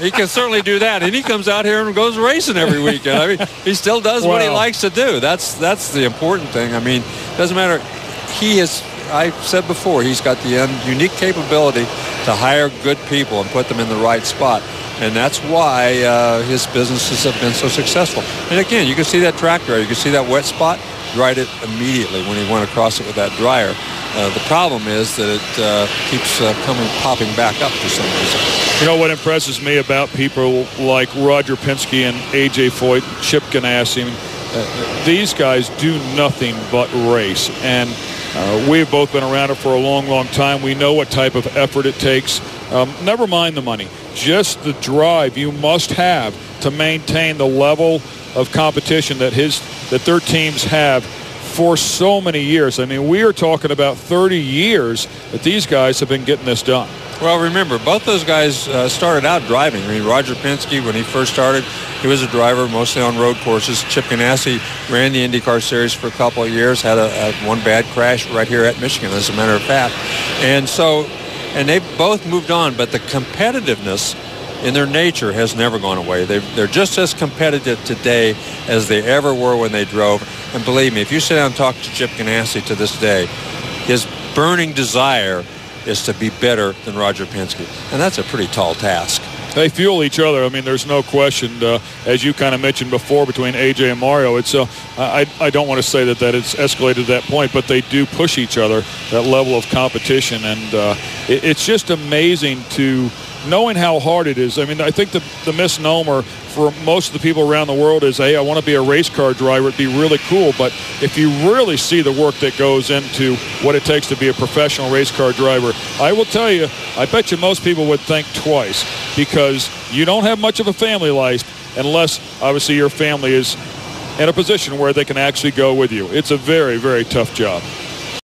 he can certainly do that. And he comes out here and goes racing every weekend. I mean, he still does what he likes to do. That's the important thing. I mean, it doesn't matter. I said before, he's got the unique capability to hire good people and put them in the right spot. And that's why his businesses have been so successful. And again, you can see that track dryer. You can see that wet spot. Dried it immediately when he went across it with that dryer. The problem is that it keeps popping back up for some reason.
You know what impresses me about people like Roger Penske and A.J. Foyt, Chip Ganassi? These guys do nothing but race. And we've both been around it for a long, long time. We know what type of effort it takes. Never mind the money. Just the drive you must have to maintain the level of competition that their teams have for so many years. I mean, we are talking about 30 years that these guys have been getting this done.
Well, remember, both those guys started out driving. I mean, Roger Penske, when he first started, he was a driver mostly on road courses. Chip Ganassi ran the IndyCar Series for a couple of years, had one bad crash right here at Michigan, as a matter of fact. And they both moved on, but the competitiveness in their nature has never gone away. They're just as competitive today as they ever were when they drove. And believe me, if you sit down and talk to Chip Ganassi to this day, his burning desire is to be better than Roger Penske. And that's a pretty tall task.
They fuel each other. I mean, there's no question, as you kind of mentioned before, between AJ and Mario. It's I don't want to say that it's escalated to that point, but they do push each other, that level of competition. And it's just amazing to knowing how hard it is. I mean, I think the misnomer for most of the people around the world is, hey, I want to be a race car driver. It'd be really cool. But if you really see the work that goes into what it takes to be a professional race car driver, I will tell you, I bet you most people would think twice, because you don't have much of a family life unless, obviously, your family is in a position where they can actually go with you. It's a very, very tough job.